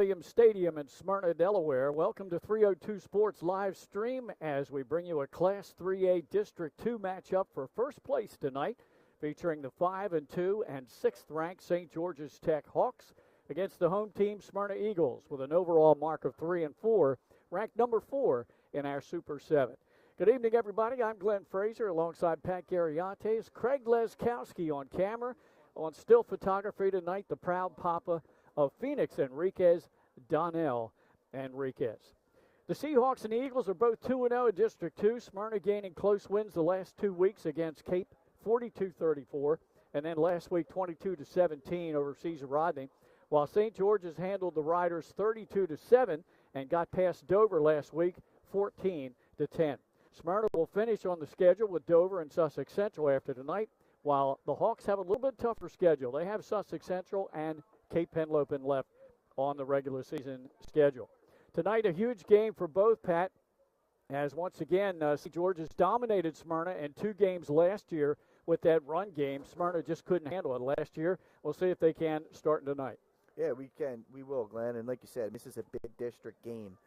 Williams Stadium in Smyrna, Delaware. Welcome to 302 Sports live stream as we bring you a Class 3A District 2 matchup for first place tonight, featuring the 5-2 and 6th ranked St. George's Tech Hawks against the home team Smyrna Eagles with an overall mark of 3-4, ranked number 4 in our Super 7. Good evening, everybody. I'm Glenn Fraser alongside Pat Garriantes, Craig Leskowski on camera. On still photography tonight, the proud papa of Phoenix Enriquez, Donnell Enriquez. The Seahawks and Eagles are both 2-0 in District 2. Smyrna gaining close wins the last 2 weeks against Cape, 42-34, and then last week 22-17 over Cesar Rodney, while St. George's handled the Riders 32-7 and got past Dover last week 14-10. Smyrna will finish on the schedule with Dover and Sussex Central after tonight, while the Hawks have a little bit tougher schedule. They have Sussex Central and Cape Henlopen left on the regular season schedule. Tonight, a huge game for both, Pat, as once again, St. George's dominated Smyrna in 2 games last year with that run game. Smyrna just couldn't handle it last year. We'll see if they can starting tonight. Yeah, we can. We will, Glenn. And like you said, this is a big district game.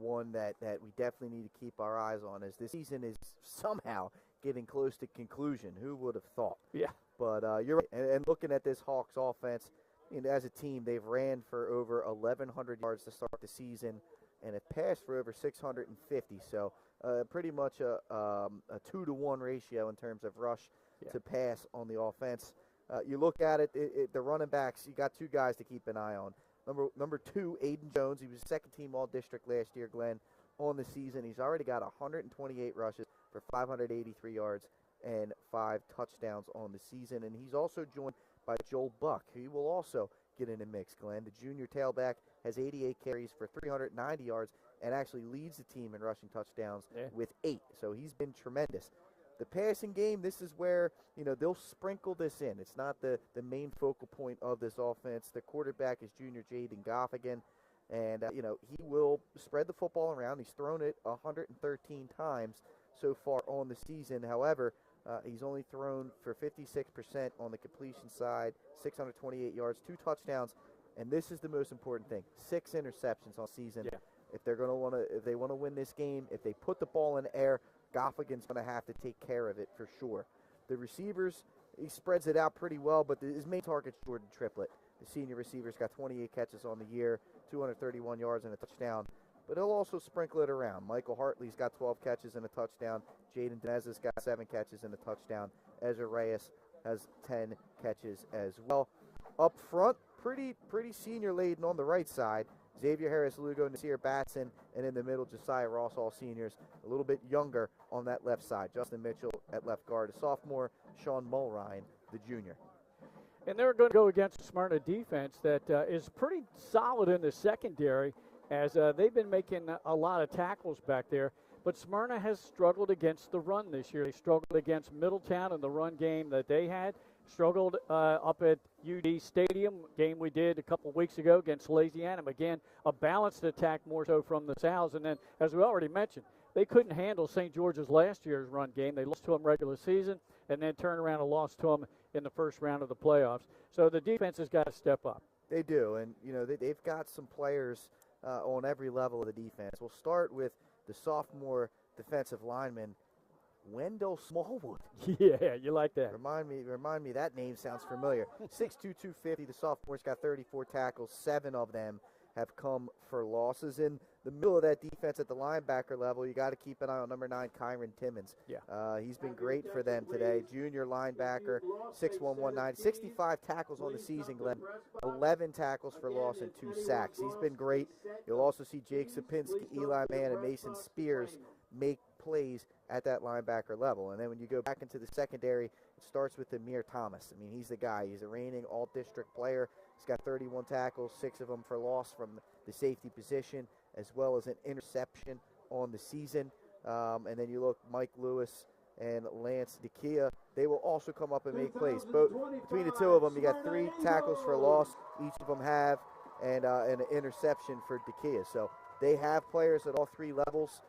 One that we definitely need to keep our eyes on as this season is somehow getting close to conclusion. Who would have thought? Yeah. But you're right. And looking at this Hawks offense, as a team, they've ran for over 1,100 yards to start the season and have passed for over 650. So pretty much a 2-to-1 ratio in terms of rush to pass on the offense. You look at it, the running backs, you got 2 guys to keep an eye on. Number 2, Aiden Jones. He was second-team All-District last year, Glenn, on the season. He's already got 128 rushes for 583 yards and 5 touchdowns on the season. And he's also joined by Joel Buck. He will also get in the mix, Glenn. The junior tailback has 88 carries for 390 yards and actually leads the team in rushing touchdowns with 8. So he's been tremendous. The passing game, this is where, they'll sprinkle this in. It's not the main focal point of this offense. The quarterback is junior Jaden Goffigan, and, he will spread the football around. He's thrown it 113 times so far on the season. However, he's only thrown for 56% on the completion side, 628 yards, 2 touchdowns, and this is the most important thing, 6 interceptions all season. Yeah. If they want to win this game, if they put the ball in the air, Goffigan's going to have to take care of it for sure. The receivers, he spreads it out pretty well, but his main target's Jordan Triplett. The senior receiver's got 28 catches on the year, 231 yards and a touchdown. But he'll also sprinkle it around. Michael Hartley's got 12 catches and a touchdown. Jaden Dinez's got 7 catches and a touchdown. Ezra Reyes has 10 catches as well. Up front, pretty senior laden on the right side. Xavier Harris, Lugo, Nasir Batson, and in the middle, Josiah Ross, all seniors. A little bit younger on that left side. Justin Mitchell at left guard, a sophomore. Sean Mulrine, the junior. And they're going to go against a Smyrna defense that is pretty solid in the secondary, as they've been making a lot of tackles back there. But Smyrna has struggled against the run this year. They struggled against Middletown in the run game that they had, struggled up at UD Stadium, game we did a couple weeks ago against Lazy Animal. Again, a balanced attack more so from the Sows. And then, as we already mentioned, they couldn't handle St. George's last year's run game. They lost to them regular season and then turned around and lost to them in the first round of the playoffs. So the defense has got to step up. They do, and, they've got some players on every level of the defense. We'll start with the sophomore defensive lineman, Wendell Smallwood. Yeah, you like that. Remind me, that name sounds familiar. 6'2", 250. The sophomore's got 34 tackles. 7 of them have come for losses. In the middle of that defense at the linebacker level, you got to keep an eye on number 9, Kyron Timmons. Yeah. He's been great for them today. Junior linebacker, 6'1", 190. 65 tackles on the season, Glenn. 11 tackles for loss and 2 sacks. He's been great. You'll also see Jake Sapinski, Eli Mann, and Mason Spears make plays at that linebacker level. And then when you go back into the secondary, it starts with Amir Thomas. I mean, he's the guy. He's a reigning all-district player. He's got 31 tackles, 6 of them for loss from the safety position, as well as an interception on the season. And then you look, Mike Lewis and Lance DeKia, they will also come up and make plays. Both between the 2 of them, you got 3 tackles for loss. Each of them have, and an interception for DeKia. So they have players at all 3 levels.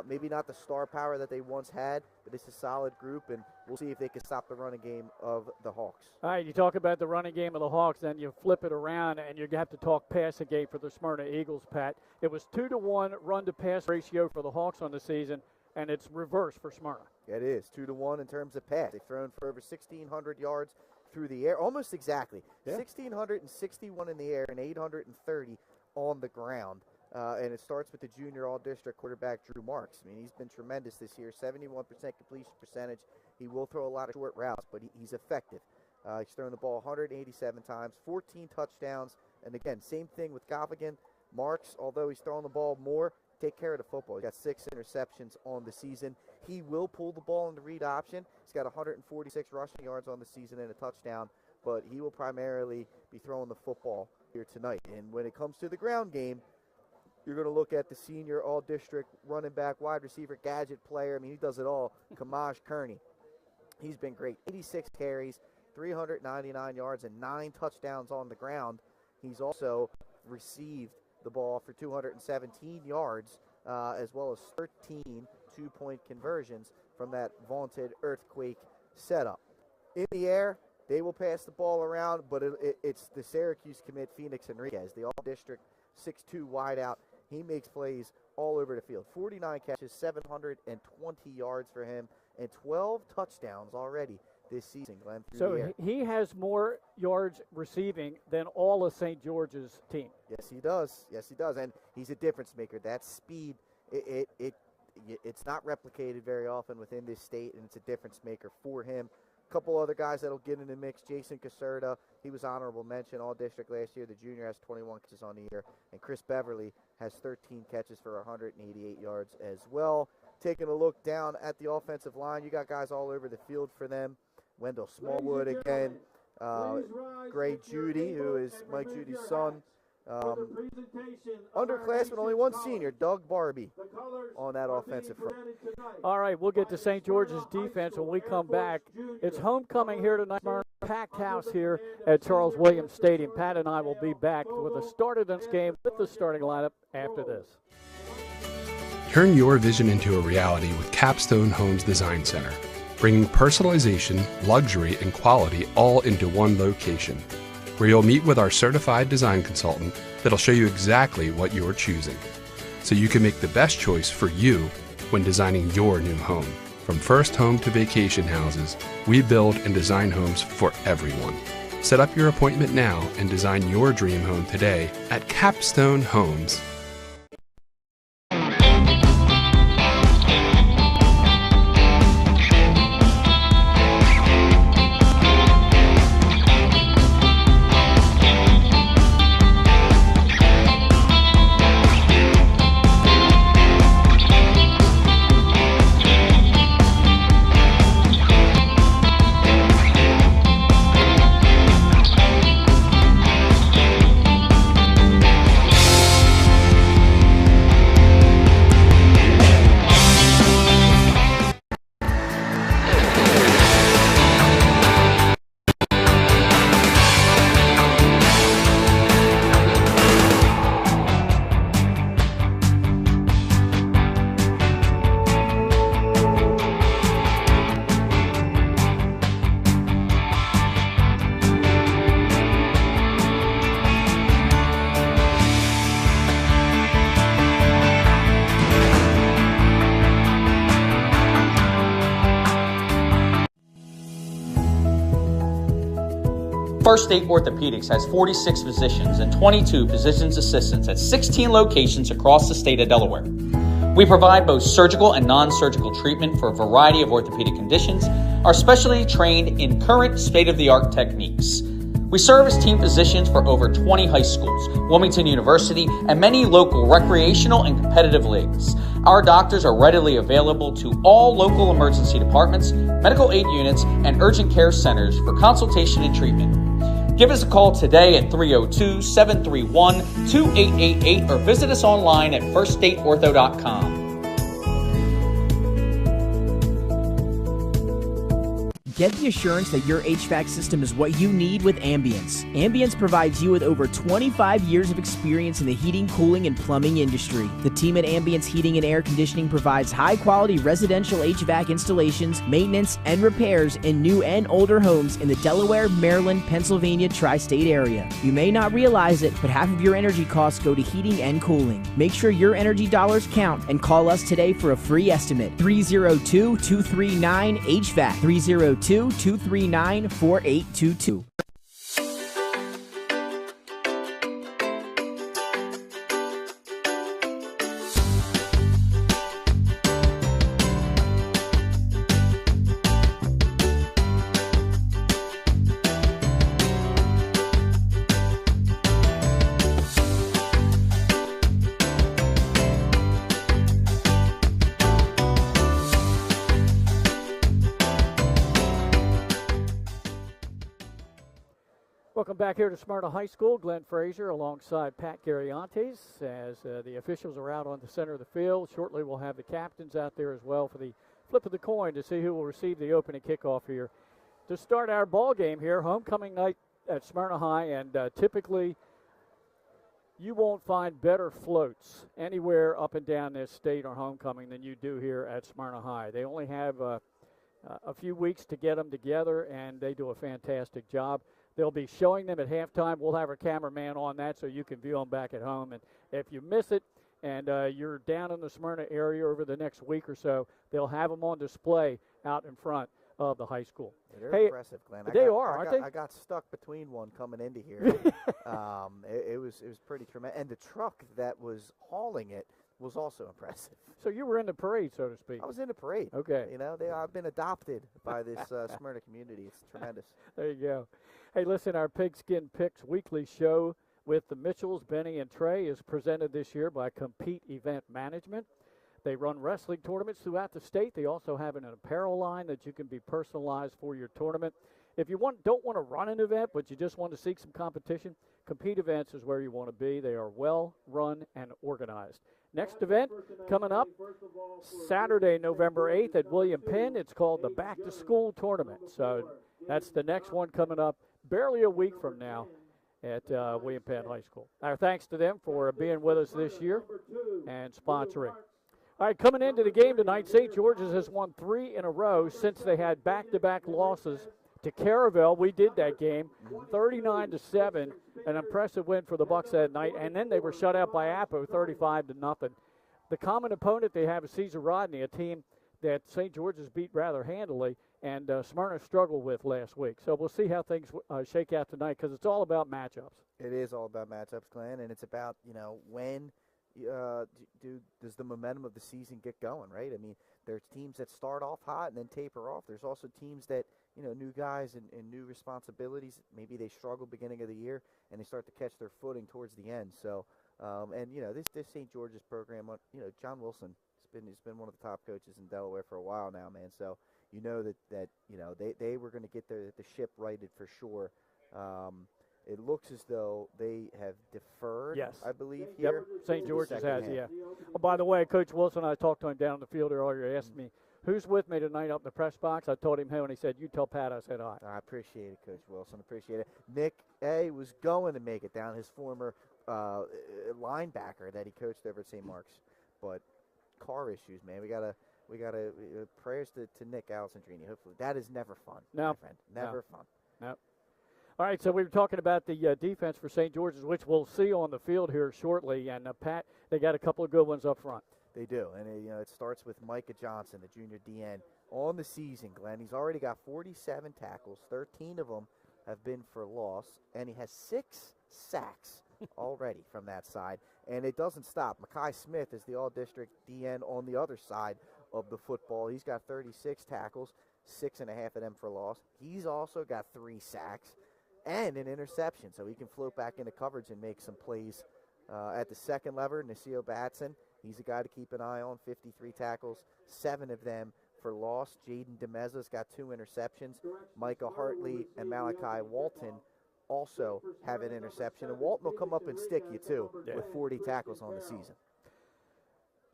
Maybe not the star power that they once had, but it's a solid group, and we'll see if they can stop the running game of the Hawks. All right, you talk about the running game of the Hawks, then you flip it around, and you have to talk passing game for the Smyrna Eagles, Pat. It was 2-to-1 run-to-pass ratio for the Hawks on the season, and it's reverse for Smyrna. It is 2-to-1 in terms of pass. They've thrown for over 1,600 yards through the air, almost exactly. Yeah. 1,661 in the air and 830 on the ground. And it starts with the junior all-district quarterback, Drew Marks. I mean, he's been tremendous this year, 71% completion percentage. He will throw a lot of short routes, but he's effective. He's thrown the ball 187 times, 14 touchdowns. And again, same thing with Goffigan. Marks, although he's throwing the ball more, take care of the football. He's got 6 interceptions on the season. He will pull the ball in the read option. He's got 146 rushing yards on the season and a touchdown, but he will primarily be throwing the football here tonight. And when it comes to the ground game, you're going to look at the senior all-district running back, wide receiver, gadget player. I mean, he does it all. Kamaj Kearney. He's been great. 86 carries, 399 yards, and 9 touchdowns on the ground. He's also received the ball for 217 yards, as well as 13 two-point conversions from that vaunted earthquake setup. In the air, they will pass the ball around, but it's the Syracuse commit, Phoenix Enriquez, the all-district 6'2" wideout. He makes plays all over the field. 49 catches, 720 yards for him, and 12 touchdowns already this season, Glenn. So he has more yards receiving than all of St. George's team. Yes, he does. Yes, he does. And he's a difference maker. That speed, it's not replicated very often within this state, and it's a difference maker for him. A couple other guys that'll get in the mix. Jason Caserta, he was honorable mention all-district last year. The junior has 21 catches on the year. And Chris Beverly has 13 catches for 188 yards as well. Taking a look down at the offensive line, you got guys all over the field for them. Wendell Smallwood again. Gray Judy, who is Mike Judy's son. Underclassman, only one senior, Doug Barbie, on that offensive front. All right, we'll get to St. George's defense when we come back. It's homecoming here tonight. Packed house here at Charles Williams Stadium. Pat and I will be back with the start of this game with the starting lineup after this. Turn your vision into a reality with Capstone Homes Design Center, bringing personalization, luxury, and quality all into one location, where you'll meet with our certified design consultant that'll show you exactly what you're choosing, so you can make the best choice for you when designing your new home. From first home to vacation houses, we build and design homes for everyone. Set up your appointment now and design your dream home today at Capstone Homes. First State Orthopedics has 46 physicians and 22 physician's assistants at 16 locations across the state of Delaware. We provide both surgical and non-surgical treatment for a variety of orthopedic conditions, are specially trained in current state-of-the-art techniques. We serve as team physicians for over 20 high schools, Wilmington University, and many local recreational and competitive leagues. Our doctors are readily available to all local emergency departments, medical aid units, and urgent care centers for consultation and treatment. Give us a call today at 302-731-2888 or visit us online at firststateortho.com. Get the assurance that your HVAC system is what you need with Ambience. Ambience provides you with over 25 years of experience in the heating, cooling, and plumbing industry. The team at Ambience Heating and Air Conditioning provides high-quality residential HVAC installations, maintenance, and repairs in new and older homes in the Delaware, Maryland, Pennsylvania tri-state area. You may not realize it, but half of your energy costs go to heating and cooling. Make sure your energy dollars count and call us today for a free estimate. 302-239-HVAC. 302-239-4822. Welcome back here to Smyrna High School. Glenn Frazier alongside Pat Gariantes as the officials are out on the center of the field. Shortly we'll have the captains out there as well for the flip of the coin to see who will receive the opening kickoff here. To start our ball game here, homecoming night at Smyrna High, and typically you won't find better floats anywhere up and down this state on homecoming than you do here at Smyrna High. They only have a few weeks to get them together, and they do a fantastic job. They'll be showing them at halftime. We'll have our cameraman on that so you can view them back at home. And if you miss it and you're down in the Smyrna area over the next week or so, they'll have them on display out in front of the high school. They're impressive, Glenn. They are, aren't they? I got stuck between one coming into here. It was pretty tremendous. And the truck that was hauling it was also impressive. So you were in the parade, so to speak. I was in the parade. Okay. You know, I've been adopted by this Smyrna community. It's tremendous. There you go. Hey, listen, our Pigskin Picks weekly show with the Mitchells, Benny and Trey, is presented this year by Compete Event Management. They run wrestling tournaments throughout the state. They also have an apparel line that you can be personalized for your tournament. If you don't want to run an event, but you just want to seek some competition, Compete Events is where you want to be. They are well run and organized. Next event coming up Saturday, November 8th at William Penn. It's called the Back to School Tournament. So that's the next one coming up barely a week from now at William Penn High School. Our thanks to them for being with us this year and sponsoring. All right, coming into the game tonight, St. George's has won 3 in a row since they had back-to-back losses to Caravelle. We did that game, 39-7, an impressive win for the Bucks that night, and then they were shut out by Appo, 35-0. The common opponent they have is Cesar Rodney, a team that St. George's beat rather handily, and Smyrna struggled with last week. So we'll see how things shake out tonight, because it's all about matchups. It is all about matchups, Glenn, and it's about, when does the momentum of the season get going, right? I mean, there's teams that start off hot and then taper off. There's also teams that, new guys and new responsibilities, maybe they struggle beginning of the year and they start to catch their footing towards the end. So, this St. George's program, John Wilson, he's been one of the top coaches in Delaware for a while now, man. So, they were going to get the ship righted for sure. It looks as though they have deferred, yes, I believe, here. Yep, St. George's has, yeah. Oh, by the way, Coach Wilson, I talked to him down on the field earlier. He asked me, who's with me tonight up in the press box? I told him who, and he said, you tell Pat I said hi. I appreciate it, Coach Wilson. Appreciate it. Nick A. was going to make it down, his former linebacker that he coached over at St. Mark's. But car issues, man. We gotta prayers to Nick Alessandrini. Hopefully. That is never fun, my friend. Never fun. No. All right, so we were talking about the defense for St. George's, which we'll see on the field here shortly. And, Pat, they got a couple of good ones up front. They do, and it starts with Micah Johnson, the junior DN, on the season, Glenn. He's already got 47 tackles. 13 of them have been for loss, and he has 6 sacks already from that side. And it doesn't stop. Makai Smith is the all-district DN on the other side of the football. He's got 36 tackles, 6.5 of them for loss. He's also got 3 sacks and an interception, so he can float back into coverage and make some plays. At the second lever, Nasio Batson, he's a guy to keep an eye on, 53 tackles, 7 of them for loss. Jaden DeMeza's got 2 interceptions. Micah Hartley and Malachi Walton also have an interception. And Walton will come up and stick you, too, with 40 tackles on the season.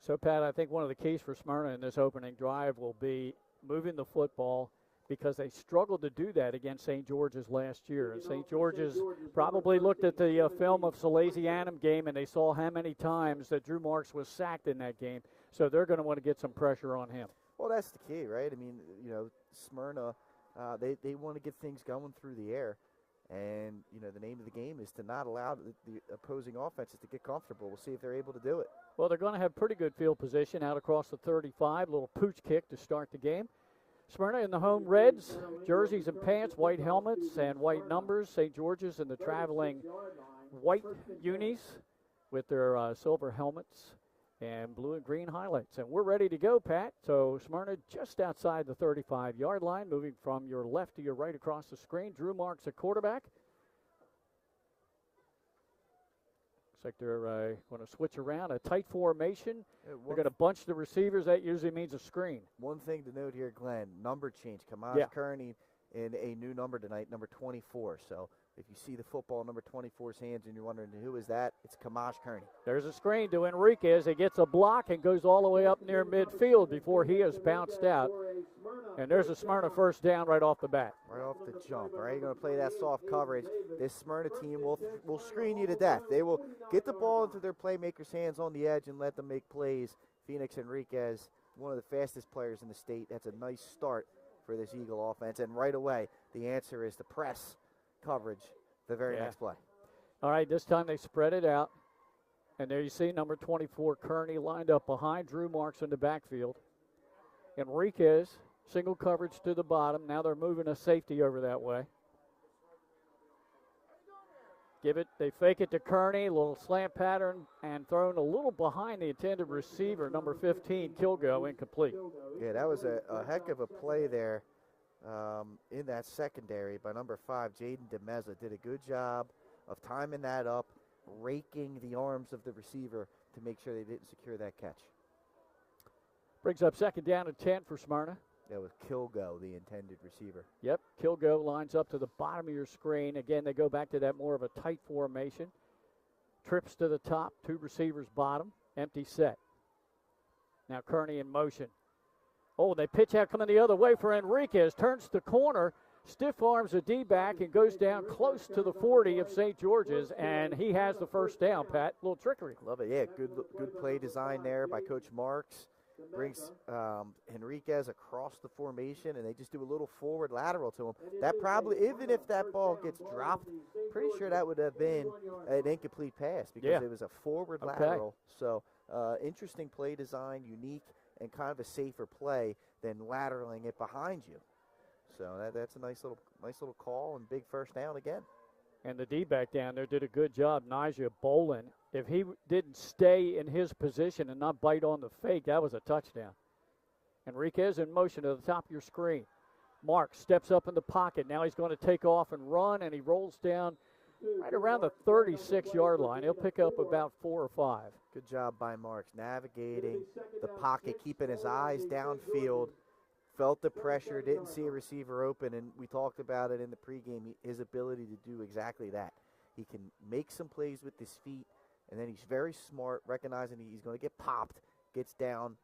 So, Pat, I think one of the keys for Smyrna in this opening drive will be moving the football because they struggled to do that against St. George's last year. And St. George's probably looked at the film of Salesianum game, and they saw how many times that Drew Marks was sacked in that game. So they're going to want to get some pressure on him. Well, that's the key, right? I mean, Smyrna, they want to get things going through the air. And, the name of the game is to not allow the opposing offenses to get comfortable. We'll see if they're able to do it. Well, they're going to have pretty good field position out across the 35. Little pooch kick to start the game. Smyrna in the home reds, jerseys and pants, white helmets and white numbers. St. George's in the traveling white unis with their silver helmets and blue and green highlights. And we're ready to go, Pat. So Smyrna just outside the 35-yard line, moving from your left to your right across the screen. Drew Marks at quarterback. Looks like they're going to switch around a tight formation. They're going to bunch the receivers. That usually means a screen. One thing to note here, Glenn, number change. Kamaj Kearney in a new number tonight, number 24. So if you see the football number 24's hands and you're wondering who is that, it's Kamaj Kearney. There's a screen to Enriquez. He gets a block and goes all the way up near midfield before he is bounced out. And there's a Smyrna first down right off the bat. Right off the jump, all right? You're going to play that soft coverage. This Smyrna team will screen you to death. They will get the ball into their playmakers' hands on the edge and let them make plays. Phoenix Enriquez, one of the fastest players in the state. That's a nice start for this Eagle offense. And right away, the answer is to press coverage the very next play. All right, this time they spread it out. And there you see number 24, Kearney, lined up behind Drew Marks in the backfield. Enriquez, single coverage to the bottom. Now they're moving a safety over that way. They fake it to Kearney, a little slant pattern, and thrown a little behind the intended receiver, number 15, Kilgo, incomplete. Yeah, that was a heck of a play there in that secondary by number 5, Jaden DeMeza. Did a good job of timing that up, raking the arms of the receiver to make sure they didn't secure that catch. Brings up second down and 10 for Smyrna. That was Kilgo, the intended receiver. Yep, Kilgo lines up to the bottom of your screen. Again, they go back to that more of a tight formation. Trips to the top, 2 receivers bottom, empty set. Now Kearney in motion. Oh, they pitch out coming the other way for Enriquez. Turns the corner, stiff arms a D-back, and goes down close to the 40 of St. George's, and he has the first down, Pat. A little trickery. Love it, yeah. Good play design there by Coach Marks. Brings Enriquez across the formation, and they just do a little forward lateral to him. That probably, even if that ball gets dropped, pretty sure that would have been an incomplete pass because it was a forward lateral. So interesting play design, unique, and kind of a safer play than lateraling it behind you. So that's a nice little call and big first down again. And the D-back down there did a good job, Nigel Bolin. If he didn't stay in his position and not bite on the fake, that was a touchdown. Enriquez in motion to the top of your screen. Mark steps up in the pocket. Now he's going to take off and run, and he rolls down right around the 36-yard line. He'll pick up about 4 or 5. Good job by Marks navigating the pocket, keeping his eyes downfield. Felt the pressure, didn't see a receiver open, and we talked about it in the pregame, his ability to do exactly that. He can make some plays with his feet, and then he's very smart, recognizing he's going to get popped, gets down.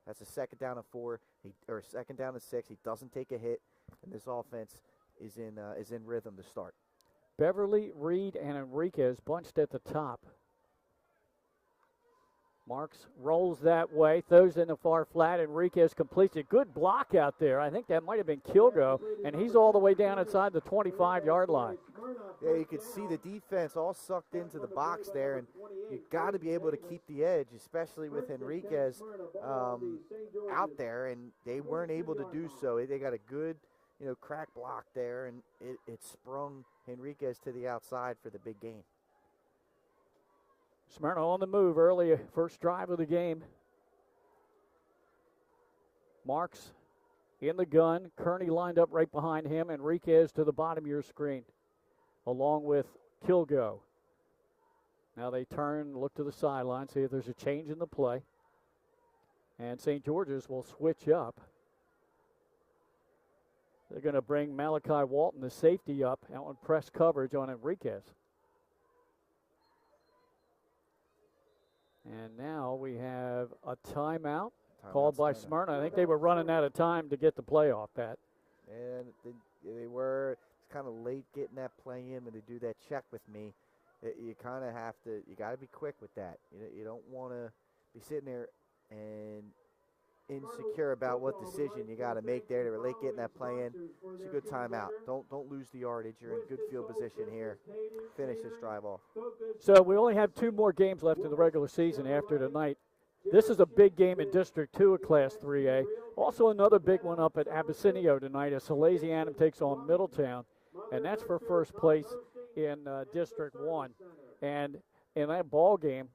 That's a second down and 4, or second down and 6. He doesn't take a hit, and this offense is in rhythm to start. Beverly, Reed, and Enriquez bunched at the top. Marks rolls that way, throws in the far flat. Enriquez completes it. Good block out there. I think that might have been Kilgo, and he's all the way down inside the 25-yard line. Yeah, you could see the defense all sucked into the box there, and you got to be able to keep the edge, especially with Enriquez out there, and they weren't able to do so. They got a good, crack block there, and it sprung Enriquez to the outside for the big gain. Smyrna on the move early, first drive of the game. Marks in the gun. Kearney lined up right behind him. Enriquez to the bottom of your screen, along with Kilgo. Now they turn, look to the sideline, see if there's a change in the play. And St. George's will switch up. They're going to bring Malachi Walton, the safety, up out on press coverage on Enriquez. And now we have a timeout called by Smyrna. I think they were running out of time to get the play off, Pat. And they were kind of late getting that play in, and to do that check with me, you kind of have to. You got to be quick with that. You don't want to be sitting there and insecure about what decision you got to make there. They were late getting that play in. It's a good timeout. Don't lose the yardage. You're in good field position here. Finish this drive off. So we only have 2 more games left in the regular season after tonight. This is a big game in District 2 of Class 3A. Also another big one up at Abysinio tonight as Salesianum takes on Middletown, and that's for first place in District 1. And in that ball game,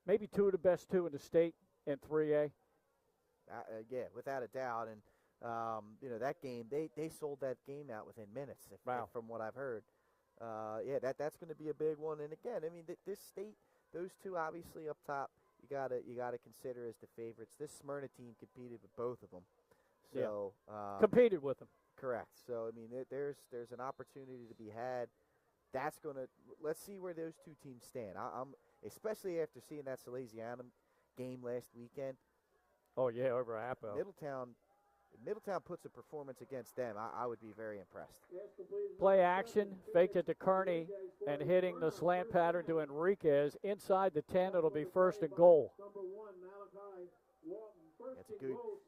maybe 2 of the best 2 in the state in 3A. Yeah, without a doubt. And, that game, they sold that game out within minutes, from what I've heard. That's going to be a big one. And, again, I mean, this state, those 2 obviously up top, you gotta consider as the favorites. This Smyrna team competed with both of them. So competed with them. Correct. So I mean, there's an opportunity to be had. Let's see where those 2 teams stand. I'm especially after seeing that Salesianum game last weekend. Oh yeah, over Apple. Middletown puts a performance against them. I would be very impressed. Play action, faked it to Kearney, and hitting the slant pattern to Enriquez. Inside the 10, it'll be 1st and goal. That's a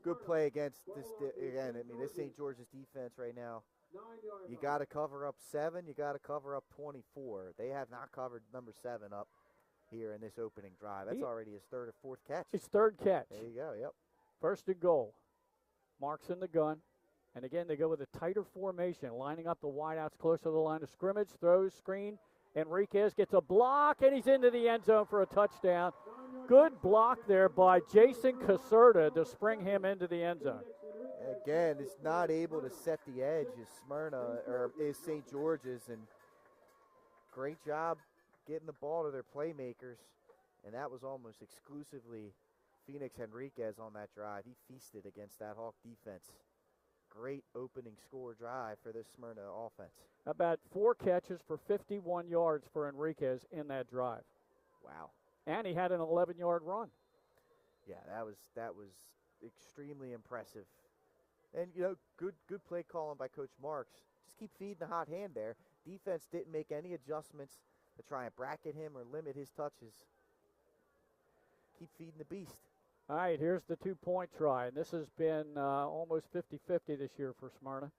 good play against this. Again, I mean, this St. George's defense right now, you got to cover up 7. You got to cover up 24. They have not covered number 7 up here in this opening drive. That's already his 3rd or 4th catch. His 3rd catch. There you go, yep. 1st and goal. Marks in the gun. And again, they go with a tighter formation, lining up the wideouts close to the line of scrimmage. Throws, screen. Enriquez gets a block, and he's into the end zone for a touchdown. Good block there by Jason Caserta to spring him into the end zone. Again, it's not able to set the edge is Smyrna, or is St. George's, and great job getting the ball to their playmakers. And that was almost exclusively Phoenix Enriquez on that drive. He feasted against that Hawk defense. Great opening score drive for this Smyrna offense. About 4 catches for 51 yards for Enriquez in that drive. Wow. And he had an 11-yard run. Yeah, that was extremely impressive. And, good play calling by Coach Marks. Just keep feeding the hot hand there. Defense didn't make any adjustments to try and bracket him or limit his touches. Keep feeding the beast. All right, here's the 2-point try, and this has been almost 50-50 this year for Smyrna.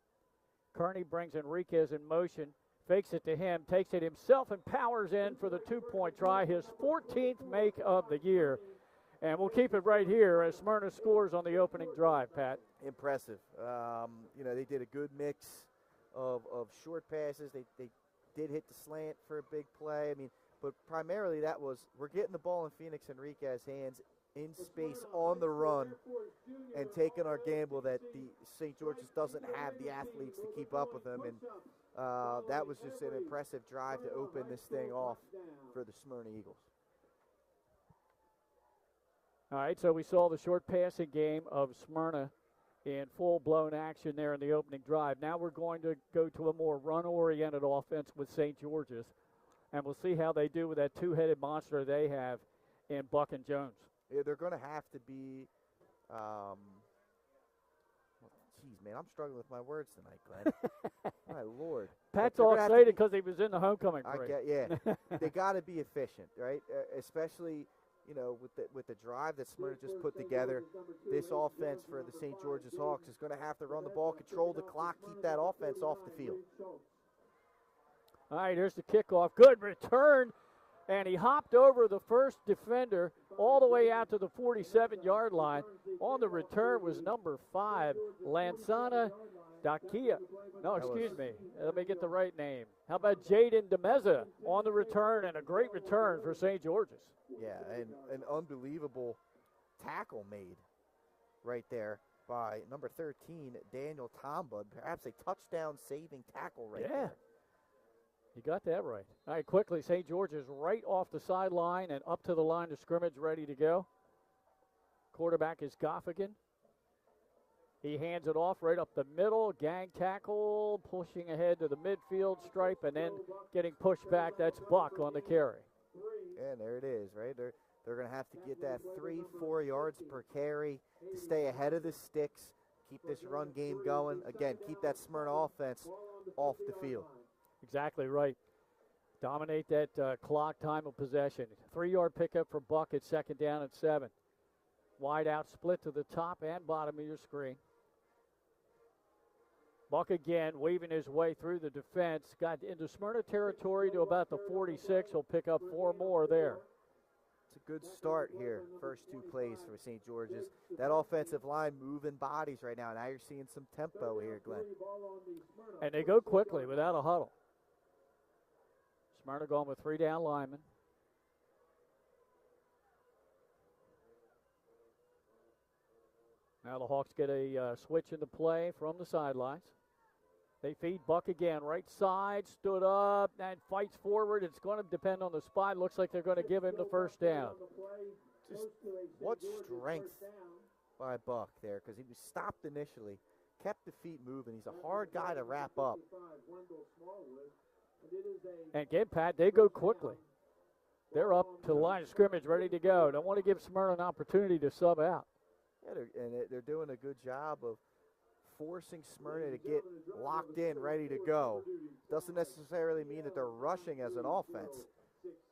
Kearney brings Enriquez in motion, fakes it to him, takes it himself, and powers in for the 2-point try, his 14th make of the year. And we'll keep it right here as Smyrna scores on the opening drive, Pat. Impressive. They did a good mix of short passes. They did hit the slant for a big play. I mean, but primarily that was, we're getting the ball in Phoenix Enriquez's hands in space on the run and taking our gamble that the St. George's doesn't have the athletes to keep up with them. And that was just an impressive drive to open this thing off for the Smyrna Eagles. All right, so we saw the short passing game of Smyrna in full-blown action there in the opening drive. Now we're going to go to a more run-oriented offense with St. George's, and we'll see how they do with that 2-headed monster they have in Buck and Jones. Yeah, they're going to have to be man, I'm struggling with my words tonight, Glenn. My Lord. Pat's all excited because he was in the homecoming parade. They got to be efficient, right? Especially, with the drive that Smyrna just put together. This offense for the St. George's Hawks is going to have to run the ball, control the clock, keep that offense off the field. All right, here's the kickoff. Good return. And he hopped over the first defender all the way out to the 47-yard line. On the return was number 5, Lansana Dakia. No, excuse me. Let me get the right name. How about Jaden DeMeza on the return, and a great return for St. George's. Yeah, and an unbelievable tackle made right there by number 13, Daniel Tomba. Perhaps a touchdown-saving tackle right there. You got that right. All right, quickly, St. George is right off the sideline and up to the line of scrimmage, ready to go. Quarterback is Goffigan. He hands it off right up the middle. Gang tackle, pushing ahead to the midfield stripe, and then getting pushed back. That's Buck on the carry. And there it is, right? They're going to have to get that 3-4 yards per carry to stay ahead of the sticks, keep this run game going. Again, keep that Smyrna offense off the field. Exactly right. Dominate that clock, time of possession. 3-yard pickup for Buck at 2nd down and 7. Wide out split to the top and bottom of your screen. Buck again weaving his way through the defense. Got into Smyrna territory to about the 46. He'll pick up 4 more there. It's a good start here. First 2 plays for St. George's. That offensive line moving bodies right now. Now you're seeing some tempo here, Glenn. And they go quickly without a huddle. Smyrna going with 3 down linemen. Now the Hawks get a switch into play from the sidelines. They feed Buck again, right side, stood up, and fights forward. It's going to depend on the spot. Looks like they're going to give him the first down. Just what strength by Buck there, because he was stopped initially, kept the feet moving. He's a hard guy to wrap up. And again, Pat, they go quickly. They're up to the line of scrimmage, ready to go. Don't want to give Smyrna an opportunity to sub out. Yeah, they're doing a good job of forcing Smyrna to get locked in, ready to go. Doesn't necessarily mean that they're rushing as an offense,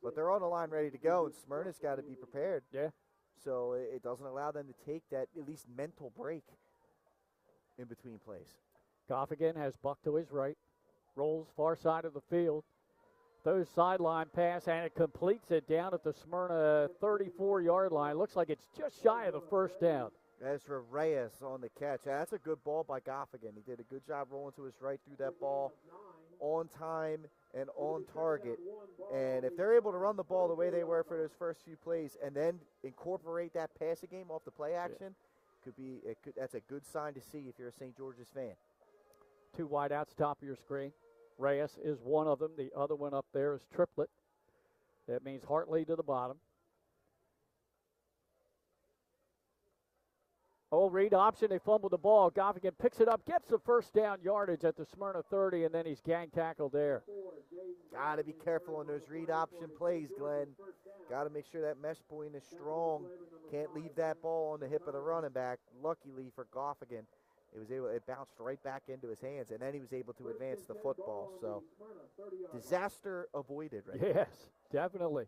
but they're on the line ready to go, and Smyrna's got to be prepared. Yeah. So it doesn't allow them to take that at least mental break in between plays. Goff again has Buck to his right. Rolls far side of the field. Throws sideline pass, and it completes it down at the Smyrna 34-yard line. Looks like it's just shy of the first down. Ezra Reyes on the catch. That's a good ball by Goffigan. He did a good job rolling to his right through that ball on time and on target. And if they're able to run the ball the way they were for those first few plays and then incorporate that passing game off the play action, that's a good sign to see if you're a St. George's fan. 2 wideouts top of your screen. Reyes is one of them. The other one up there is Triplet. That means Hartley to the bottom. Read option. They fumble the ball. Goffigan picks it up, gets the first down yardage at the Smyrna 30, and then he's gang tackled there. Got to be careful on those read option plays, Glenn. Got to make sure that mesh point is strong. Can't leave that ball on the hip of the running back. Luckily for Goffigan, it bounced right back into his hands, and then he was able to advance the football. So, disaster avoided right Yes, definitely.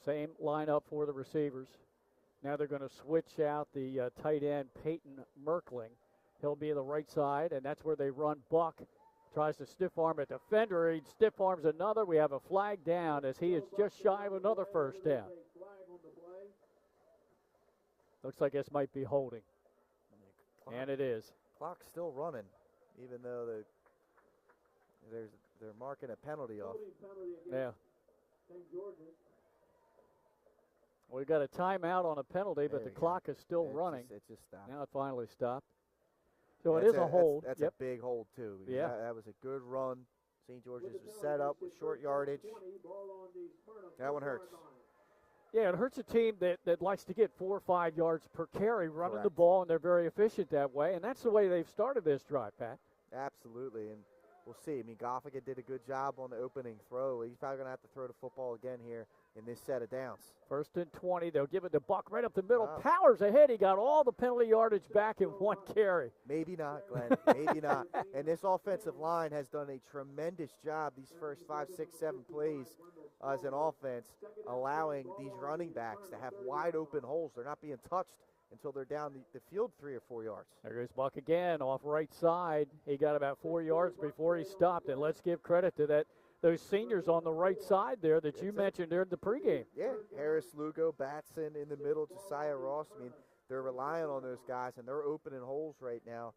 Same lineup for the receivers. Now they're going to switch out the tight end, Peyton Merkling. He'll be the right side, and that's where they run Buck. Tries to stiff arm a defender. He stiff arms another. We have a flag down as he is just shy of another first down. Looks like this might be holding. And it is. Clock's still running, even though they're marking a penalty off. Yeah. We've got a timeout on a penalty, but the clock is still running. It just stopped. Now it finally stopped. So it is a hold. That's a big hold, too. Yeah. That was a good run. St. George's was set up with short yardage. That one hurts. Yeah, it hurts a team that likes to get 4 or 5 yards per carry running Correct. the ball, and they're very efficient that way. And that's the way they've started this drive, Pat. Absolutely, and we'll see. I mean, Goffigan did a good job on the opening throw. He's probably going to have to throw the football again here in this set of downs. 1st and 20. They'll give it to Buck right up the middle. Wow. Powers ahead. He got all the penalty yardage back in 1 carry. Maybe not, Glenn. Maybe not. And this offensive line has done a tremendous job these first 5, 6, 7 plays as an offense, allowing these running backs to have wide open holes. They're not being touched until they're down the field 3 or 4 yards. There goes Buck again off right side. He got about 4 yards before he stopped. And let's give credit to those seniors on the right side there that you mentioned during the pregame. Yeah, Harris, Lugo, Batson in the middle, Josiah Ross. I mean, they're relying on those guys, and they're opening holes right now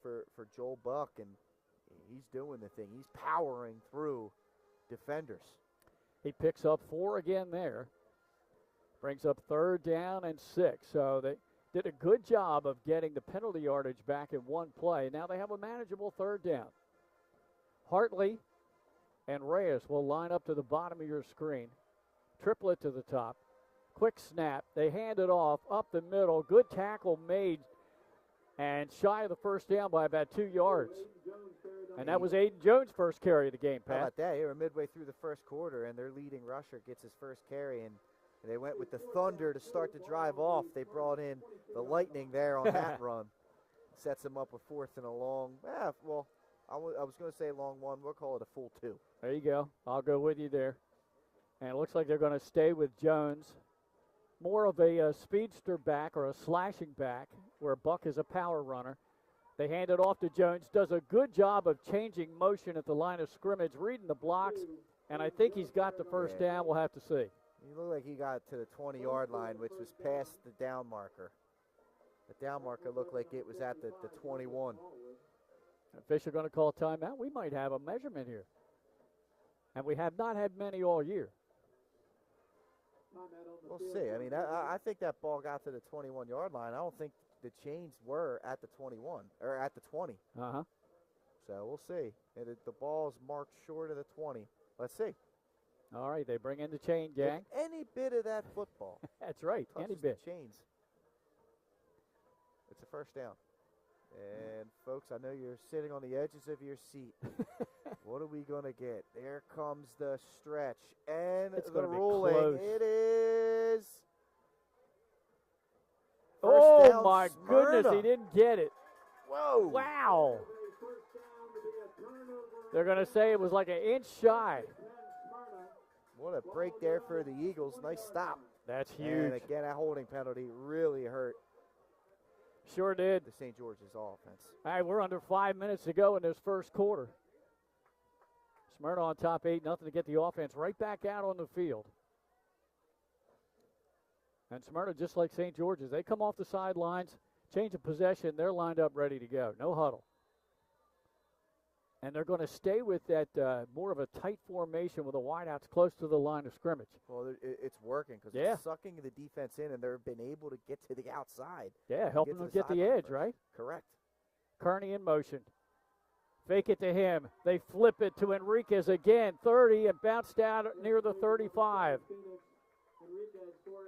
for Joel Buck, and he's doing the thing. He's powering through defenders. He picks up 4 again there. Brings up 3rd down and 6. So they did a good job of getting the penalty yardage back in 1 play. Now they have a manageable 3rd down. Hartley and Reyes will line up to the bottom of your screen. Triplet to the top. Quick snap. They hand it off up the middle. Good tackle made. And shy of the first down by about 2 yards. And that was Aiden Jones' first carry of the game, Pat. How about that? They were midway through the first quarter, and their leading rusher gets his first carry. And And they went with the Thunder to start the drive off. They brought in the Lightning there on that run. Sets them up with 4th and a long. I was going to say long one. We'll call it a full 2. There you go. I'll go with you there. And it looks like they're going to stay with Jones. More of a speedster back or a slashing back, where Buck is a power runner. They hand it off to Jones. Does a good job of changing motion at the line of scrimmage, reading the blocks, and I think he's got the first down. We'll have to see. He looked like he got to the 20-yard line, which was past the down marker. The down marker looked like it was at the 21. Official going to call timeout. We might have a measurement here. And we have not had many all year. We'll see. I mean, I think that ball got to the 21-yard line. I don't think the chains were at the 21 or at the 20. Uh-huh. So we'll see. And the ball is marked short of the 20. Let's see. All right, they bring in the chain gang. If any bit of that football. That's right, any bit. The chains. It's a first down. And, folks, I know you're sitting on the edges of your seat. What are we going to get? There comes the stretch. And it's the rolling. Close. It is. Oh, down, my Smyrna. goodness, he didn't get it. Whoa. Wow. They're going to say it was like an inch shy. What a break there for the Eagles. Nice stop. That's huge. And, again, that holding penalty really hurt. Sure did. The St. George's offense. All right, we're under 5 minutes to go in this first quarter. Smyrna on top 8-0 to get the offense right back out on the field. And Smyrna, just like St. George's, they come off the sidelines, change of possession, they're lined up ready to go. No huddle. And they're going to stay with that more of a tight formation with the wideouts close to the line of scrimmage. Well, it's working because Yeah. it's sucking the defense in, and they've been able to get to the outside. Yeah, helping them get the sideline edge, first. right? Correct. Kearney in motion. Fake it to him. They flip it to Enriquez again. 30 and bounced out near the 35.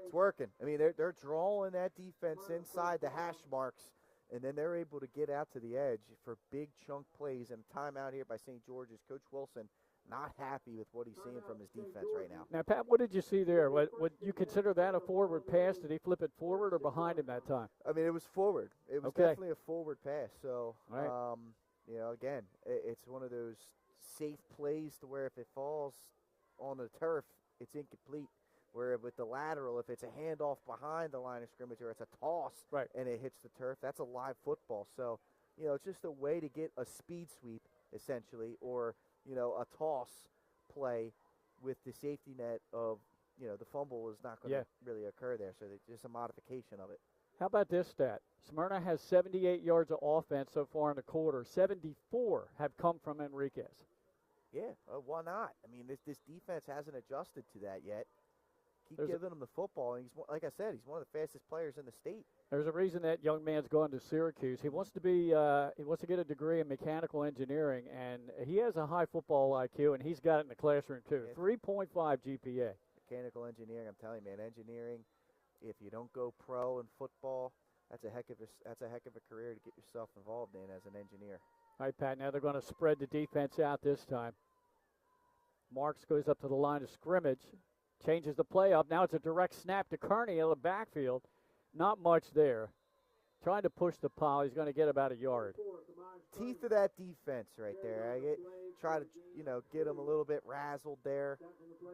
It's working. I mean, they're drawing that defense inside the hash marks, and then they're able to get out to the edge for big chunk plays. And timeout here by St. George's. Coach Wilson not happy with what he's seeing from his defense right now. Now, Pat, what did you see there? Would you consider that a forward pass? Did he flip it forward or behind him that time? I mean, it was forward. It was definitely a forward pass. So, right. Again, it's one of those safe plays to where if it falls on the turf, it's incomplete. Where with the lateral, if it's a handoff behind the line of scrimmage or it's a toss and it hits the turf, that's a live football. So, it's just a way to get a speed sweep, essentially, or, a toss play with the safety net of, the fumble is not going to really occur there. So just a modification of it. How about this stat? Smyrna has 78 yards of offense so far in the quarter. 74 have come from Enriquez. Yeah, why not? I mean, this defense hasn't adjusted to that yet. Keep giving him the football. And he's, like I said, he's one of the fastest players in the state. There's a reason that young man's going to Syracuse. He wants to get a degree in mechanical engineering, and he has a high football IQ, and he's got it in the classroom too. 3.5 GPA. Mechanical engineering, I'm telling you, man, engineering. If you don't go pro in football, that's a heck of a career to get yourself involved in as an engineer. All right, Pat. Now they're going to spread the defense out this time. Marks goes up to the line of scrimmage. Changes the play up. Now it's a direct snap to Kearney in the backfield. Not much there. Trying to push the pile. He's going to get about a yard. Teeth of that defense right there. Try to, get him a little bit razzled there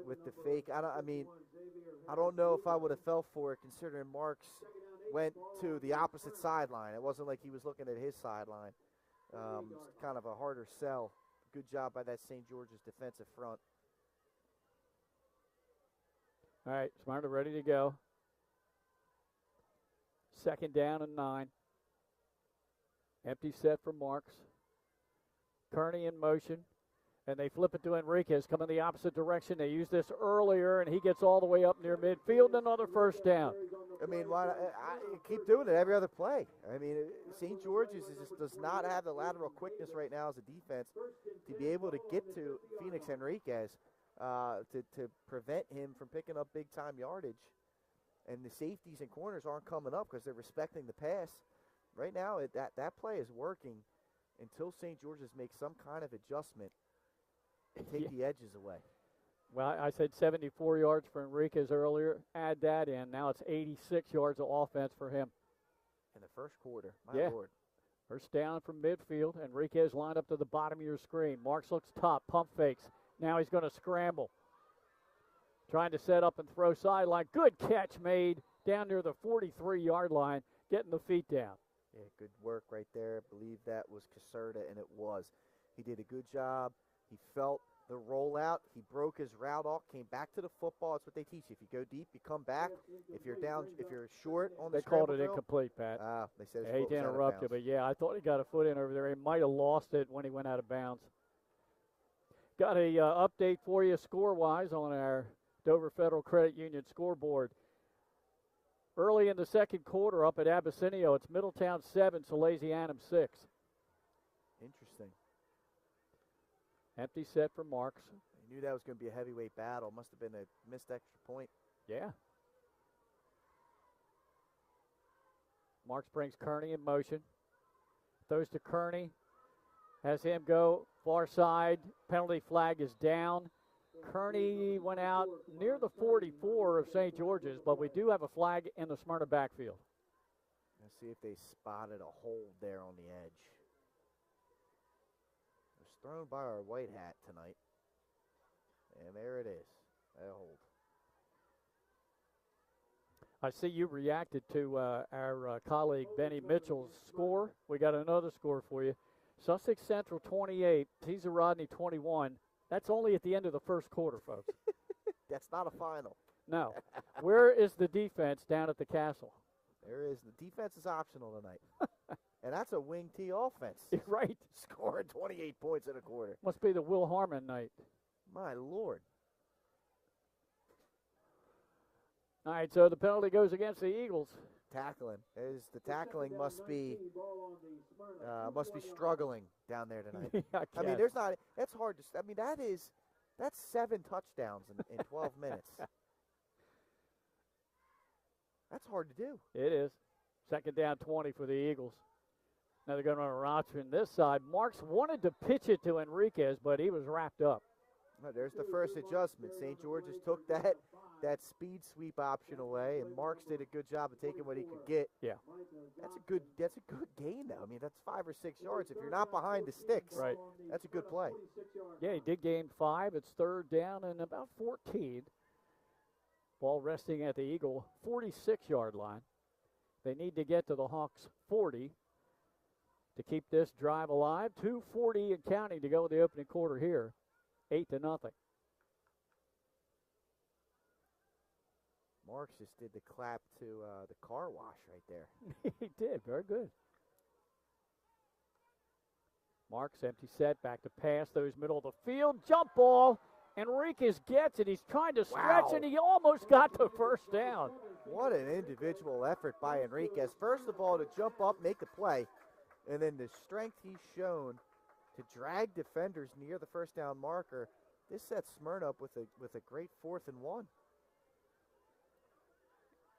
with the fake. I don't know if I would have fell for it considering Marks went to the opposite sideline. It wasn't like he was looking at his sideline. Kind of a harder sell. Good job by that St. George's defensive front. All right, Smyrna ready to go. 2nd down and 9. Empty set for Marks. Kearney in motion. And they flip it to Enriquez, coming the opposite direction. They used this earlier, and he gets all the way up near midfield. Another first down. I mean, why not? I keep doing it every other play. I mean, St. George's just does not have the lateral quickness right now as a defense to be able to get to Phoenix Enriquez to prevent him from picking up big-time yardage. And the safeties and corners aren't coming up because they're respecting the pass. Right now, that play is working until St. George's makes some kind of adjustment and take the edges away. Well, I said 74 yards for Enriquez earlier. Add that in. Now it's 86 yards of offense for him. In the first quarter. My Lord. First down from midfield. Enriquez lined up to the bottom of your screen. Marks looks top. Pump fakes. Now he's going to scramble. Trying to set up and throw sideline. Good catch made down near the 43-yard line. Getting the feet down. Yeah, good work right there. I believe that was Caserta, and it was. He did a good job. He felt the rollout. He broke his route off, came back to the football. That's what they teach you. If you go deep, you come back. If you're down, if you're short on the They called it drill, incomplete, Pat. They said I hate to interrupt you, but yeah, I thought he got a foot in over there. He might have lost it when he went out of bounds. Got a update for you score-wise on our Dover Federal Credit Union scoreboard. Early in the second quarter up at Abyssinia, it's Middletown 7, Salesianum 6. Interesting. Empty set for Marks. I knew that was going to be a heavyweight battle. Must have been a missed extra point. Yeah. Marks brings Kearney in motion. Throws to Kearney. Has him go far side. Penalty flag is down. Kearney went out near the 44 of St. George's, but we do have a flag in the Smyrna backfield. Let's see if they spotted a hold there on the edge. It was thrown by our white hat tonight. And there it is. A hold. I see you reacted to our colleague Benny Mitchell's score. We got another score for you. Sussex Central 28, Teaser Rodney 21. That's only at the end of the first quarter, folks. That's not a final. No. Where is the defense down at the Castle? There is. The defense is optional tonight. And that's a wing T offense. Right. Scoring 28 points in a quarter. Must be the Will Harmon night. My Lord. All right, so the penalty goes against the Eagles. Tackling. The tackling must be struggling down there tonight. I mean, there's not. That's hard to. I mean, that's 7 touchdowns in 12 minutes. That's hard to do. It is. Second down 20 for the Eagles. Now they're going to run on this side. Marks wanted to pitch it to Enriquez, but he was wrapped up. Well, there's the first adjustment. St. George's took that speed sweep option away, and Marks did a good job of taking what he could get. Yeah. That's a good gain, though. I mean, that's 5 or 6 yards. If you're not behind the sticks, right, that's a good play. Yeah, he did gain 5. It's third down and about 14. Ball resting at the Eagle 46-yard line. They need to get to the Hawks 40 to keep this drive alive. 2:40 and counting to go in the opening quarter here. 8-0. Marks just did the clap to the car wash right there. He did. Very good. Marks empty set, back to pass, those middle of the field. Jump ball. Enriquez gets it. He's trying to stretch, and he almost got the first down. What an individual effort by Enriquez. First of all, to jump up, make a play, and then the strength he's shown to drag defenders near the first down marker. This sets Smyrna up with a great 4th and 1.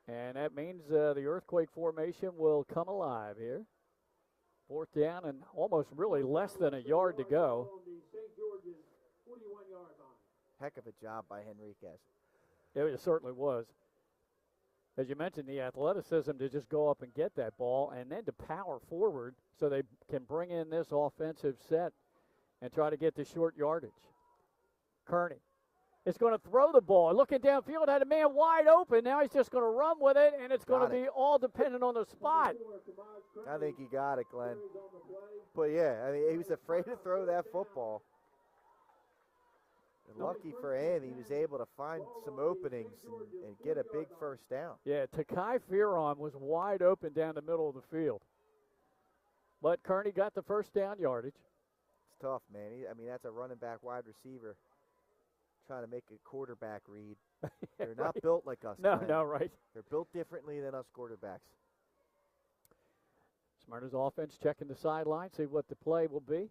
And that means the earthquake formation will come alive here. 4th down and almost really less than a yard to go. Heck of a job by Enriquez. It certainly was. As you mentioned, the athleticism to just go up and get that ball and then to power forward so they can bring in this offensive set and try to get the short yardage. Kearney is going to throw the ball. Looking downfield, had a man wide open. Now he's just going to run with it, and it's going to be all dependent on the spot. I think he got it, Glenn. But, yeah, I mean, he was afraid to throw that football. And lucky for him, he was able to find some openings and get a big first down. Yeah, Takai Fearon was wide open down the middle of the field. But Kearney got the first down yardage. It's tough, man. I mean, that's a running back wide receiver trying to make a quarterback read. They're not built like us, No, Glenn. no, right. They're built differently than us quarterbacks. Smyrna's offense checking the sideline, see what the play will be.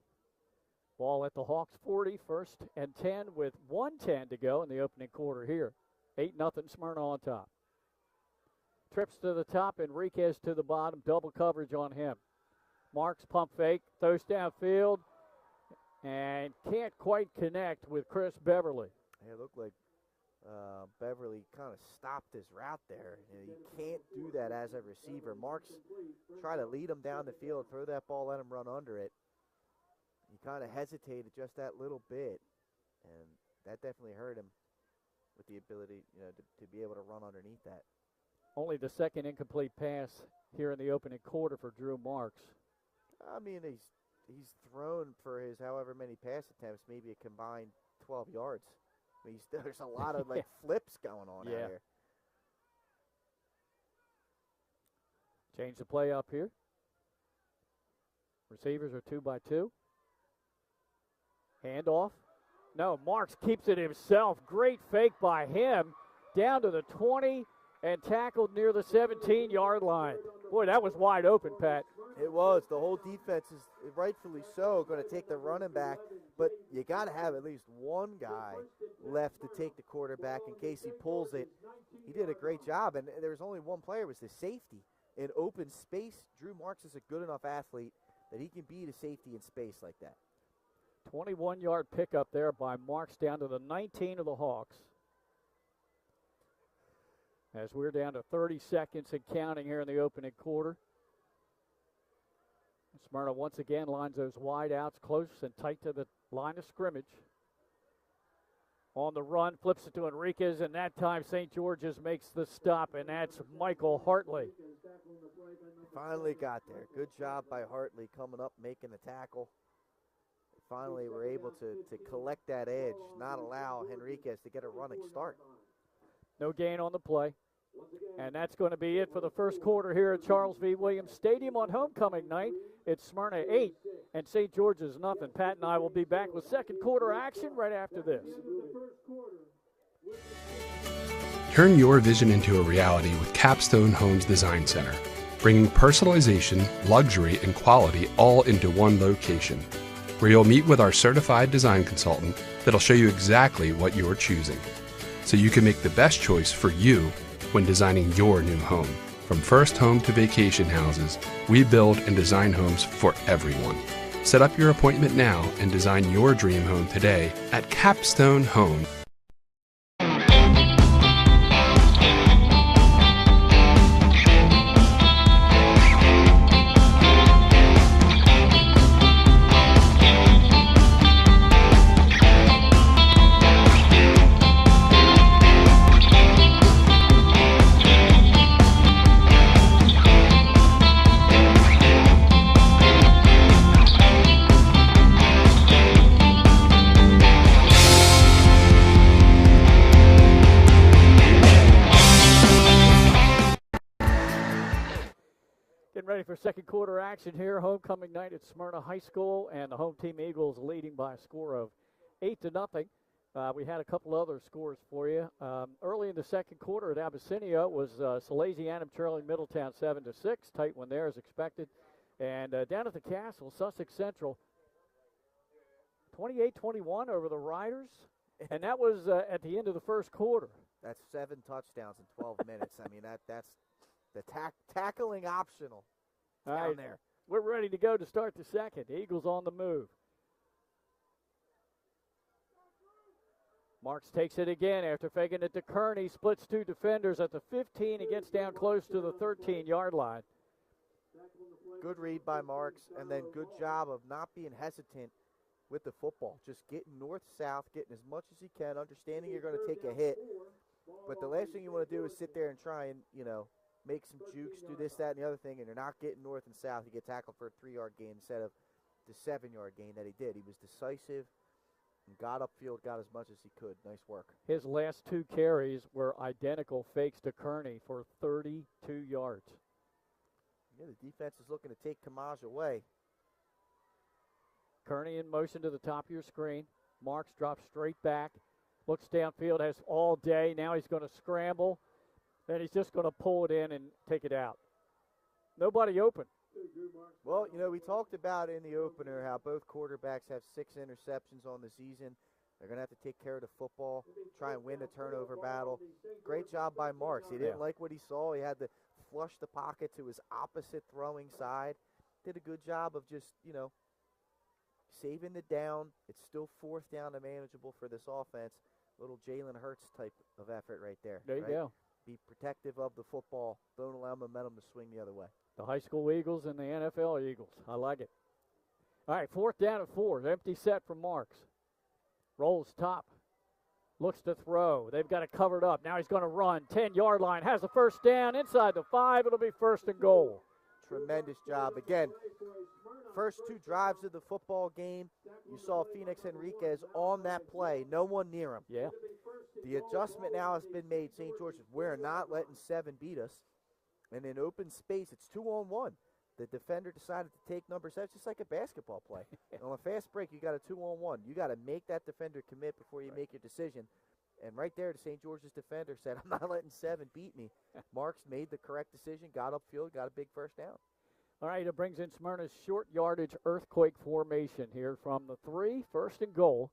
Ball at the Hawks 40, 1st and 10 with 1:10 to go in the opening quarter here. 8-0 Smyrna on top. Trips to the top, Enriquez to the bottom, double coverage on him. Marks pump fake, throws downfield, and can't quite connect with Chris Beverly. It looked like Beverly kind of stopped his route there. You can't do that as a receiver. Marks try to lead him down the field, throw that ball, let him run under it. He kind of hesitated just that little bit, and that definitely hurt him with the ability, to be able to run underneath that. Only the second incomplete pass here in the opening quarter for Drew Marks. I mean, he's thrown for his however many pass attempts, maybe a combined 12 yards. I mean, there's a lot of flips going on out here. Change the play up here. Receivers are 2 by 2. Handoff. No, Marks keeps it himself. Great fake by him. Down to the 20 and tackled near the 17-yard line. Boy, that was wide open, Pat. It was. The whole defense is rightfully so going to take the running back, but you got to have at least one guy left to take the quarterback in case he pulls it. He did a great job, and there was only one player. It was the safety. In open space, Drew Marks is a good enough athlete that he can beat a safety in space like that. 21-yard pickup there by Marks down to the 19 of the Hawks. As we're down to 30 seconds and counting here in the opening quarter. Smyrna once again lines those wide outs close and tight to the line of scrimmage. On the run, flips it to Enriquez, and that time St. George's makes the stop, and that's Michael Hartley. Finally got there. Good job by Hartley coming up, making the tackle. Finally were able to collect that edge, not allow Enriquez to get a running start. No gain on the play. And that's going to be it for the first quarter here at Charles V. Williams Stadium on homecoming night. It's Smyrna 8 and St. George's nothing. Pat and I will be back with second quarter action right after this. Turn your vision into a reality with Capstone Homes Design Center, bringing personalization, luxury, and quality all into one location, where you'll meet with our certified design consultant that'll show you exactly what you're choosing, so you can make the best choice for you when designing your new home. From first home to vacation houses, we build and design homes for everyone. Set up your appointment now and design your dream home today at Capstone Home. Ready for second quarter action here. Homecoming night at Smyrna High School, and the home team Eagles leading by a score of 8-0. We had a couple other scores for you. Early in the second quarter at Abyssinia was Salesianum trailing Middletown 7-6. Tight one there as expected. And down at the Castle, Sussex Central 28-21 over the Riders. And that was at the end of the first quarter. That's 7 touchdowns in 12 minutes. I mean, that's the tackling optional. All down right, there. We're ready to go to start the second. Eagles on the move. Marks takes it again after faking it to Kearney. Splits 2 defenders at the 15 and gets down close to the 13-yard line. Good read by Marks, and then good job of not being hesitant with the football. Just getting north-south, getting as much as you can, understanding you're going to take a hit. But the last thing you want to do is sit there and try and, make some jukes, do this, that, and the other thing, and you're not getting north and south. You get tackled for a 3-yard gain instead of the 7-yard gain that he did. He was decisive and got upfield, got as much as he could. Nice work. His last 2 carries were identical fakes to Kearney for 32 yards. Yeah, the defense is looking to take Kamaj away. Kearney in motion to the top of your screen. Marks drops straight back. Looks downfield, has all day. Now he's going to scramble. And he's just going to pull it in and take it out. Nobody open. Well, we talked about in the opener how both quarterbacks have 6 interceptions on the season. They're going to have to take care of the football, try and win the turnover battle. Great job by Marks. He didn't like what he saw. He had to flush the pocket to his opposite throwing side. Did a good job of just, saving the down. It's still 4th down and manageable for this offense. Little Jalen Hurts type of effort right there. There you go. Be protective of the football. Don't allow momentum to swing the other way. The high school Eagles and the NFL Eagles. I like it. All right, 4th down and 4. Empty set from Marks. Rolls top. Looks to throw. They've got it covered up. Now he's going to run. 10-yard line. Has the first down inside the 5. It'll be 1st and goal. Tremendous job. Again, first 2 drives of the football game, you saw Phoenix Enriquez on that play. No one near him. Yeah. The adjustment now has been made. St. George, we're not letting 7 beat us. And in open space, it's 2-on-1. The defender decided to take number 7, just like a basketball play. On a fast break, you got a 2-on-1. You got to make that defender commit before you make your decision. And right there, the St. George's defender said, I'm not letting 7 beat me. Marks made the correct decision, got upfield, got a big first down. All right, it brings in Smyrna's short yardage earthquake formation here from the 3, 1st and goal.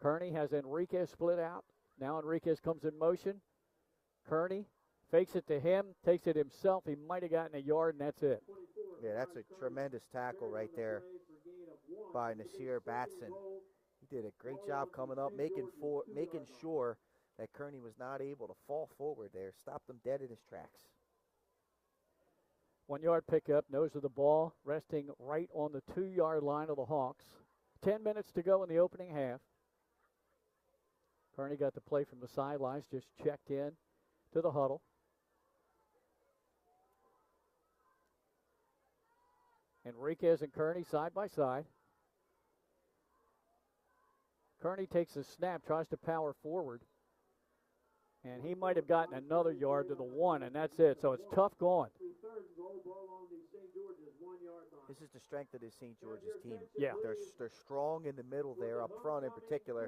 Kearney has Enriquez split out. Now Enriquez comes in motion. Kearney fakes it to him, takes it himself. He might have gotten a yard, and that's it. Yeah, that's a tremendous tackle right there by Nasir Batson. He did a great job coming up, making sure that Kearney was not able to fall forward there. Stopped him dead in his tracks. 1-yard pickup, nose of the ball, resting right on the 2-yard line of the Hawks. 10 minutes to go in the opening half. Kearney got the play from the sidelines, just checked in to the huddle. Enriquez and Kearney side by side. Kearney takes a snap, tries to power forward. And he might have gotten another yard to the 1, and that's it. So it's tough going. This is the strength of this St. George's team. Yeah. They're strong in the middle there, up front in particular.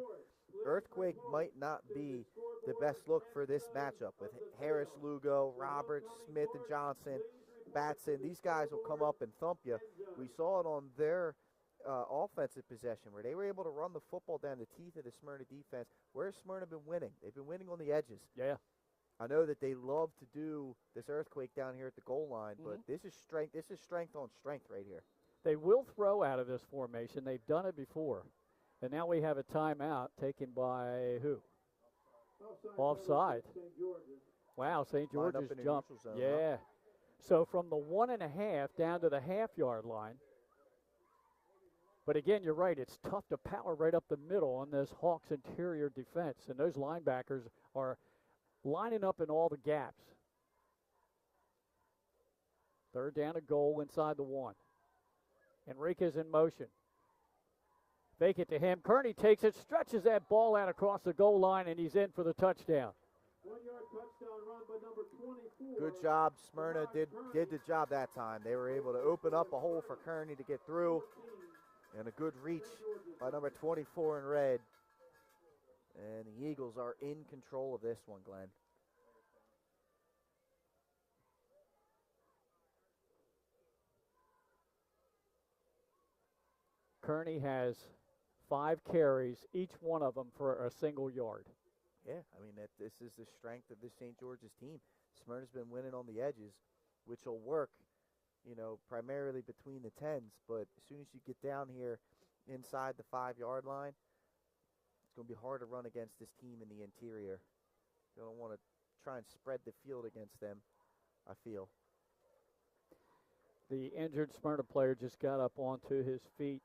Earthquake might not be the best look for this matchup with Harris, Lugo, Roberts, Smith, and Johnson, Batson. These guys will come up and thump you. We saw it on their offensive possession where they were able to run the football down the teeth of the Smyrna defense. Where's Smyrna been winning? They've been winning on the edges. Yeah. I know that they love to do this earthquake down here at the goal line, but this is strength. This is strength on strength right here. They will throw out of this formation. They've done it before. And now we have a timeout taken by who? Offside. Wow, St. George's jumped. Yeah. So from the 1.5 down to the half-yard line. But again, you're right. It's tough to power right up the middle on this Hawks interior defense. And those linebackers are lining up in all the gaps. 3rd down and goal inside the 1. Enriquez in motion. Fake it to him. Kearney takes it, stretches that ball out across the goal line, and he's in for the touchdown. 1-yard touchdown run by number 24. Good job. Smyrna did the job that time. They were able to open up a hole for Kearney to get through. And a good reach by number 24 in red. And the Eagles are in control of this one, Glenn. Kearney has 5 carries, each one of them for a single yard. Yeah, I mean, this is the strength of this St. George's team. Smyrna's been winning on the edges, which will work, you know, primarily between the 10s. But as soon as you get down here inside the 5-yard line, it's going to be hard to run against this team in the interior. You don't want to try and spread the field against them, I feel. The injured Smyrna player just got up onto his feet.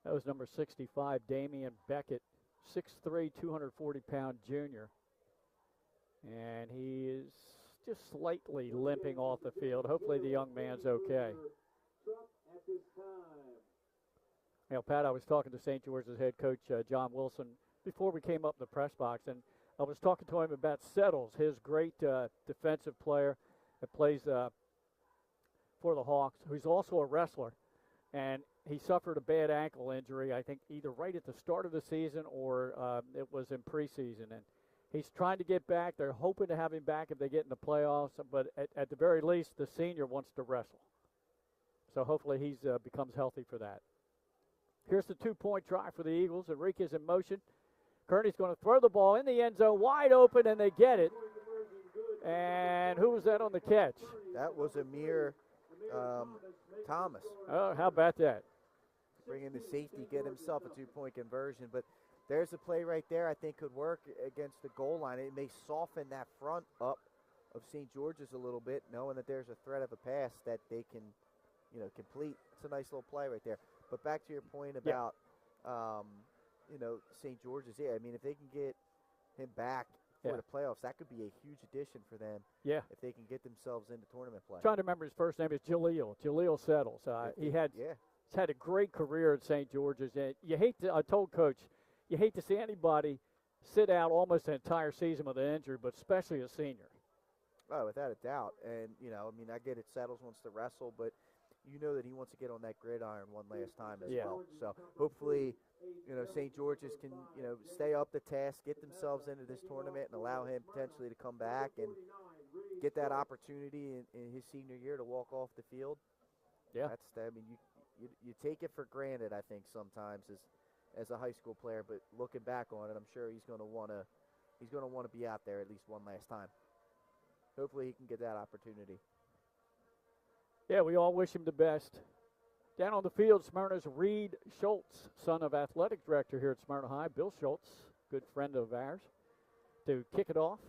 That was number 65, Damian Beckett, 6'3", 240-pound junior. And he is just slightly limping off the field. Hopefully the young man's okay. You know, Pat, I was talking to St. George's head coach, John Wilson, before we came up in the press box, and I was talking to him about Settles, his great defensive player that plays for the Hawks, who's also a wrestler. And he suffered a bad ankle injury, I think, either right at the start of the season or it was in preseason. And he's trying to get back. They're hoping to have him back if they get in the playoffs. But at the very least, the senior wants to wrestle. So hopefully he becomes healthy for that. Here's the 2-point try for the Eagles. Enriquez in motion. Kearney's going to throw the ball in the end zone, wide open, and they get it. And who was that on the catch? That was Amir Thomas. Oh, how about that? bring in the safety, get himself a 2-point conversion. But there's a play right there I think could work against the goal line. It may soften that front up of St. George's a little bit, knowing that there's a threat of a pass that they can, complete. It's a nice little play right there. But back to your point about, St. George's. Yeah, I mean, if they can get him back for the playoffs, that could be a huge addition for them. Yeah. If they can get themselves into tournament play. Trying to remember his first name is Jaleel Settles. He's had a great career at St. George's. And I told Coach, you hate to see anybody sit out almost an entire season with an injury, but especially a senior. Oh, without a doubt. And, I get it. Settles wants to wrestle, but you know that he wants to get on that gridiron one last time as well. So hopefully, St. George's can, stay up the task, get themselves into this tournament, and allow him potentially to come back and get that opportunity in his senior year to walk off the field. Yeah. You take it for granted, I think, sometimes as a high school player, but looking back on it, I'm sure he's going to want to be out there at least one last time. Hopefully he can get that opportunity. Yeah, we all wish him the best. Down on the field, Smyrna's Reed Schultz, son of athletic director here at Smyrna High, Bill Schultz, good friend of ours, to kick it off.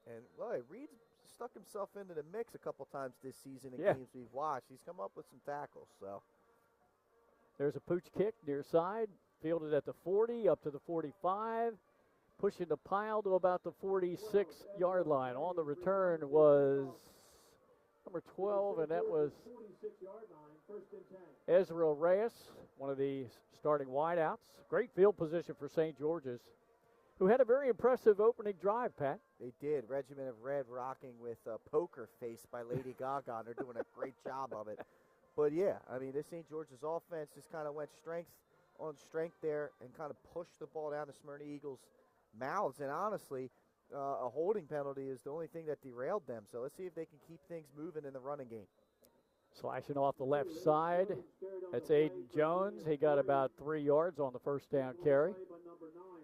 And, Reed's stuck himself into the mix a couple times this season in games we've watched. He's come up with some tackles. So there's a pooch kick near side, fielded at the 40, up to the 45, pushing the pile to about the 46-yard line. On the return was number 12, and that was Ezra Reyes, one of the starting wideouts. Great field position for St. George's, who had a very impressive opening drive, Pat. They did. Regiment of Red rocking with Poker Face by Lady Gaga. They're doing a great job of it. But, this St. George's offense just kind of went strength on strength there and kind of pushed the ball down the Smyrna Eagles' mouths. And honestly, a holding penalty is the only thing that derailed them. So let's see if they can keep things moving in the running game. Slashing off the left side. That's Aiden Jones. He got about 3 yards on the first down carry.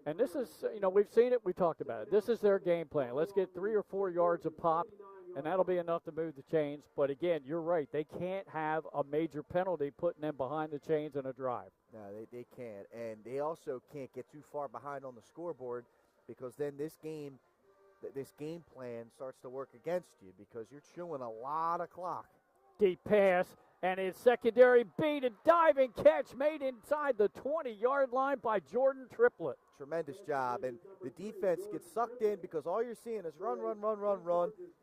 And this is, we've seen it. We talked about it. This is their game plan. Let's get 3 or 4 yards of pop, and that'll be enough to move the chains. But, again, you're right. They can't have a major penalty putting them behind the chains in a drive. No, they can't. And they also can't get too far behind on the scoreboard because then this game plan starts to work against you because you're chewing a lot of clock. Deep pass, and his secondary beat, a diving catch made inside the 20-yard line by Jordan Triplett. Tremendous job, and the defense gets sucked in because all you're seeing is run.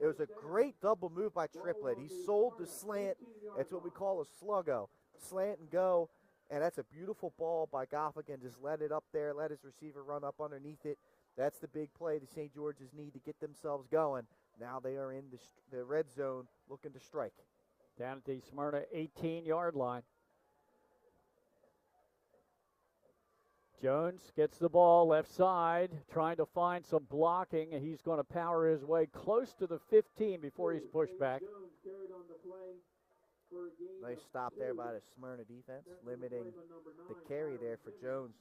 It was a great double move by Triplett. He sold the slant. It's what we call a sluggo. Slant and go, and that's a beautiful ball by Goffigan. Just let it up there, let his receiver run up underneath it. That's the big play the St. George's need to get themselves going. Now they are in the red zone looking to strike. Down at the Smyrna 18-yard line. Jones gets the ball left side, trying to find some blocking, and he's going to power his way close to the 15 before he's pushed back. Nice stop there by the Smyrna defense, limiting the carry there for Jones.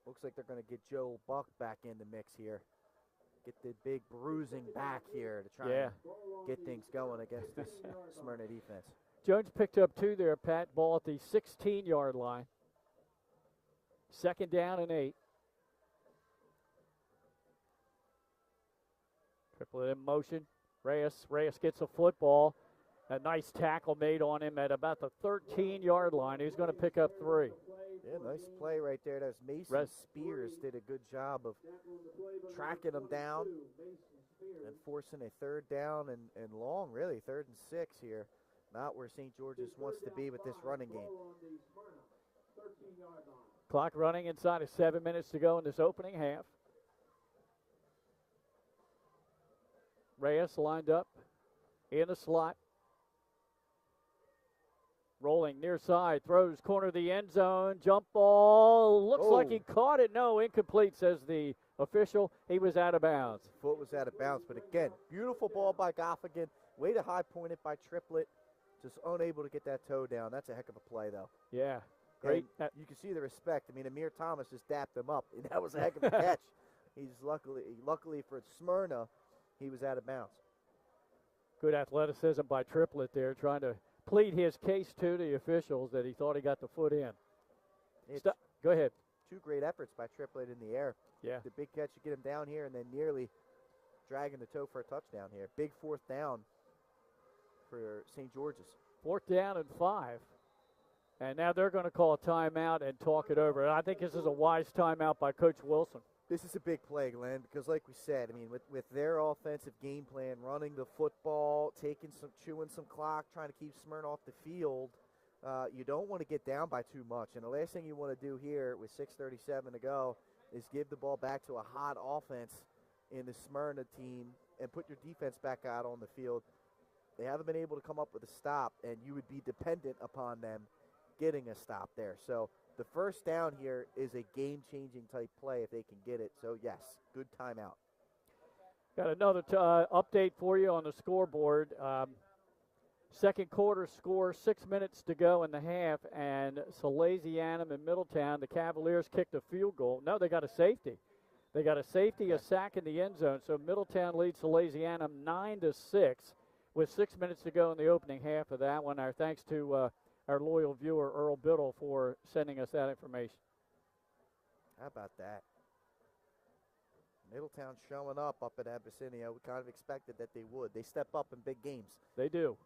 Looks like they're going to get Joe Buck back in the mix here. Get the big bruising back here to try and get things going against this Smyrna defense. Jones picked up 2 there, Pat. Ball at the 16-yard line. 2nd down and 8. Triplett in motion. Reyes gets a football. A nice tackle made on him at about the 13-yard line. He's going to pick up 3. Yeah, nice play right there. That's Mason Spears did a good job of tracking him down and forcing a 3rd down and long, really, 3rd and 6 here. Not where St. George's wants to be with this running game. Clock running inside of 7 minutes to go in this opening half. Reyes lined up in the slot. Rolling near side, throws corner of the end zone, jump ball, looks like he caught it. No, incomplete, says the official. He was out of bounds. Foot was out of bounds, but again, beautiful ball by Goffigan. Way to high point it by Triplett. Just unable to get that toe down. That's a heck of a play, though. Yeah, great. You can see the respect. I mean, Amir Thomas just dapped him up, and that was a heck of a catch. He's luckily for Smyrna, he was out of bounds. Good athleticism by Triplett there, trying to plead his case to the officials that he thought he got the foot in. It's Go ahead. 2 great efforts by Triplett in the air. Yeah. The big catch to get him down here and then nearly dragging the toe for a touchdown here. Big 4th down for St. George's. 4th down and 5. And now they're going to call a timeout and talk it over. I think this is a wise timeout by Coach Wilson. This is a big play, Glenn, because like we said, I mean, with their offensive game plan, running the football, chewing some clock, trying to keep Smyrna off the field, you don't want to get down by too much. And the last thing you want to do here with 6:37 to go is give the ball back to a hot offense in the Smyrna team and put your defense back out on the field. They haven't been able to come up with a stop, and you would be dependent upon them getting a stop there. So the 1st down here is a game-changing type play if they can get it. So, yes, good timeout. Got another update for you on the scoreboard. Second quarter score, 6 minutes to go in the half, and Salesianum and Middletown, the Cavaliers kicked a field goal. No, they got a safety. They got a safety, a sack in the end zone. So Middletown leads Salesianum 9-6 with 6 minutes to go in the opening half of that one. Our thanks to our loyal viewer, Earl Biddle, for sending us that information. How about that? Middletown showing up at Abyssinia. We kind of expected that they would. They step up in big games. They do.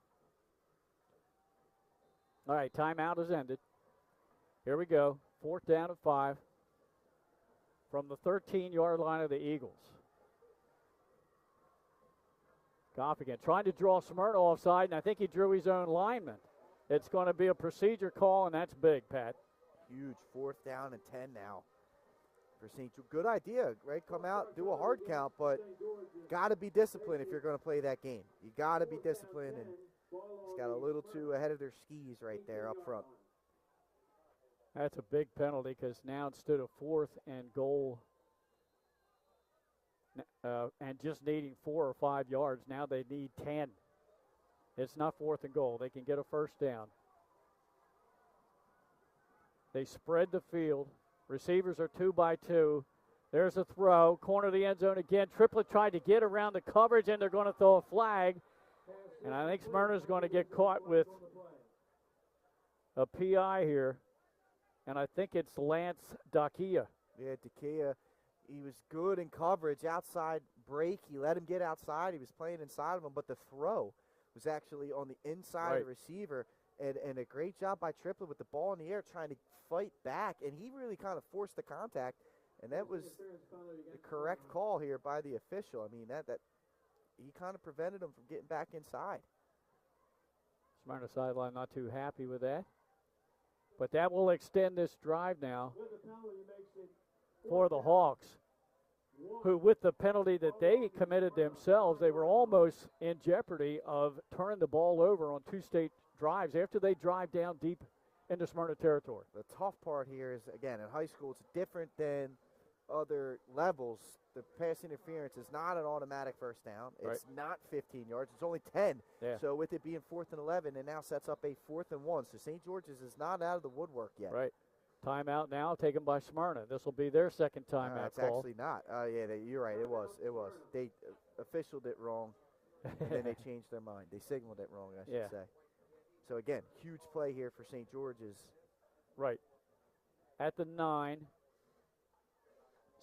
All right, timeout has ended. Here we go. 4th down and 5 from the 13-yard line of the Eagles. Goff again, trying to draw Smyrna offside, and I think he drew his own lineman. It's going to be a procedure call, and that's big, Pat. Huge 4th down and 10 now for St. George. Good idea, right? Come out, do a hard count, but got to be disciplined if you're going to play that game. You got to be disciplined, and he's got a little too ahead of their skis right there up front. That's a big penalty because now instead of 4th and goal and just needing 4 or 5 yards, now they need 10. It's not 4th and goal. They can get a 1st down. They spread the field. Receivers are 2 by 2. There's a throw. Corner of the end zone again. Triplett tried to get around the coverage, and they're going to throw a flag. And I think Smyrna's going to get caught with a PI here. And I think it's Lance Dakia. Yeah, Dakia, he was good in coverage. Outside break. He let him get outside. He was playing inside of him, but the throw was actually on the inside of the receiver, and a great job by Triplett with the ball in the air trying to fight back, and he really kind of forced the contact, and that was the correct call here by the official. I mean, that he kind of prevented him from getting back inside. Smyrna sideline not too happy with that, but that will extend this drive now for the Hawks, who with the penalty that they committed themselves, they were almost in jeopardy of turning the ball over on 2 state drives after they drive down deep into Smyrna territory. The tough part here is, again, in high school, it's different than other levels. The pass interference is not an automatic 1st down. It's not 15 yards. It's only 10. Yeah. So with it being 4th and 11, it now sets up a 4th and 1. So St. George's is not out of the woodwork yet. Right. Timeout now taken by Smyrna. This will be their second timeout it's call. actually not. You're right. It was. They officialed it wrong, and then they changed their mind. They signaled it wrong, I should say. So, again, huge play here for St. George's. Right. At the 9.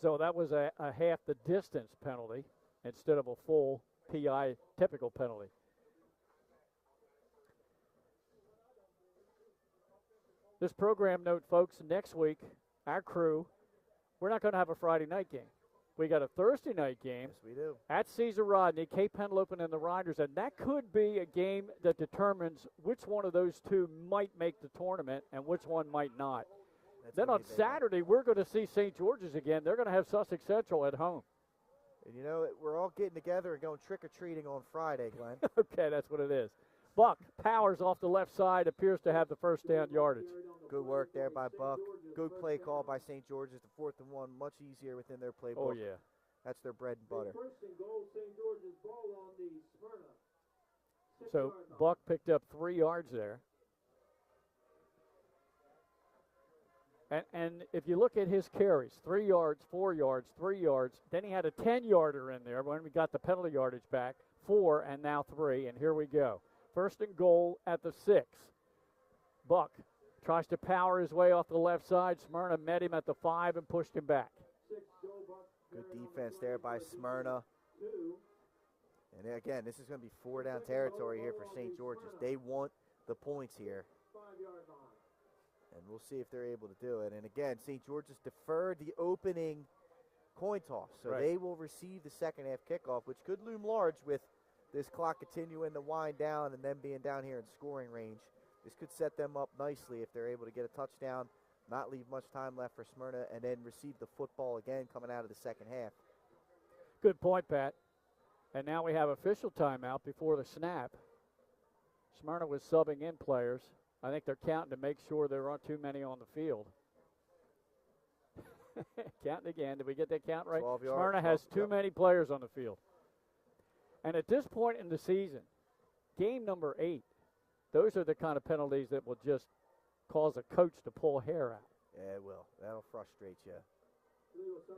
So that was a half the distance penalty instead of a full PI typical penalty. This program note, folks, next week, our crew, we're not going to have a Friday night game. We got a Thursday night game. Yes, we do. At Caesar Rodney, Cape Henlopen and the Riders, and that could be a game that determines which one of those two might make the tournament and which one might not. Then on Saturday, we're going to see St. George's again. They're going to have Sussex Central at home. And, we're all getting together and going trick-or-treating on Friday, Glenn. Okay, that's what it is. Buck powers off the left side, appears to have the 1st down yardage. Good work there by Buck. Good play call by St. George's. The 4th and 1, much easier within their playbook. Oh, yeah. That's their bread and butter. 1st and goal, St. George's ball on the Smyrna. So Buck picked up 3 yards there. And if you look at his carries, 3 yards, 4 yards, 3 yards, then he had a 10-yarder in there when we got the penalty yardage back, 4 and now 3, and here we go. 1st and goal at the 6. Buck Tries to power his way off the left side. Smyrna met him at the 5 and pushed him back. Good defense there by Smyrna. And again, this is going to be 4-down territory here for St. George's. They want the points here. And we'll see if they're able to do it. And again, St. George's deferred the opening coin toss. So they will receive the second half kickoff, which could loom large with this clock continuing to wind down and them being down here in scoring range. This could set them up nicely if they're able to get a touchdown, not leave much time left for Smyrna, and then receive the football again coming out of the second half. Good point, Pat. And now we have official timeout before the snap. Smyrna was subbing in players. I think they're counting to make sure there aren't too many on the field. Counting again. Did we get that count right? Smyrna has too many players on the field. And at this point in the season, game number 8, those are the kind of penalties that will just cause a coach to pull hair out. Yeah, it will. That'll frustrate you.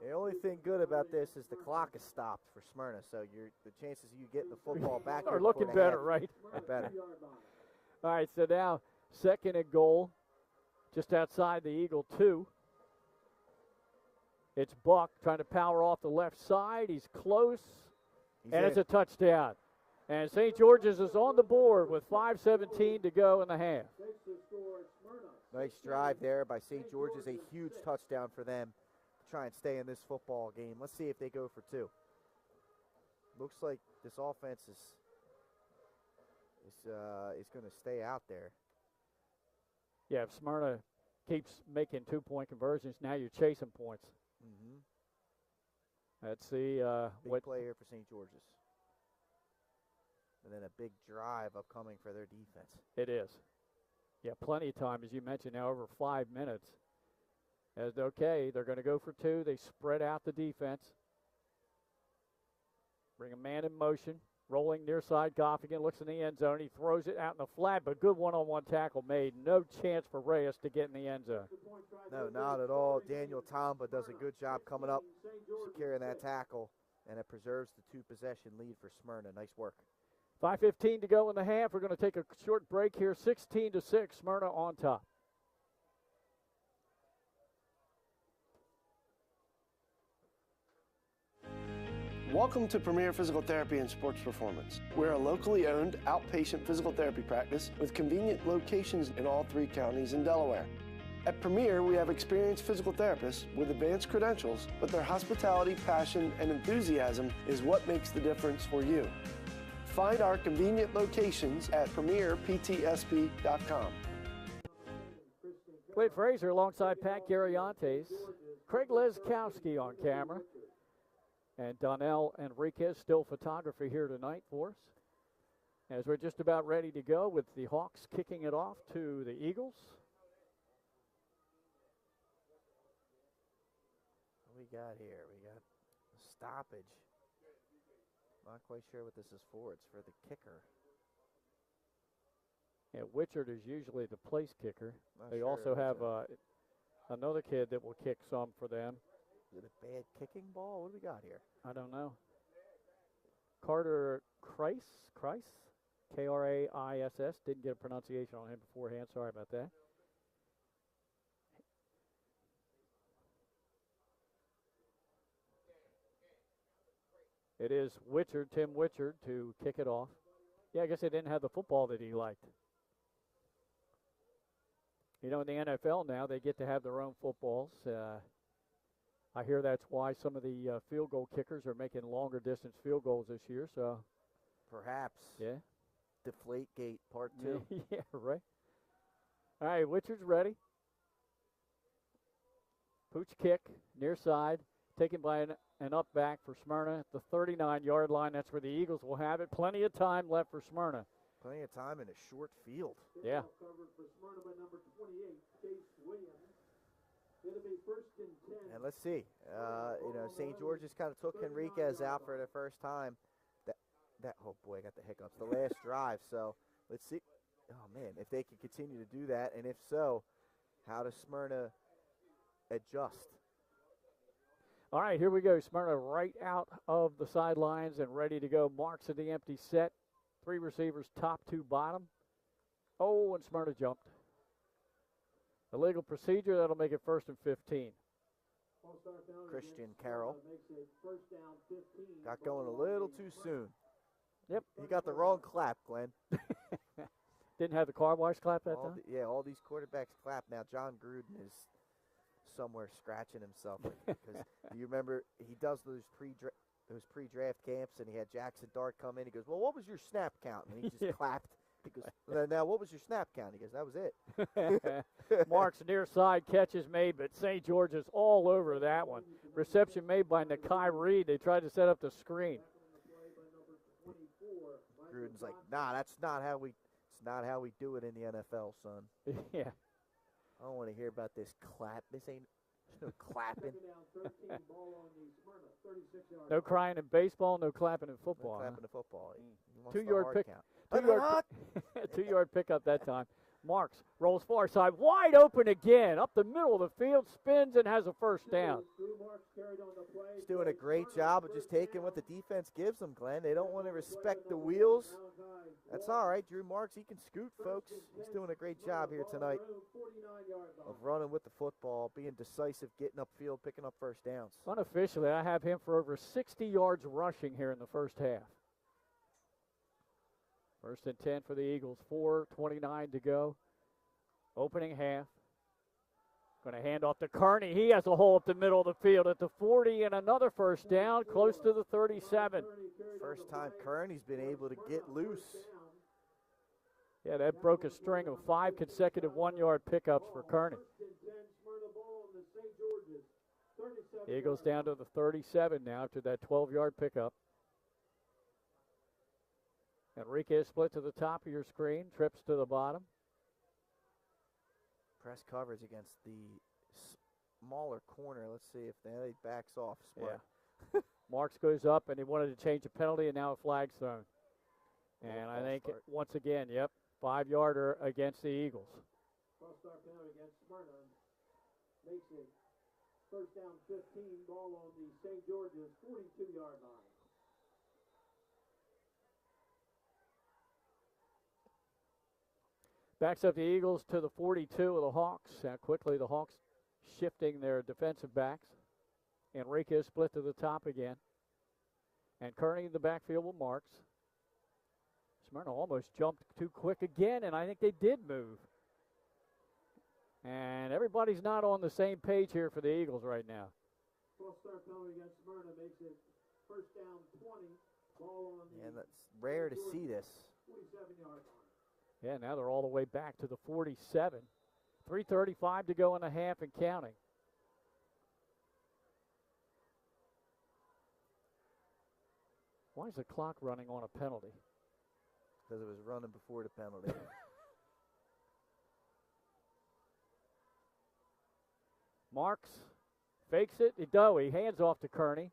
The only thing good about this is the clock is stopped for Smyrna, so the chances of you getting the football back are looking better, right? Are better. All right, so now second and goal, just outside the Eagle 2. It's Buck trying to power off the left side. He's close, and it's a touchdown. And St. George's is on the board with 5:17 to go in the half. Nice drive there by St. George's, a huge touchdown for them to try and stay in this football game. Let's see if they go for 2. Looks like this offense is going to stay out there. Yeah, if Smyrna keeps making 2-point conversions, now you're chasing points. Let's see big play here for St. George's. And then a big drive upcoming for their defense. It is. Yeah, plenty of time, as you mentioned, now over 5 minutes. They're going to go for 2. They spread out the defense. Bring a man in motion. Rolling near side, Goffigan looks in the end zone. He throws it out in the flat, but good one-on-one tackle made. No chance for Reyes to get in the end zone. No, not at all. Daniel Tomba does a good job coming up, securing that tackle, and it preserves the 2-possession lead for Smyrna. Nice work. 5:15 to go in the half. We're going to take a short break here. 16-6, Smyrna on top. Welcome to Premier Physical Therapy and Sports Performance. We're a locally owned outpatient physical therapy practice with convenient locations in all 3 counties in Delaware. At Premier, we have experienced physical therapists with advanced credentials, but their hospitality, passion, and enthusiasm is what makes the difference for you. Find our convenient locations at premierptsp.com. Wade Frazier alongside Pat Gariantes. Craig Leskowski on camera. And Donnell Enriquez, still photography here tonight for us. As we're just about ready to go with the Hawks kicking it off to the Eagles. What we got here? We got a stoppage. Not quite sure what this is for. It's for the kicker. Yeah, Wichert is usually the place kicker. They Not also sure. have another kid that will kick some for them. Is it a bad kicking ball? What do we got here? I don't know. Carter Kriss, K-R-A-I-S-S. Didn't get a pronunciation on him beforehand. Sorry about that. It is Wichert, Tim Wichert, to kick it off. Yeah, I guess they didn't have the football that he liked. You know, in the NFL now, they get to have their own footballs. I hear that's why some of the field goal kickers are making longer distance field goals this year. So, perhaps. Yeah. Deflate Gate Part 2. Yeah, right. All right, Wichert's ready. Pooch kick, near side, taken by an up back for Smyrna at the 39-yard line. That's where the Eagles will have it. Plenty of time left for Smyrna. Plenty of time in a short field. Yeah. Covered for Smyrna by number 28, Chase Williams. It'll be 1st and 10. And let's see. St. George's kind of took Henriquez out for the first time. Oh boy, I got the hiccups. The last drive. So let's see. Oh man, if they can continue to do that, and if so, how does Smyrna adjust? All right, here we go. Smyrna right out of the sidelines and ready to go. Marks at the empty set. 3 receivers, top 2 bottom. Oh, and Smyrna jumped. Illegal procedure, that'll make it 1st and 15. Christian Carroll got going a little too soon. Yep. He got the wrong clap, Glenn. Didn't have the car wash clap that time? All these quarterbacks clap. Now John Gruden is somewhere scratching himself. Because do you remember he does those pre-draft camps, and he had Jackson Dart come in. He goes, well, what was your snap count? And he just clapped. He goes, now what was your snap count? He goes, that was it. Mark's near side catch is made, but St. George is all over that one. Reception made by Nakai Reed. They tried to set up the screen. Gruden's like, nah, it's not how we do it in the NFL, son. Yeah. I don't want to hear about this clap. There's no clapping. No crying in baseball, no clapping in football. No clapping in football. 2-yard pick. Count. 2-yard pickup that time. Marks rolls far side, wide open again, up the middle of the field, spins and has a first down. He's doing a great job of just taking what the defense gives them, Glenn. They don't want to respect the wheels. That's all right. Drew Marks, he can scoot, folks. He's doing a great job here tonight of running with the football, being decisive, getting upfield, picking up first downs. Unofficially, I have him for over 60 yards rushing here in the first half. 1st and 10 for the Eagles, 4:29 to go. Opening half. Going to hand off to Kearney. He has a hole up the middle of the field at the 40 and another first down, close to the 37. First time Kearney's been able to get loose. Yeah, that broke a string of 5 consecutive 1-yard pickups for Kearney. Eagles down to the 37 now after that 12-yard pickup. Enriquez split to the top of your screen, trips to the bottom. Press coverage against the smaller corner. Let's see if they backs off. Smart. Yeah. Marks goes up, and he wanted to change a penalty, and now a flag's thrown. And I think, once again, 5-yarder against the Eagles. False start penalty against Smyrna. Makes it 1st down 15, ball on the St. George's 42-yard line. Backs up the Eagles to the 42 of the Hawks. Quickly, the Hawks shifting their defensive backs. Enriquez split to the top again. And Kearney in the backfield with Marks. Smyrna almost jumped too quick again, and I think they did move. And everybody's not on the same page here for the Eagles right now. False start penalty against Smyrna makes it 1st down 20, ball on the... And that's rare to see this. 47-yard line. Yeah, now they're all the way back to the 47. 3:35 to go in the half and counting. Why is the clock running on a penalty? Because it was running before the penalty. Marks fakes it. He hands off to Kearney.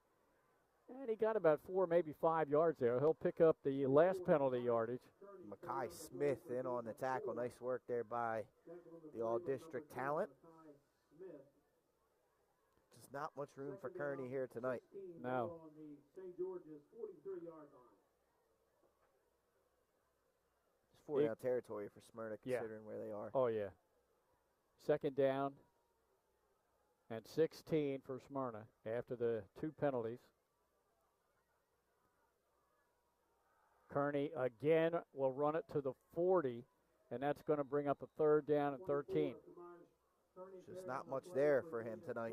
And he got about 4, maybe 5 yards there. He'll pick up the last penalty yardage. Makai Smith in on the tackle. Nice work there by the all-district talent. Just not much room for Kearney here tonight. No. It's 4-down territory for Smyrna considering where they are. Oh, yeah. 2nd down and 16 for Smyrna after the 2 penalties. Kearney again will run it to the 40, and that's going to bring up a 3rd down and 13. Just not much there for him tonight.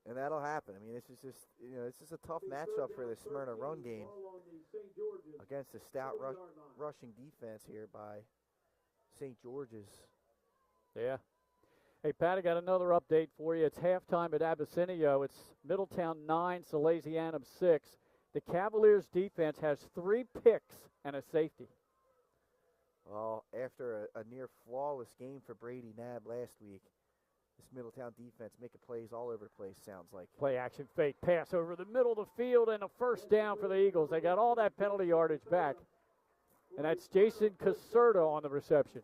And that'll happen. I mean, this is just, this is a tough matchup for the Smyrna run game against the stout rushing defense here by St. George's. Yeah. Hey, Pat, I got another update for you. It's halftime at Abyssinia. It's Middletown 9, Salesianum 6. The Cavaliers defense has 3 picks and a safety. Well, after a near flawless game for Brady Knabb last week, this Middletown defense making plays all over the place, sounds like. Play action fake pass over the middle of the field and a first down for the Eagles. They got all that penalty yardage back. And that's Jason Caserta on the reception.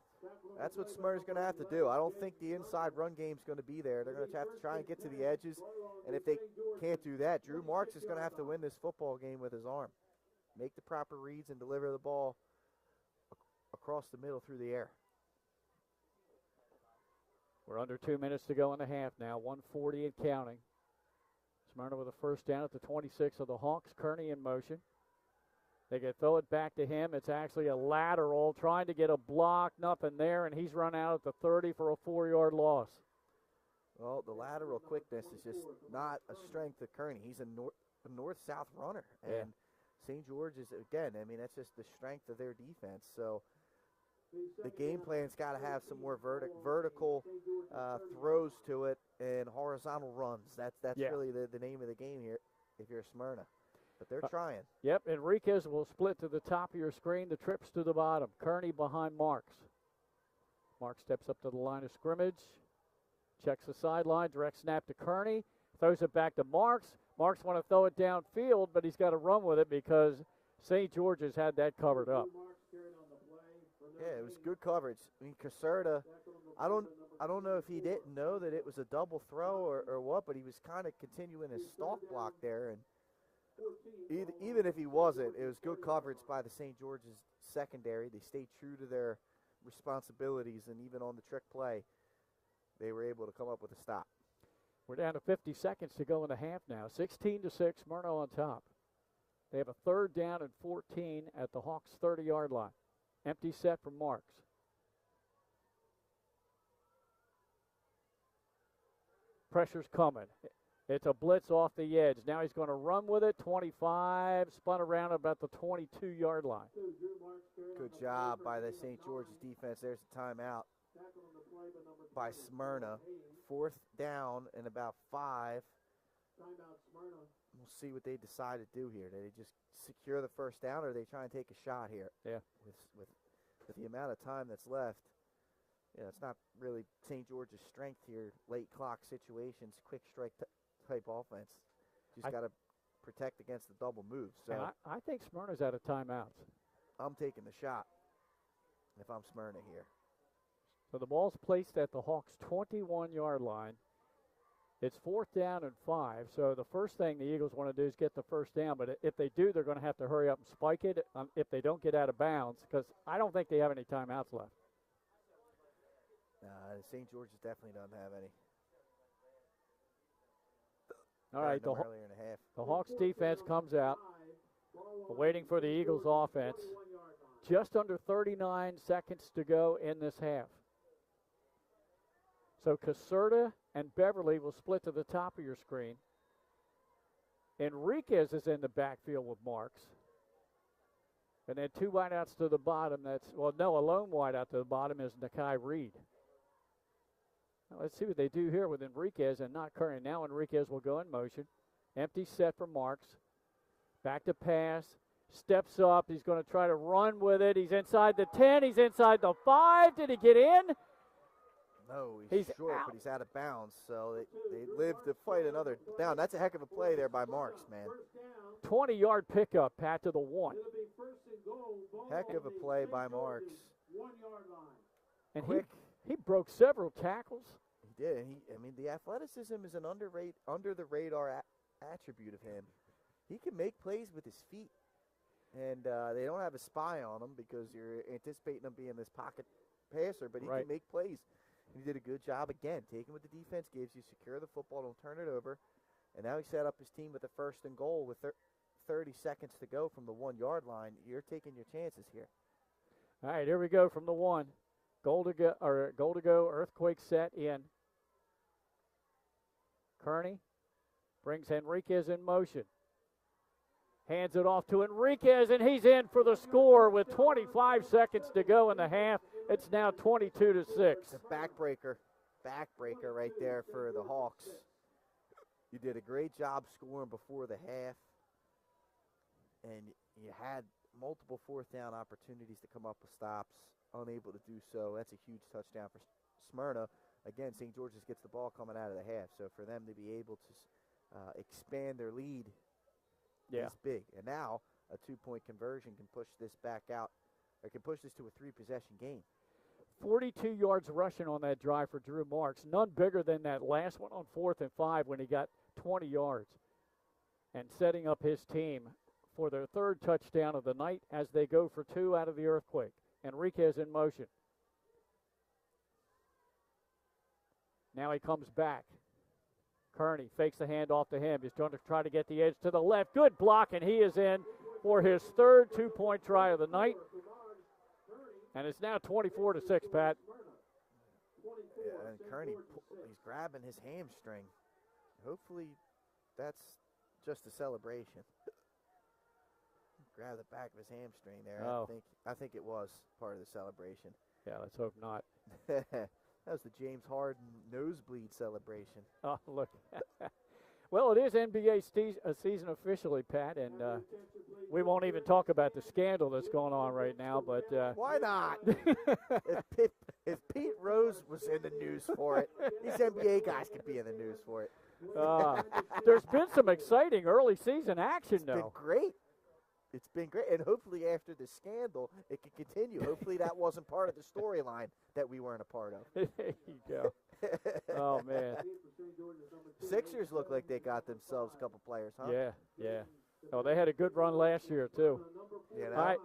That's what Smyrna's going to have to do. I don't think the inside run game's going to be there. They're going to have to try and get to the edges. And if they can't do that, Drew Marks is going to have to win this football game with his arm. Make the proper reads and deliver the ball across the middle through the air. We're under 2 minutes to go in the half now, 1:40 and counting. Smyrna with a first down at the 26 of the Hawks. Kearney in motion. They can throw it back to him. It's actually a lateral, trying to get a block, nothing there, and he's run out at the 30 for a 4-yard loss. Well, the lateral quickness is just not a strength of Kearney. He's a north-south runner. And St. George is, again, I mean, that's just the strength of their defense. So the game plan's got to have some more vertical throws to it and horizontal runs. That's really the name of the game here if you're Smyrna. But they're trying. Yep, Enriquez will split to the top of your screen. The trips to the bottom. Kearney behind Marks. Marks steps up to the line of scrimmage. Checks the sideline. Direct snap to Kearney. Throws it back to Marks. Marks want to throw it downfield, but he's got to run with it because St. George has had that covered up. Yeah, it was good coverage. I mean, Caserta, I don't know if he didn't know that it was a double throw or what, but he was kind of continuing his stalk block there. And even if he wasn't, it was good coverage by the St. George's secondary. They stayed true to their responsibilities, and even on the trick play, they were able to come up with a stop. We're down to 50 seconds to go in the half now. 16-6, Smyrna on top. They have a third down and 14 at the Hawks' 30-yard line. Empty set from Marks. Pressure's coming. It's a blitz off the edge. Now he's going to run with it. 25, spun around about the 22-yard line. Good job by the St. George's defense. There's a timeout by Smyrna. Fourth down and about 5. We'll see what they decide to do here. Do they just secure the first down, or do they try and take a shot here? Yeah. With the amount of time that's left, it's not really St. George's strength here. Late clock situations, quick strike type offense. Just got to protect against the double moves. So I think Smyrna's out of timeouts. I'm taking the shot if I'm Smyrna here. So the ball's placed at the Hawks' 21-yard line. It's fourth down and 5, so the first thing the Eagles want to do is get the first down, but if they do, they're going to have to hurry up and spike it if they don't get out of bounds, because I don't think they have any timeouts left. St. George's definitely doesn't have any. All right, earlier in the half. The Hawks defense comes out, waiting for the Eagles offense. Just under 39 seconds to go in this half. So Caserta and Beverly will split to the top of your screen. Enriquez is in the backfield with Marks. And then two wideouts to the bottom. A lone wideout to the bottom is Nakai Reed. Now let's see what they do here with Enriquez and not Kearney. Now Enriquez will go in motion. Empty set for Marks. Back to pass. Steps up. He's going to try to run with it. He's inside the 10. He's inside the 5. Did he get in? No, he's short, but he's out of bounds. So they live to fight another down. That's a heck of a play there by Marks, man. 20-yard pickup, Pat, to the 1. Heck of a play by Marks. And he broke several tackles. He did. The athleticism is an under-the-radar attribute of him. He can make plays with his feet. And they don't have a spy on him because you're anticipating him being this pocket passer, but he can make plays. He did a good job, again, taking what the defense gives you, secure the football, don't turn it over. And now he set up his team with a first and goal with 30 seconds to go from the 1-yard line. You're taking your chances here. All right, here we go from the 1. Goal to go, earthquake set in. Kearney brings Enriquez in motion. Hands it off to Enriquez, and he's in for the score with 25 seconds to go in the half. It's now 22-6. It's a backbreaker right there for the Hawks. You did a great job scoring before the half, and you had multiple fourth down opportunities to come up with stops, unable to do so. That's a huge touchdown for Smyrna. Again, St. George's gets the ball coming out of the half, so for them to be able to expand their lead is big. And now a 2-point conversion can push this back out, or can push this to a 3-possession game. 42 yards rushing on that drive for Drew Marks. None bigger than that last one on 4th and 5 when he got 20 yards. And setting up his team for their third touchdown of the night as they go for 2 out of the earthquake. Enriquez in motion. Now he comes back. Kearney fakes the handoff to him. He's going to try to get the edge to the left. Good block, and he is in for his third two-point try of the night. And it's now 24-6, Pat. Yeah, and Kearney, he's grabbing his hamstring. Hopefully that's just a celebration. Grab the back of his hamstring there. Oh. I think it was part of the celebration. Yeah, let's hope not. That was the James Harden nosebleed celebration. Oh, look. Well, it is NBA season officially, Pat, and we won't even talk about the scandal that's going on right now. But why not? if Pete Rose was in the news for it, these NBA guys could be in the news for it. There's been some exciting early season action, though. It's been great. It's been great, and hopefully after the scandal, it can continue. Hopefully that wasn't part of the storyline that we weren't a part of. There you go. Oh, man. Sixers look like they got themselves a couple players, huh? Yeah. Oh, they had a good run last year, too. You know? All right,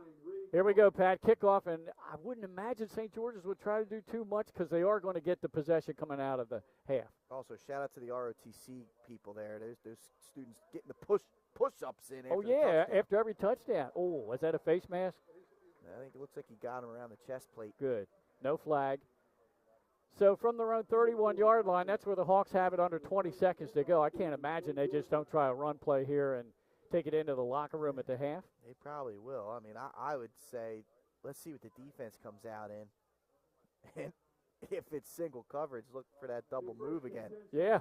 here we go, Pat. Kickoff, and I wouldn't imagine St. George's would try to do too much because they are going to get the possession coming out of the half. Also, shout out to the ROTC people there. Those students getting the push-ups in. Oh, yeah, after every touchdown. Oh, was that a face mask? I think it looks like he got him around the chest plate. Good. No flag. So from their own 31-yard line, that's where the Hawks have it under 20 seconds to go. I can't imagine they just don't try a run play here and take it into the locker room at the half. They probably will. I mean, I would say let's see what the defense comes out in. And if it's single coverage, look for that double move again. Yeah.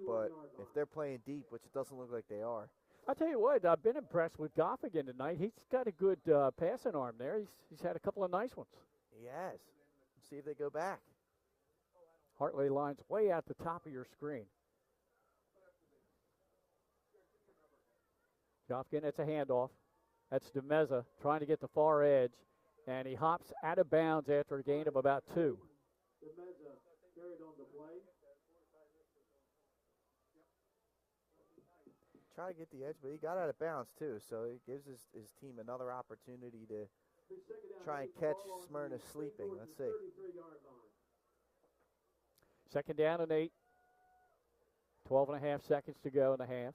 But if they're playing deep, which it doesn't look like they are. I'll tell you what, I've been impressed with Goff again tonight. He's got a good passing arm there. He's had a couple of nice ones. He has. Let's see if they go back. Hartley line's way out the top of your screen. Goff getting, it's a handoff. That's DeMeza trying to get the far edge, and he hops out of bounds after a gain of about 2. DeMeza carried on the play. Try to get the edge, but he got out of bounds too, so it gives his team another opportunity to try and catch Smyrna sleeping. Let's see. Second down and 8. 12.5 seconds to go in the half.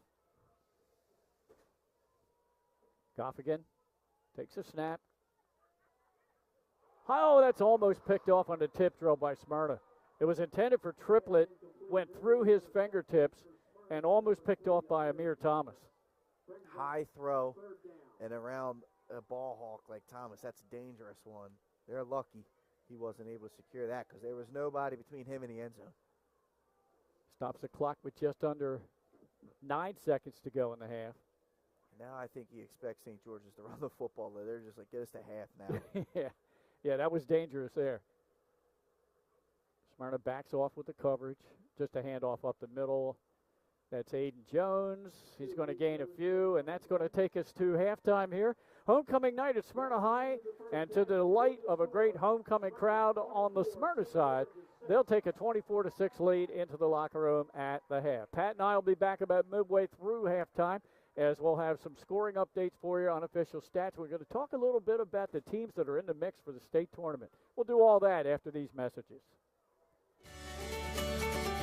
Goff again. Takes a snap. Oh, that's almost picked off on the tip drill by Smyrna. It was intended for Triplett, went through his fingertips, and almost picked off by Amir Thomas. High throw and around a ball hawk like Thomas. That's a dangerous one. They're lucky he wasn't able to secure that because there was nobody between him and the end zone. Stops the clock with just under 9 seconds to go in the half. Now I think he expects St. George's to run the football. They're just like, get us to half now. Yeah, that was dangerous there. Smyrna backs off with the coverage. Just a handoff up the middle. That's Aiden Jones. He's going to gain a few, and that's going to take us to halftime here. Homecoming night at Smyrna High, and to the delight of a great homecoming crowd on the Smyrna side, they'll take a 24-6 lead into the locker room at the half. Pat and I will be back about midway through halftime, as we'll have some scoring updates for you, unofficial stats. We're going to talk a little bit about the teams that are in the mix for the state tournament. We'll do all that after these messages.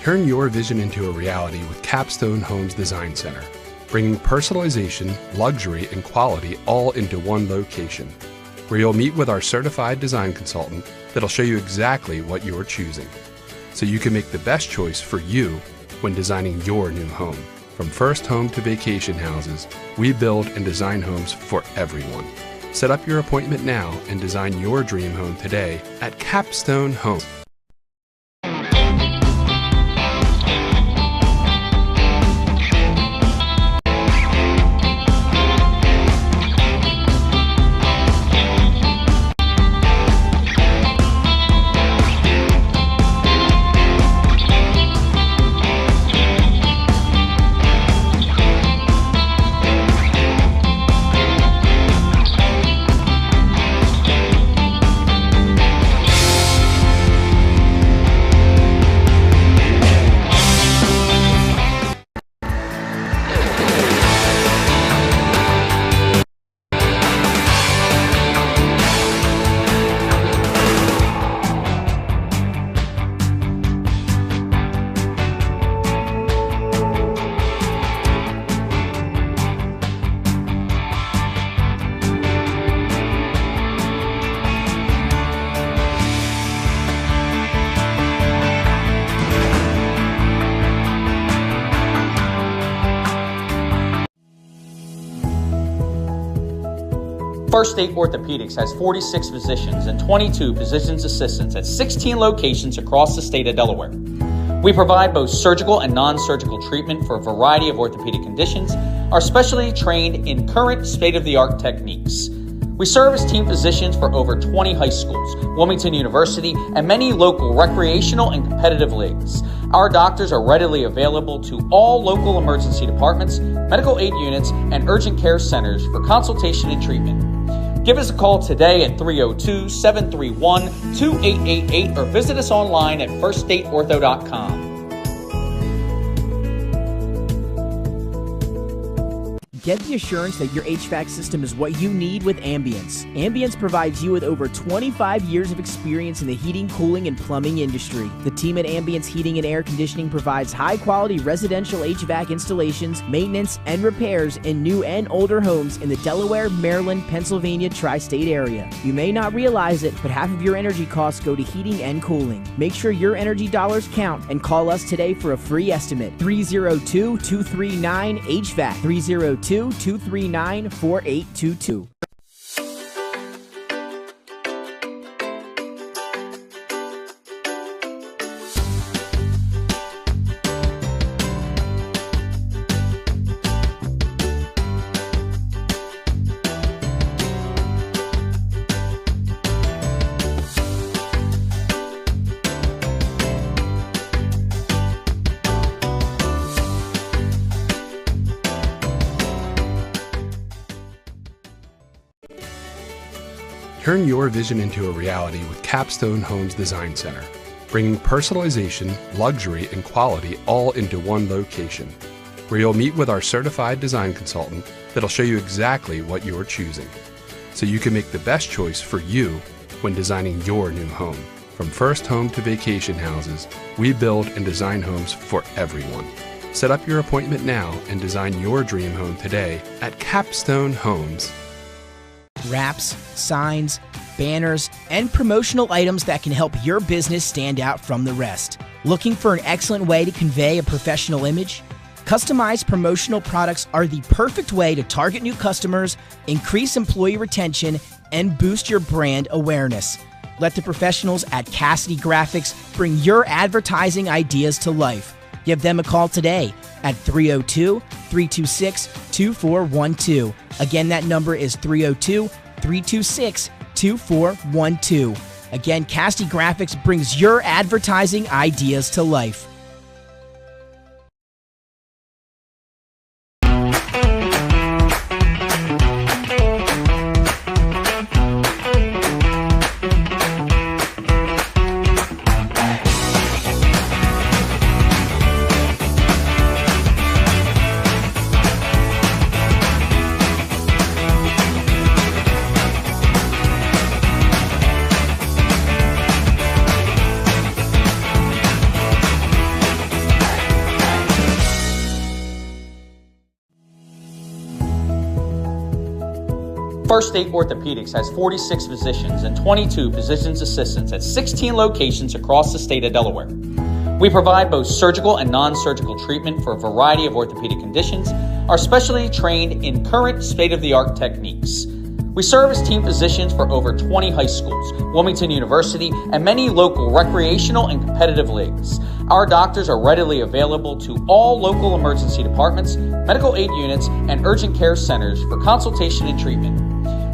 Turn your vision into a reality with Capstone Homes Design Center, bringing personalization, luxury, and quality all into one location, where you'll meet with our certified design consultant that'll show you exactly what you're choosing, so you can make the best choice for you when designing your new home. From first home to vacation houses, we build and design homes for everyone. Set up your appointment now and design your dream home today at Capstone Homes. First State Orthopedics has 46 physicians and 22 physician's assistants at 16 locations across the state of Delaware. We provide both surgical and non-surgical treatment for a variety of orthopedic conditions, are specially trained in current state-of-the-art techniques. We serve as team physicians for over 20 high schools, Wilmington University, and many local recreational and competitive leagues. Our doctors are readily available to all local emergency departments, medical aid units, and urgent care centers for consultation and treatment. Give us a call today at 302-731-2888 or visit us online at firststateortho.com. Get the assurance that your HVAC system is what you need with Ambience. Ambience provides you with over 25 years of experience in the heating, cooling, and plumbing industry. The team at Ambience Heating and Air Conditioning provides high-quality residential HVAC installations, maintenance, and repairs in new and older homes in the Delaware, Maryland, Pennsylvania tri-state area. You may not realize it, but half of your energy costs go to heating and cooling. Make sure your energy dollars count and call us today for a free estimate. 302-239-HVAC. 302-239-4822. Turn your vision into a reality with Capstone Homes Design Center, bringing personalization, luxury, and quality all into one location, where you'll meet with our certified design consultant that'll show you exactly what you're choosing, so you can make the best choice for you when designing your new home. From first home to vacation houses, we build and design homes for everyone. Set up your appointment now and design your dream home today at Capstone Homes. Wraps, signs, banners, and promotional items that can help your business stand out from the rest. Looking for an excellent way to convey a professional image? Customized promotional products are the perfect way to target new customers, increase employee retention, and boost your brand awareness. Let the professionals at Cassidy Graphics bring your advertising ideas to life. Give them a call today at 302-326-2412. Again, that number is 302-326-2412. Again, Cassidy Graphics brings your advertising ideas to life. First State Orthopedics has 46 physicians and 22 physician's assistants at 16 locations across the state of Delaware. We provide both surgical and non-surgical treatment for a variety of orthopedic conditions, are specially trained in current state-of-the-art techniques. We serve as team physicians for over 20 high schools, Wilmington University, and many local recreational and competitive leagues. Our doctors are readily available to all local emergency departments, medical aid units, and urgent care centers for consultation and treatment.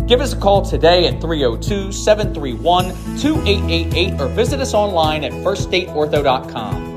Give us a call today at 302-731-2888 or visit us online at firststateortho.com.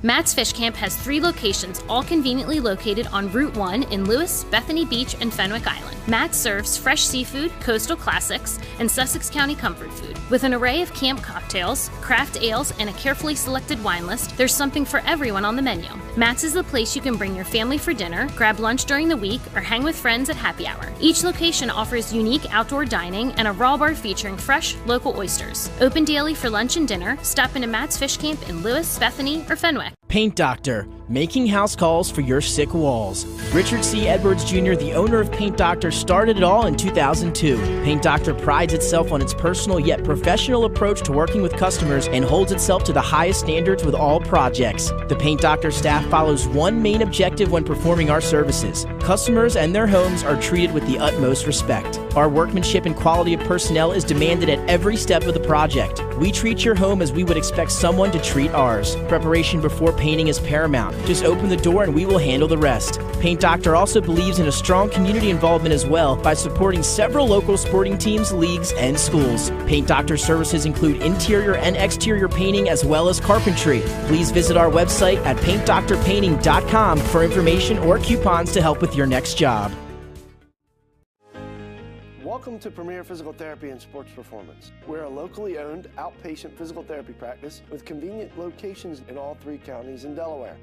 Matt's Fish Camp has 3 locations, all conveniently located on Route 1 in Lewis, Bethany Beach, and Fenwick Island. Matt serves fresh seafood, coastal classics, and Sussex County comfort food. With an array of camp cocktails, craft ales, and a carefully selected wine list, there's something for everyone on the menu. Matt's is the place you can bring your family for dinner, grab lunch during the week, or hang with friends at happy hour. Each location offers unique outdoor dining and a raw bar featuring fresh, local oysters. Open daily for lunch and dinner. Stop into Matt's Fish Camp in Lewis, Bethany, or Fenwick. Paint Doctor, making house calls for your sick walls. Richard C. Edwards Jr., the owner of Paint Doctor, started it all in 2002. Paint Doctor prides itself on its personal yet professional approach to working with customers and holds itself to the highest standards with all projects. The Paint Doctor staff follows one main objective when performing our services. Customers and their homes are treated with the utmost respect. Our workmanship and quality of personnel is demanded at every step of the project. We treat your home as we would expect someone to treat ours. Preparation before painting is paramount. Just open the door and we will handle the rest. Paint Doctor also believes in a strong community involvement as well by supporting several local sporting teams, leagues, and schools. Paint Doctor services include interior and exterior painting as well as carpentry. Please visit our website at paintdoctorpainting.com for information or coupons to help with your next job. Welcome to Premier Physical Therapy and Sports Performance. We're a locally owned outpatient physical therapy practice with convenient locations in all 3 counties in Delaware.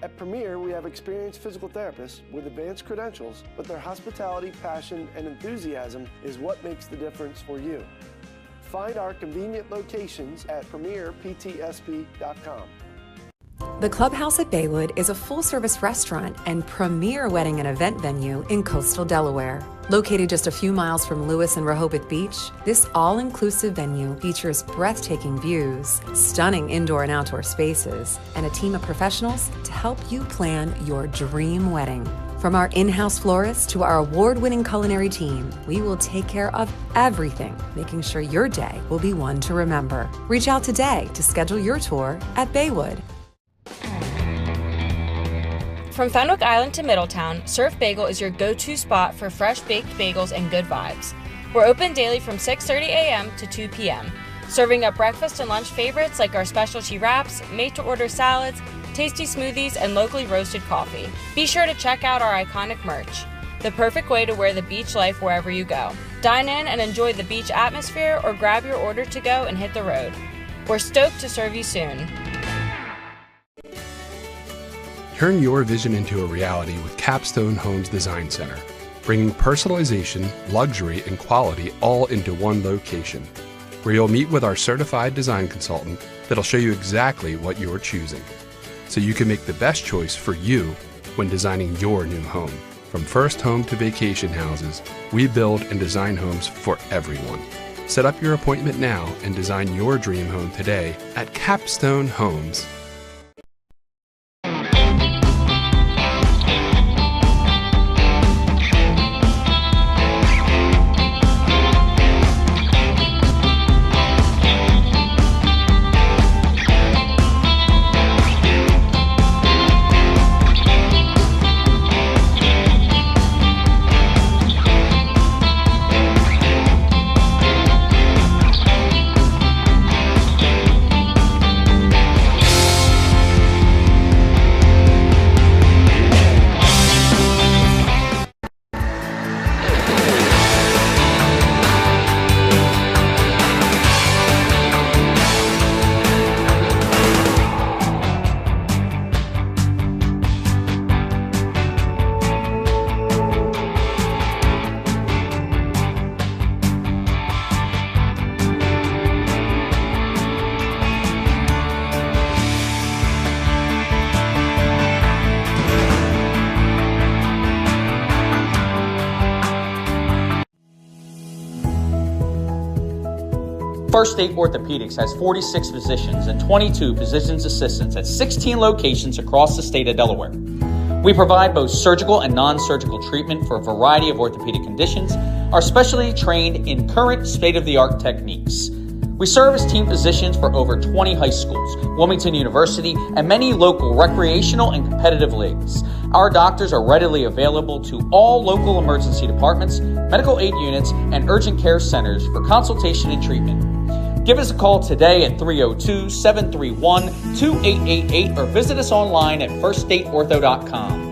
At Premier, we have experienced physical therapists with advanced credentials, but their hospitality, passion, and enthusiasm is what makes the difference for you. Find our convenient locations at premierptsp.com. The Clubhouse at Baywood is a full-service restaurant and premier wedding and event venue in coastal Delaware. Located just a few miles from Lewis and Rehoboth Beach, this all-inclusive venue features breathtaking views, stunning indoor and outdoor spaces, and a team of professionals to help you plan your dream wedding. From our in-house florist to our award-winning culinary team, we will take care of everything, making sure your day will be one to remember. Reach out today to schedule your tour at Baywood. From Fenwick Island to Middletown, Surf Bagel is your go-to spot for fresh baked bagels and good vibes. We're open daily from 6:30 a.m. to 2 p.m., serving up breakfast and lunch favorites like our specialty wraps, made-to-order salads, tasty smoothies, and locally roasted coffee. Be sure to check out our iconic merch, the perfect way to wear the beach life wherever you go. Dine in and enjoy the beach atmosphere or grab your order to go and hit the road. We're stoked to serve you soon. Turn your vision into a reality with Capstone Homes Design Center, bringing personalization, luxury, and quality all into one location, where you'll meet with our certified design consultant that'll show you exactly what you're choosing, so you can make the best choice for you when designing your new home. From first home to vacation houses, we build and design homes for everyone. Set up your appointment now and design your dream home today at Capstone Homes. First State Orthopedics has 46 physicians and 22 physician's assistants at 16 locations across the state of Delaware. We provide both surgical and non-surgical treatment for a variety of orthopedic conditions, are specially trained in current state-of-the-art techniques. We serve as team physicians for over 20 high schools, Wilmington University, and many local recreational and competitive leagues. Our doctors are readily available to all local emergency departments, medical aid units, and urgent care centers for consultation and treatment. Give us a call today at 302-731-2888 or visit us online at firststateortho.com.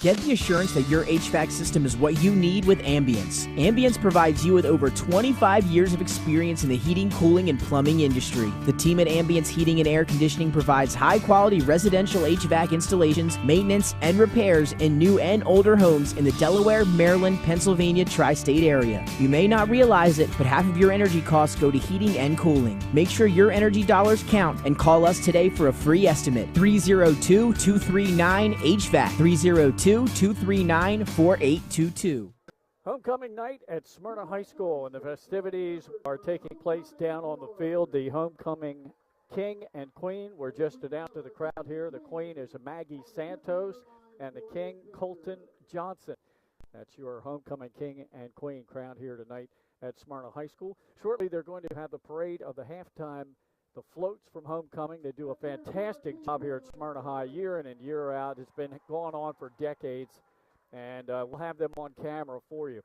Get the assurance that your HVAC system is what you need with Ambience. Ambience provides you with over 25 years of experience in the heating, cooling, and plumbing industry. The team at Ambience Heating and Air Conditioning provides high-quality residential HVAC installations, maintenance, and repairs in new and older homes in the Delaware, Maryland, Pennsylvania tri-state area. You may not realize it, but half of your energy costs go to heating and cooling. Make sure your energy dollars count and call us today for a free estimate. 302-239-HVAC. 302-239-4822. Homecoming night at Smyrna High School, and the festivities are taking place down on the field. The homecoming king and queen were just announced to the crowd here. The queen is Maggie Santos, and the king, Colton Johnson. That's your homecoming king and queen crowned here tonight at Smyrna High School. Shortly, they're going to have the parade of the halftime, the floats from homecoming. They do a fantastic job here at Smyrna High year in and year out. It's been going on for decades, and we'll have them on camera for you.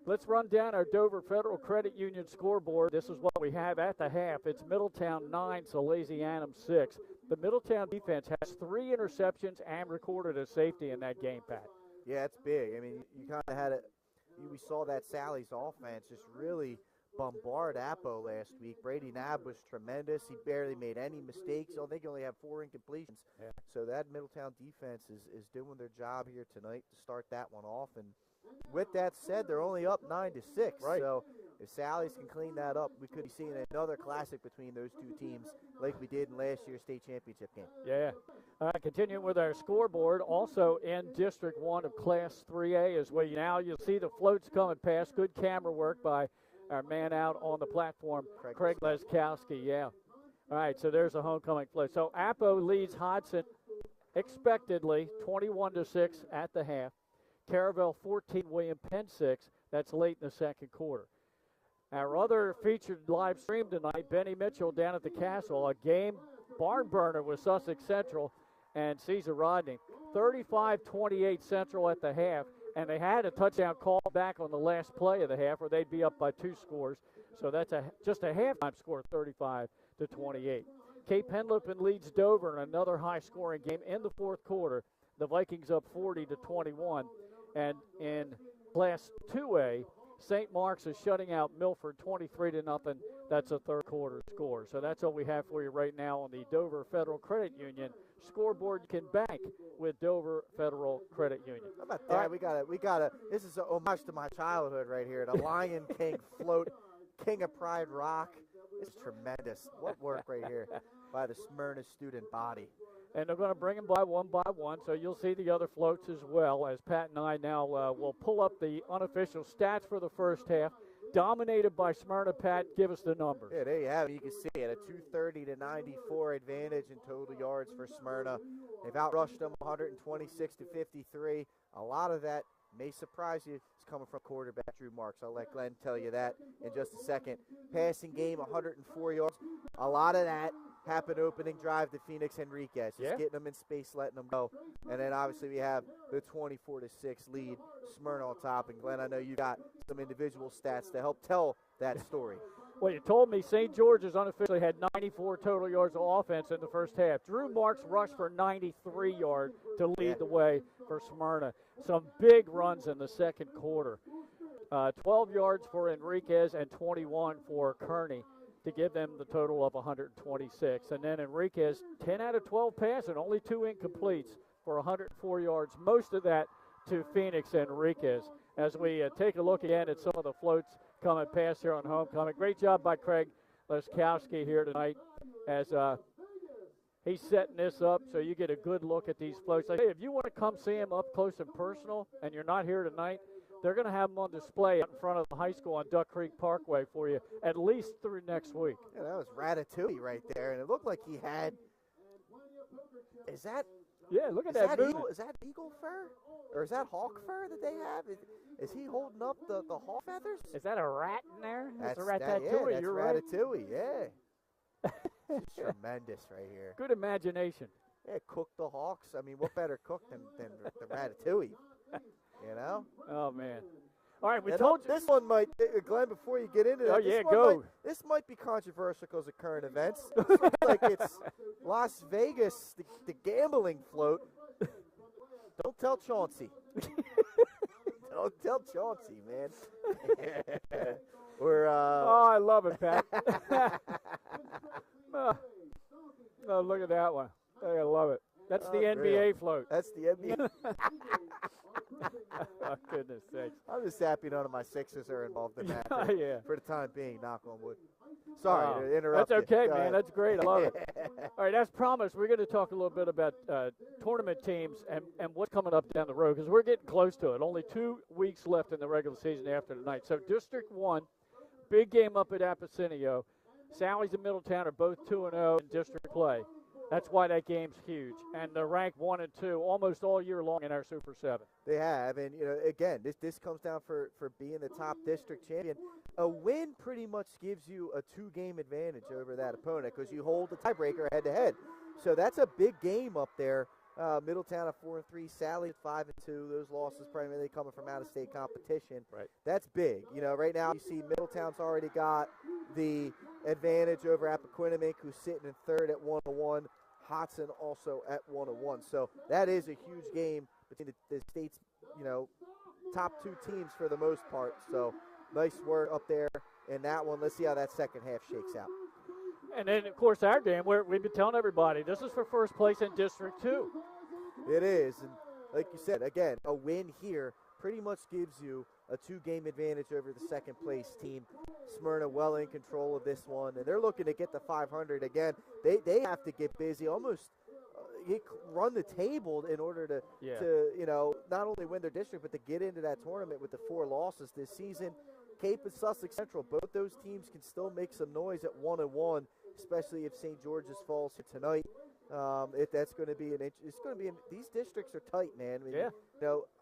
Let's run down our Dover Federal Credit Union scoreboard. This is what we have at the half. It's Middletown 9, Salesianum 6. The Middletown defense has 3 interceptions and recorded a safety in that game, Pat. Yeah, it's big. I mean, you kind of had it. We saw that Sally's offense just really bombard Appo last week. Brady Knabb was tremendous. He barely made any mistakes. I think he only had 4 incompletions. Yeah. So that Middletown defense is doing their job here tonight to start that one off. And with that said, they're only up 9-6. Right. So if Sally's can clean that up, we could be seeing another classic between those two teams like we did in last year's state championship game. Yeah. Continuing with our scoreboard, also in District 1 of Class 3A as well. Now you'll see the floats coming past. Good camera work by our man out on the platform, Craig Leskowski, yeah. All right, so there's a homecoming float. So Appo leads Hodson expectedly 21-6 at the half. Caravel 14, William Penn 6. That's late in the second quarter. Our other featured live stream tonight, Benny Mitchell down at the Castle, a game barn burner with Sussex Central and Caesar Rodney. 35-28 Central at the half. And they had a touchdown call back on the last play of the half, where they'd be up by 2 scores. So that's just a halftime score, 35-28. Cape Henlopen leads Dover in another high-scoring game in the fourth quarter. The Vikings up 40-21. And in Class 2A, St. Mark's is shutting out Milford 23-0. That's a third quarter score. So that's all we have for you right now on the Dover Federal Credit Union scoreboard. You can bank with Dover Federal Credit Union. How about that? Right. We gotta. This is a homage to my childhood right here. The Lion King float, King of Pride Rock. It's tremendous. What work right here by the Smyrna student body. And they're going to bring them by one, so you'll see the other floats as well, as Pat and I now will pull up the unofficial stats for the first half. Dominated by Smyrna. Pat, give us the numbers. Yeah, there you have it. You can see it, a 230-94 advantage in total yards for Smyrna. They've outrushed them 126-53. A lot of that may surprise you. It's coming from quarterback Drew Marks. I'll let Glenn tell you that in just a second. Passing game, 104 yards. A lot of that happened opening drive to Phoenix Henriquez. Just getting them in space, letting them go. And then obviously we have the 24-6 lead, Smyrna on top. And Glenn, I know you got some individual stats to help tell that story. Well, you told me St. George's unofficially had 94 total yards of offense in the first half. Drew Marks rushed for 93 yards to lead the way for Smyrna. Some big runs in the second quarter. 12 yards for Enriquez and 21 for Kearney to give them the total of 126. And then Enriquez, 10 out of 12 passing, only 2 incompletes for 104 yards. Most of that to Phoenix Enriquez. As we take a look again at some of the floats coming past here on homecoming. Great job by Craig Leskowski here tonight as he's setting this up so you get a good look at these floats. Like, hey, if you want to come see him up close and personal and you're not here tonight, they're going to have them on display out in front of the high school on Duck Creek Parkway for you at least through next week. Yeah, that was Ratatouille right there, and it looked like he had – is that – yeah, look at that eagle, is that eagle fur? Or is that hawk fur that they have? Is he holding up the hawk feathers? Is that a rat in there? That's a Ratatouille, yeah, that's you're Ratatouille, right. Yeah. Tremendous right here. Good imagination. Yeah, cook the hawks. I mean, what better cook than Ratatouille? You know? Oh, man. All right, we And told you. This one might, Glenn, before you get into that, Oh, yeah, go. This might be controversial because of current events. It looks like it's Las Vegas, the gambling float. Don't tell Chauncey. Don't tell Chauncey, man. Oh, I love it, Pat. Oh, look at that one. I love it. That's the NBA float. That's the NBA. Oh, goodness sakes. I'm just happy none of my Sixers are involved in that. Yeah. For the time being, knock on wood. Sorry to interrupt. That's okay, Go man. ahead. That's great. I love it. All right, as promised, we're going to talk a little bit about tournament teams and what's coming up down the road because we're getting close to it. Only 2 weeks left in the regular season after tonight. So District 1, big game up at Apocinio. Sally's and Middletown are both 2-0 in district play. That's why that game's huge. And they're ranked 1 and 2 almost all year long in our Super 7. They have, and again, this comes down for being the top district champion. A win pretty much gives you a 2-game advantage over that opponent because you hold the tiebreaker head-to-head. So that's a big game up there. Middletown at 4-3, Sally at 5-2. Those losses primarily coming from out-of-state competition. Right. That's big. Right now you see Middletown's already got the advantage over Appoquinimink, who's sitting in third at 1-1. Hodson also at 1-1. So that is a huge game between the state's, top 2 teams for the most part. So nice work up there in that one. Let's see how that second half shakes out. And then, of course, our game, we've been telling everybody, this is for first place in District 2. It is. And like you said, again, a win here pretty much gives you a 2-game advantage over the second place team. Smyrna well in control of this one, and they're looking to get to 500 again. They have to get busy, almost run the table in order to not only win their district, but to get into that tournament with the 4 losses this season. Cape and Sussex Central, both those teams can still make some noise at 1-1, especially if St. George's falls here tonight. That's going to be these districts are tight, man. I mean,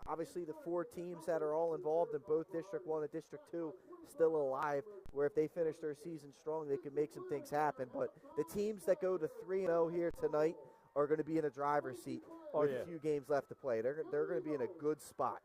obviously the 4 teams that are all involved in both District 1 and District 2 still alive, where if they finish their season strong, they can make some things happen. But the teams that go to 3-0 here tonight are going to be in a driver's seat with a few games left to play. They're going to be in a good spot.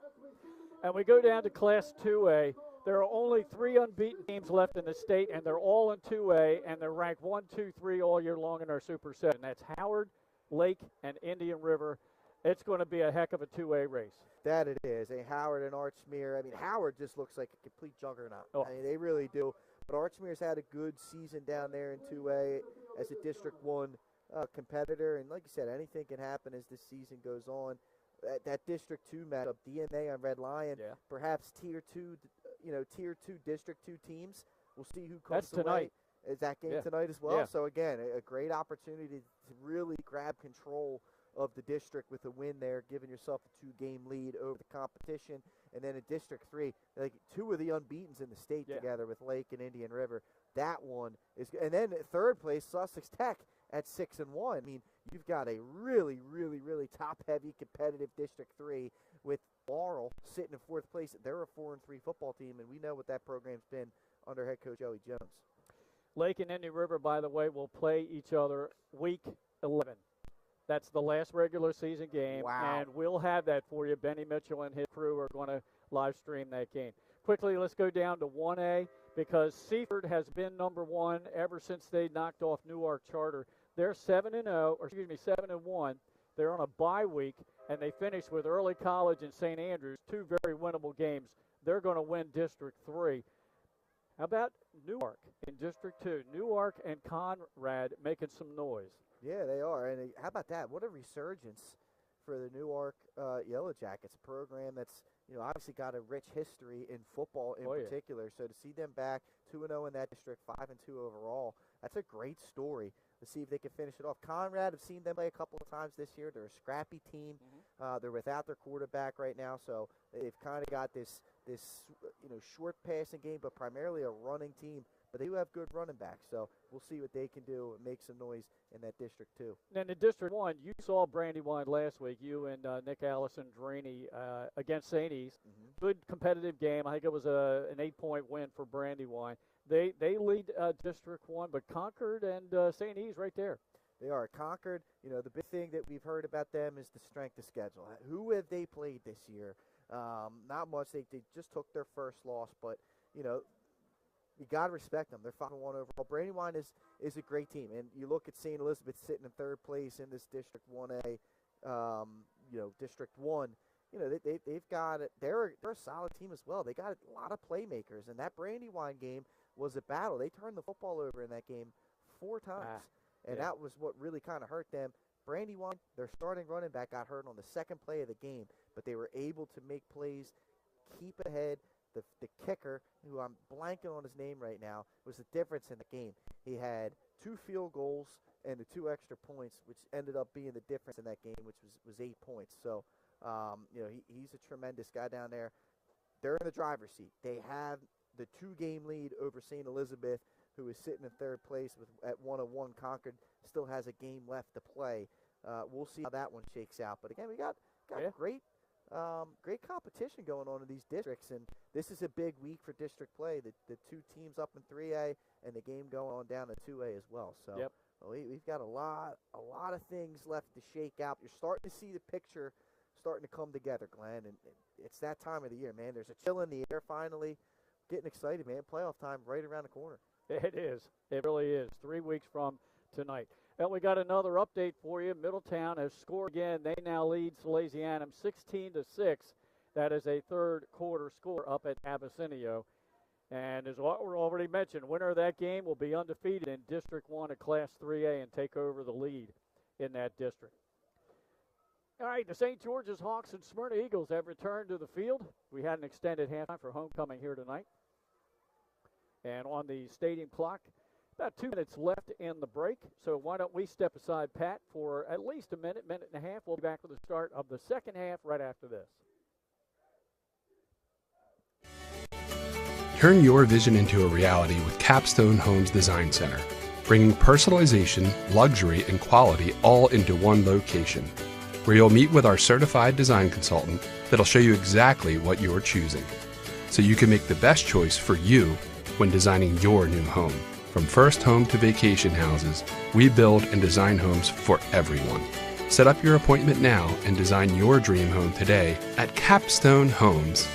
And we go down to Class 2A. There are only 3 unbeaten teams left in the state, and they're all in 2A, and they're ranked 1, 2, 3 all year long in our Super 7. That's Howard, Lake, and Indian River. It's going to be a heck of a 2A race. That it is. Howard and Archmere. I mean, Howard just looks like a complete juggernaut. Oh. I mean, they really do. But Archmere's had a good season down there in 2A as a District 1 competitor. And like you said, anything can happen as this season goes on. That District 2 matchup, DMA on Red Lion, perhaps Tier 2 District 2 teams. We'll see who comes That's tonight. Is that game tonight as well? Yeah. So, again, a great opportunity to really grab control of the district with a win there, giving yourself a 2-game lead over the competition. And then in District 3, like 2 of the unbeatens in the state together with Lake and Indian River. That one is – and then third place, Sussex Tech at 6-1. I mean, you've got a really, really, really top-heavy competitive District 3 with Laurel sitting in 4th place. They're a 4-3 football team, and we know what that program's been under head coach Joey Jones. Lake and Indian River, by the way, will play each other week 11. That's the last regular season game, and we'll have that for you. Benny Mitchell and his crew are going to live stream that game. Quickly, let's go down to 1A because Seaford has been number 1 ever since they knocked off Newark Charter. They're 7-1. They're on a bye week, and they finished with Early College and St. Andrews, 2 very winnable games. They're going to win District 3. How about Newark in District 2? Newark and Conrad making some noise. Yeah, they are. And how about that? What a resurgence for the Newark Yellow Jackets, a program that's obviously got a rich history in football in particular. So to see them back 2-0 in that district, 5-2 overall, that's a great story. To see if they can finish it off. Conrad, I've seen them play a couple of times this year. They're a scrappy team. They're without their quarterback right now, so they've kind of got this short passing game, but primarily a running team. But they do have good running backs, so we'll see what they can do and make some noise in that District 2. And in District 1, you saw Brandywine last week, you and Nick Allison Draney against St. East. Good competitive game. I think it was an 8-point win for Brandywine. They lead District 1, but Concord and St. East right there. They are. Concord, the big thing that we've heard about them is the strength of schedule. Who have they played this year? Not much. They just took their first loss, but, you know, you got to respect them. They're 5-1 overall. Brandywine is a great team. And you look at St. Elizabeth sitting in third place in this District 1A, District 1. You know, they've got it. They're a solid team as well. They got a lot of playmakers. And that Brandywine game was a battle. They turned the football over in that game 4 times. And that was what really kind of hurt them. Brandywine, their starting running back, got hurt on the second play of the game, but they were able to make plays, keep ahead. The kicker, who I'm blanking on his name right now, was the difference in the game. He had 2 field goals and the 2 extra points, which ended up being the difference in that game, which was 8 points. So, he's a tremendous guy down there. They're in the driver's seat. They have the 2-game lead over St. Elizabeth, who is sitting in third place at 1-1. Concord still has a game left to play. We'll see how that one shakes out. But again, we got great competition going on in these districts, and this is a big week for district play. The 2 teams up in 3A and the game going on down to 2A as well. So we've got a lot of things left to shake out. You're starting to see the picture starting to come together, Glenn, and it's that time of the year, man. There's a chill in the air finally. Getting excited, man. Playoff time right around the corner. It is. It really is. 3 weeks from tonight. Well, we got another update for you. Middletown has scored again. They now lead Salesianum 16-6. That is a third quarter score up at Abyssinia. And as what we already mentioned, winner of that game will be undefeated in District 1 of Class 3A and take over the lead in that district. All right, the St. George's Hawks and Smyrna Eagles have returned to the field. We had an extended halftime for homecoming here tonight. And on the stadium clock, about 2 minutes left in the break. So why don't we step aside, Pat, for at least a minute and a half. We'll be back with the start of the second half right after this. Turn your vision into a reality with Capstone Homes Design Center, bringing personalization, luxury, and quality all into one location, where you'll meet with our certified design consultant that'll show you exactly what you're choosing, so you can make the best choice for you when designing your new home. From first home to vacation houses, we build and design homes for everyone. Set up your appointment now and design your dream home today at Capstone Homes.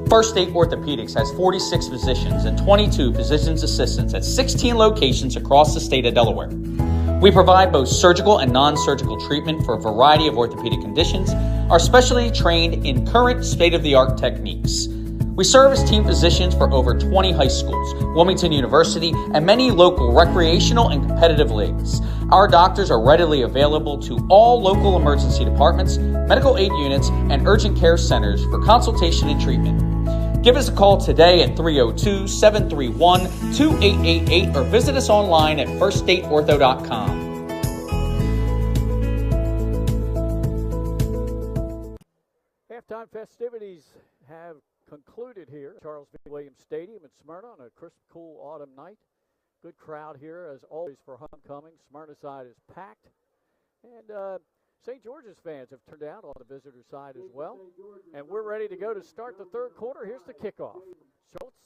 First State Orthopedics has 46 physicians and 22 physician's assistants at 16 locations across the state of Delaware. We provide both surgical and non-surgical treatment for a variety of orthopedic conditions, are specially trained in current state-of-the-art techniques. We serve as team physicians for over 20 high schools, Wilmington University, and many local recreational and competitive leagues. Our doctors are readily available to all local emergency departments, medical aid units, and urgent care centers for consultation and treatment. Give us a call today at 302-731-2888 or visit us online at firststateortho.com. Halftime festivities have concluded here at Charles V. Williams Stadium in Smyrna on a crisp, cool autumn night. Good crowd here, as always, for homecoming. Smyrna side is packed. And St. George's fans have turned out on the visitor side as well. And we're ready to go to start the third quarter. Here's the kickoff. Schultz,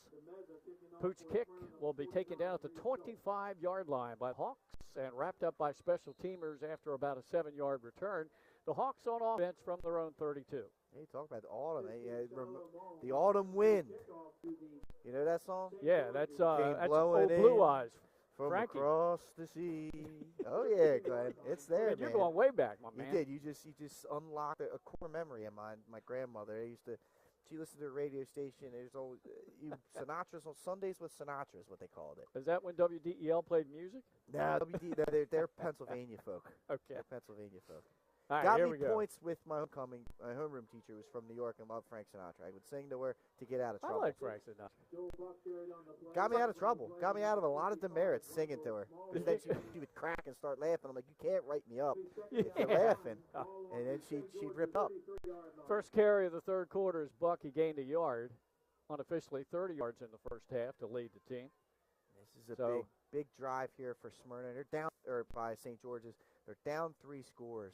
pooch kick, will be taken down at the 25-yard line by Hawks and wrapped up by special teamers after about a 7-yard return. The Hawks on offense from their own 32. Hey, talk about the autumn. The autumn wind. You know that song? Yeah, that's Old blowing in Blue Eyes. From Frankie. across the sea. Oh yeah, Glenn, it's there, You're man. going way back, my man. You did. You just unlocked a core memory of mine. My grandmother. She listened to a radio station. There's always Sinatra's on Sundays with Sinatra is what they called it. Is that when WDEL played music? No, they're Pennsylvania folk. Okay. They're Pennsylvania folk. All right, Got here me we go. points with my homecoming. My homeroom teacher was from New York and loved Frank Sinatra. I would sing to her to get out of I trouble. like Frank Sinatra. Got me out of trouble. Got me out of a lot of demerits singing to her. Because then she would crack and start laughing. I'm like, you can't write me up if you're laughing. And then she'd rip up. First carry of the third quarter is Buck. He gained a yard, unofficially 30 yards in the first half to lead the team. This is a big drive here for Smyrna. They're down, or by St. George's. They're down 3 scores.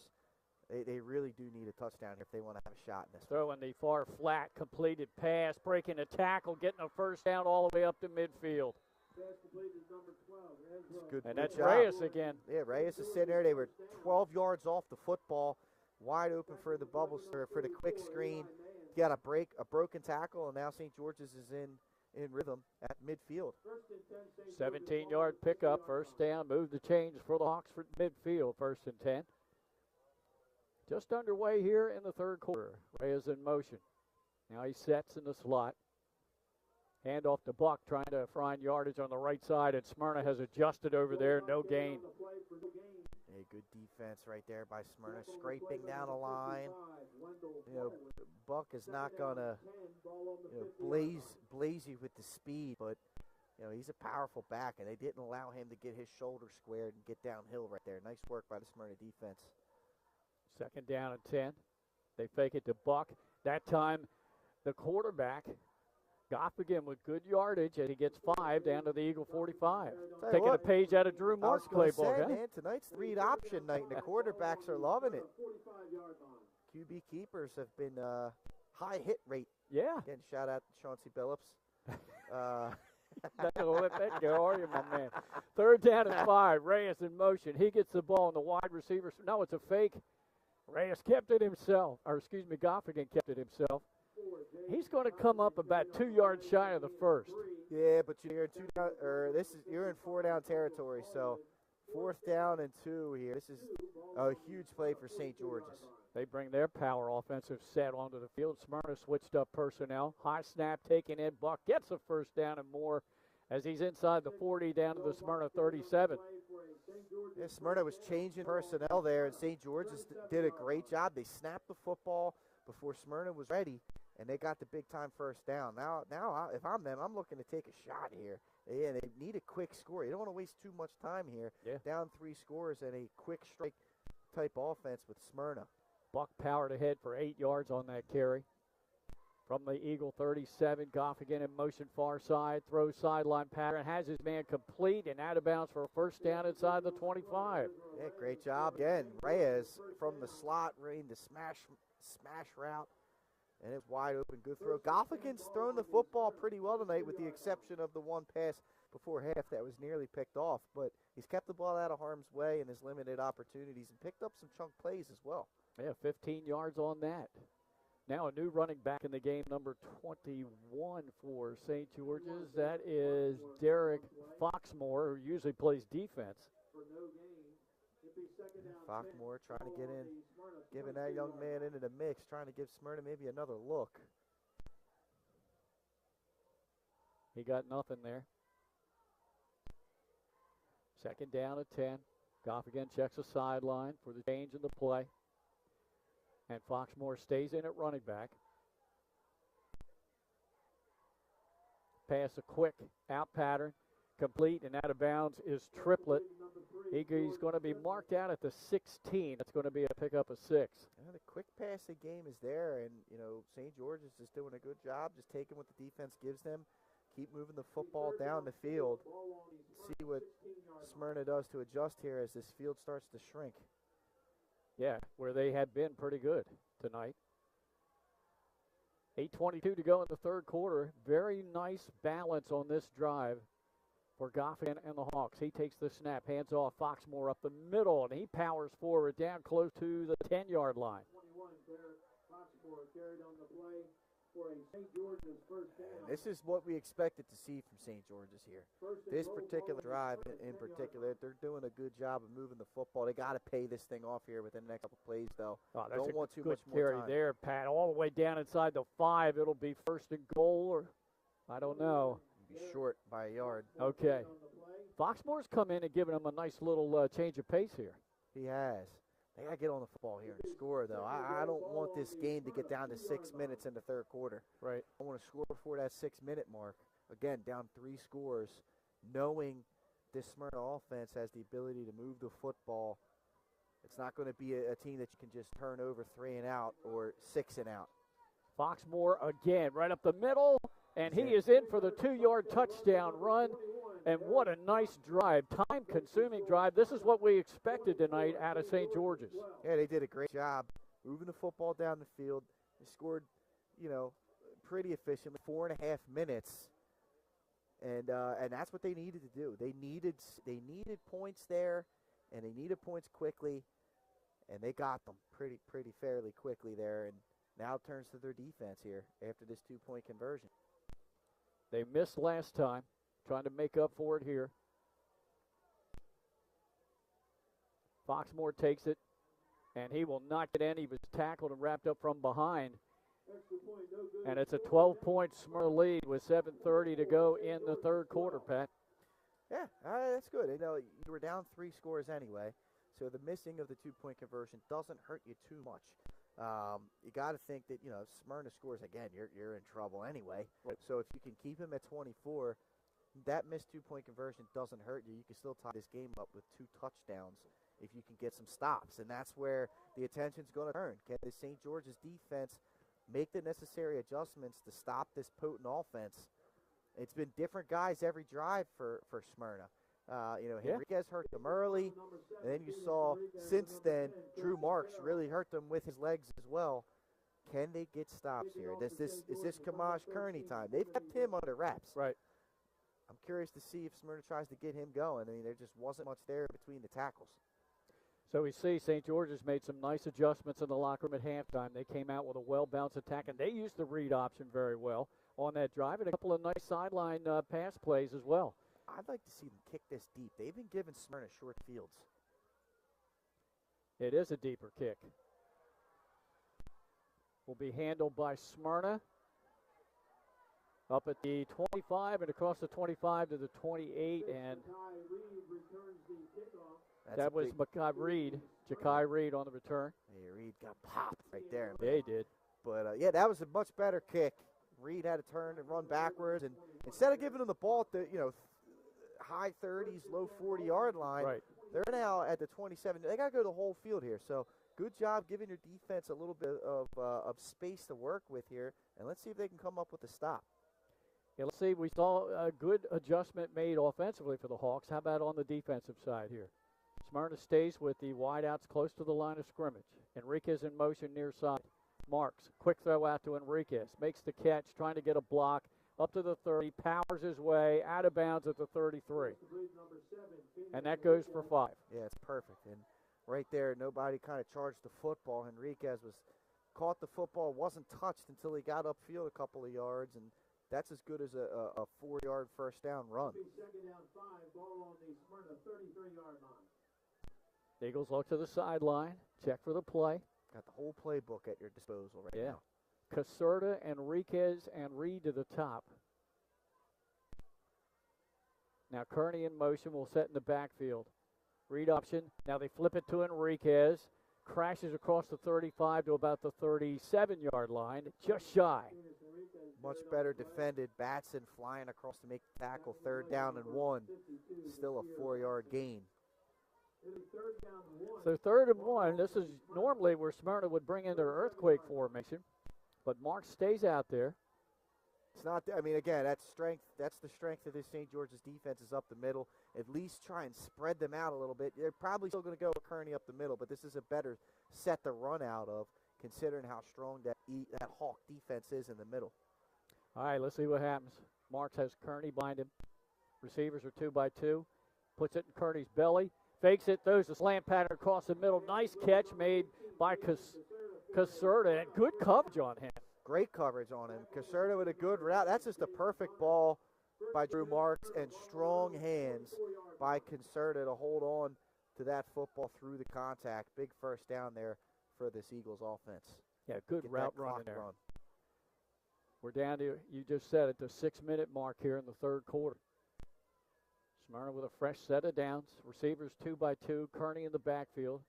They really do need a touchdown here if they want to have a shot in this. Throwing the far flat completed pass, breaking a tackle, getting a first down all the way up to midfield. And that's Reyes again. Yeah, Reyes is sitting there. They were 12 yards off the football, wide open for the bubble for the quick screen. Got a broken tackle, and now St. George's is in rhythm at midfield. 17-yard pickup, first down. Move the chains for the Hawks for midfield, 1st and 10. Just underway here in the third quarter. Reyes in motion. Now he sets in the slot. Hand off to Buck, trying to find yardage on the right side, and Smyrna has adjusted over there. No gain. A good defense right there by Smyrna, scraping down the line. Buck is not going to blaze you with the speed, but he's a powerful back, and they didn't allow him to get his shoulder squared and get downhill right there. Nice work by the Smyrna defense. 2nd down and 10. They fake it to Buck. That time, the quarterback, Goffigan with good yardage, and he gets 5 down to the Eagle 45. Taking a page out of Drew Mark's playbook. Man, tonight's the read option night, and the quarterbacks are loving it. QB keepers have been high hit rate. Yeah. Again, shout out to Chauncey Billups. Not going to let that go, are you, my man? 3rd down and 5. Reyes in motion. He gets the ball, and the wide receiver. No, it's a fake. Reyes kept it himself. Goffigan kept it himself. He's going to come up about 2 yards shy of the first. Yeah, but you're in 4 down territory, so 4th down and 2 here. This is a huge play for St. George's. They bring their power offensive set onto the field. Smyrna switched up personnel. High snap taken in. Buck gets a first down and more as he's inside the 40 down to the Smyrna 37. Yeah, Smyrna was changing personnel there, and St. George's did a great job. They snapped the football before Smyrna was ready, and they got the big-time first down. Now, if I'm them, I'm looking to take a shot here. Yeah, they need a quick score. You don't want to waste too much time here. Yeah. Down 3 scores and a quick strike type offense with Smyrna. Buck powered ahead for 8 yards on that carry. From the Eagle 37, Goffigan in motion far side, throws sideline pattern, has his man complete and out of bounds for a first down inside the 25. Yeah, great job again. Reyes from the slot, ran the smash route, and it's wide open, good throw. Goffigan's thrown the football pretty well tonight with the exception of the one pass before half that was nearly picked off, but he's kept the ball out of harm's way in his limited opportunities and picked up some chunk plays as well. Yeah, 15 yards on that. Now a new running back in the game, number 21 for St. George's. That is Derek Foxmore, who usually plays defense. Foxmore trying to get in, giving that young man into the mix, trying to give Smyrna maybe another look. He got nothing there. 2nd down at 10. Goffigan checks the sideline for the change in the play. And Foxmore stays in at running back. Pass a quick out pattern. Complete and out of bounds is Triplett. He's going to be marked out at the 16. That's going to be a pickup of 6. Yeah, the quick passing game is there, and, St. George's is doing a good job just taking what the defense gives them. Keep moving the football down the field. See what Smyrna does to adjust here as this field starts to shrink. Yeah, where they have been pretty good tonight. 8:22 to go in the third quarter. Very nice balance on this drive for Goffigan and the Hawks. He takes the snap, hands off Foxmore up the middle, and he powers forward down close to the 10-yard line. 21 there. Foxmore carried on the play. for a St. George's first down. And this is what we expected to see from St. George's here. This particular drive in particular, they're doing a good job of moving the football. They got to pay this thing off here within the next couple plays, though. Oh, Don't want too good much more carry time. there, Pat. All the way down inside the 5. It'll be first and goal, or I don't know. Be short by a yard. Okay. Foxmore's come in and given them a nice little change of pace here. He has. They got to get on the football here and score, though. I don't want this game to get down to 6 minutes in the third quarter. Right. I want to score before that 6-minute mark. Again, down 3 scores, knowing this Smyrna offense has the ability to move the football. It's not going to be a team that you can just turn over 3 and out or 6 and out. Foxmore again, right up the middle, and he is in for the 2-yard touchdown run. And what a nice drive, time-consuming drive. This is what we expected tonight out of St. George's. Yeah, they did a great job moving the football down the field. They scored, pretty efficiently, 4.5 minutes. And that's what they needed to do. They needed points there, and they needed points quickly, and they got them pretty fairly quickly there. And now it turns to their defense here after this 2-point conversion. They missed last time, trying to make up for it here. Foxmore takes it, and he will not get in. He was tackled and wrapped up from behind. And it's a 12-point Smyrna lead with 7:30 to go in the third quarter, Pat. Yeah, that's good. You were down 3 scores anyway, so the missing of the 2-point conversion doesn't hurt you too much. You got to think that, if Smyrna scores again, you're in trouble anyway. So if you can keep him at 24, that missed 2-point conversion doesn't hurt you. You can still tie this game up with 2 touchdowns if you can get some stops, and that's where the attention's going to turn. Can the St. George's defense make the necessary adjustments to stop this potent offense? It's been different guys every drive for Smyrna. Henriquez hurt them early, and then you saw since then Drew Marks really hurt them with his legs as well. Can they get stops here? Is this Kamash Kearney time? They've kept him under wraps. Right. I'm curious to see if Smyrna tries to get him going. There just wasn't much there between the tackles. So we see St. George's made some nice adjustments in the locker room at halftime. They came out with a well-balanced attack, and they used the read option very well on that drive, and a couple of nice sideline pass plays as well. I'd like to see them kick this deep. They've been giving Smyrna short fields. It is a deeper kick. Will be handled by Smyrna. Up at the 25 and across the 25 to the 28, and that was Ja'Kai Reed on the return. Hey, Reed got popped right there. Yeah, he did. But, that was a much better kick. Reed had to turn and run backwards, and instead of giving him the ball at the, high 30s, low 40-yard line, right, they're now at the 27. They got to go the whole field here. So good job giving your defense a little bit of space to work with here, and let's see if they can come up with a stop. Yeah, let's see. We saw a good adjustment made offensively for the Hawks. How about on the defensive side here? Smyrna stays with the wideouts close to the line of scrimmage. Enriquez in motion near side. Marks, quick throw out to Enriquez. Makes the catch, trying to get a block. Up to the 30, powers his way out of bounds at the 33. And that goes for 5. Yeah, it's perfect. And right there, nobody kind of charged the football. Enriquez caught the football, wasn't touched until he got upfield a couple of yards, and that's as good as a 4-yard first down run. Second down 5, ball on the Smyrna 33-yard line. Eagles look to the sideline, check for the play. Got the whole playbook at your disposal right now. Caserta, Enriquez, and Reed to the top. Now Kearney in motion will set in the backfield. Reed option. Now they flip it to Enriquez. Crashes across the 35 to about the 37-yard line. Just shy. Much better defended. Batson flying across to make the tackle. 3rd down and 1. Still a 4-yard gain. So 3rd and 1. This is normally where Smyrna would bring in their earthquake formation. But Mark stays out there. It's not, again, that's strength. That's the strength of this St. George's defense is up the middle. At least try and spread them out a little bit. They're probably still going to go with Kearney up the middle, but this is a better set to run out of, considering how strong that Hawk defense is in the middle. All right, let's see what happens. Marks has Kearney behind him. Receivers are 2 by 2. Puts it in Kearney's belly. Fakes it, throws the slant pattern across the middle. Nice catch made by Caserta, and good coverage on him. Great coverage on him. Caserta with a good route. That's just a perfect ball by Drew Marks, and strong hands by Caserta to hold on to that football through the contact. Big first down there for this Eagles offense. Yeah, good Get route that run clock in there. run. We're down to, you just said it, the 6-minute mark here in the third quarter. Smyrna with a fresh set of downs. Receivers 2 by 2. Kearney in the backfield.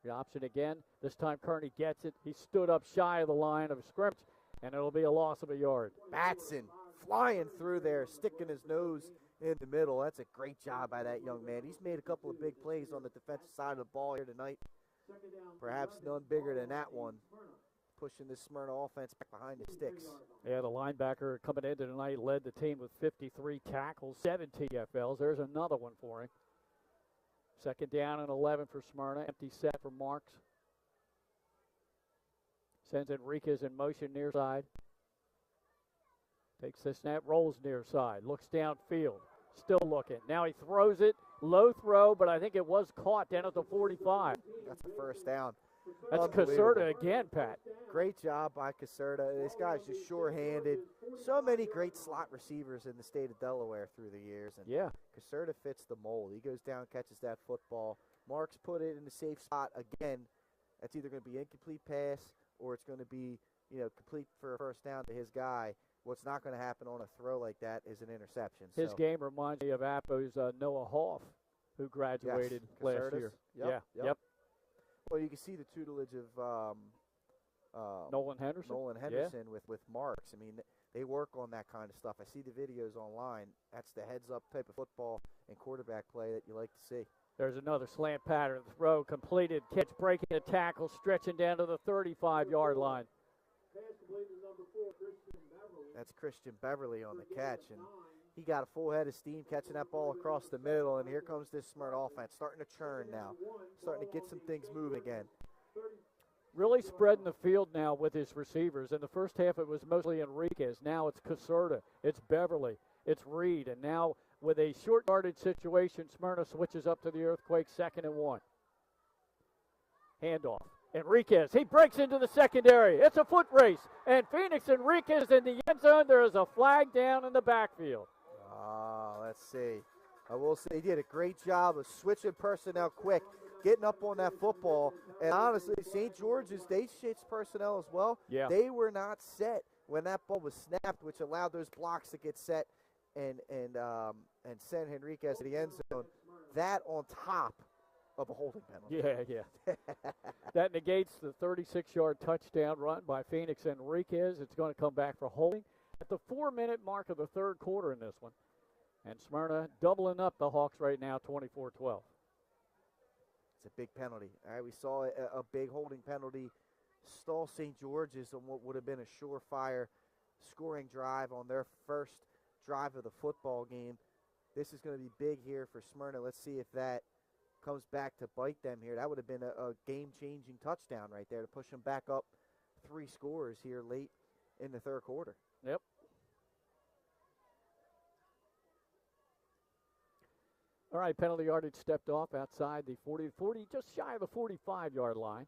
The option again. This time Kearney gets it. He stood up shy of the line of scrimmage, and it'll be a loss of a yard. Batson flying through there, sticking his nose in the middle. That's a great job by that young man. He's made a couple of big plays on the defensive side of the ball here tonight. Perhaps none bigger than that one. Pushing this Smyrna offense back behind the sticks. Yeah, the linebacker coming into tonight led the team with 53 tackles, 7 TFLs. There's another one for him. Second down and 11 for Smyrna. Empty set for Marks. Sends Enriquez in motion near side. Takes the snap, rolls near side. Looks downfield. Still looking. Now he throws it. Low throw, but I think it was caught down at the 45. That's the first down. That's Caserta again, Pat. Great job by Caserta. This guy's just sure-handed. So many great slot receivers in the state of Delaware through the years. And yeah. Caserta fits the mold. He goes down, catches that football. Marks put it in the safe spot again. That's either going to be incomplete pass or it's going to be, complete for a first down to his guy. What's not going to happen on a throw like that is an interception. His game reminds me of Appo's Noah Hoff, who graduated last year. Yep. Well, you can see the tutelage of Nolan Henderson. with Marks. I mean, they work on that kind of stuff. I see the videos online. That's the heads-up type of football and quarterback play that you like to see. There's another slant pattern throw, completed, catch, breaking a tackle, stretching down to the 35-yard line. That's Christian Beverly on the catch, and he got a full head of steam catching that ball across the middle, and here comes this Smyrna offense starting to churn now, starting to get some things moving again. Really spreading the field now with his receivers. In the first half, it was mostly Enriquez. Now it's Caserta, it's Beverly, it's Reed, and now with a short yardage situation, Smyrna switches up to the Earthquake, 2nd and 1. Handoff. Enriquez, he breaks into the secondary. It's a foot race, and Phoenix Enriquez in the end zone. There is a flag down in the backfield. Let's see. I will say he did a great job of switching personnel quick, getting up on that football. And honestly, St. George's, they switched personnel as well. Yeah. They were not set when that ball was snapped, which allowed those blocks to get set and send Enriquez to the end zone. That on top of a holding penalty. Yeah. That negates the 36-yard touchdown run by Phoenix Enriquez. It's going to come back for holding at the 4-minute mark of the third quarter in this one. And Smyrna doubling up the Hawks right now, 24-12. It's a big penalty. All right, we saw a big holding penalty stall St. George's on what would have been a surefire scoring drive on their first drive of the football game. This is going to be big here for Smyrna. Let's see if that comes back to bite them here. That would have been a game-changing touchdown right there to push them back up 3 scores here late in the third quarter. Yep. All right, penalty yardage stepped off outside the 40, just shy of the 45-yard line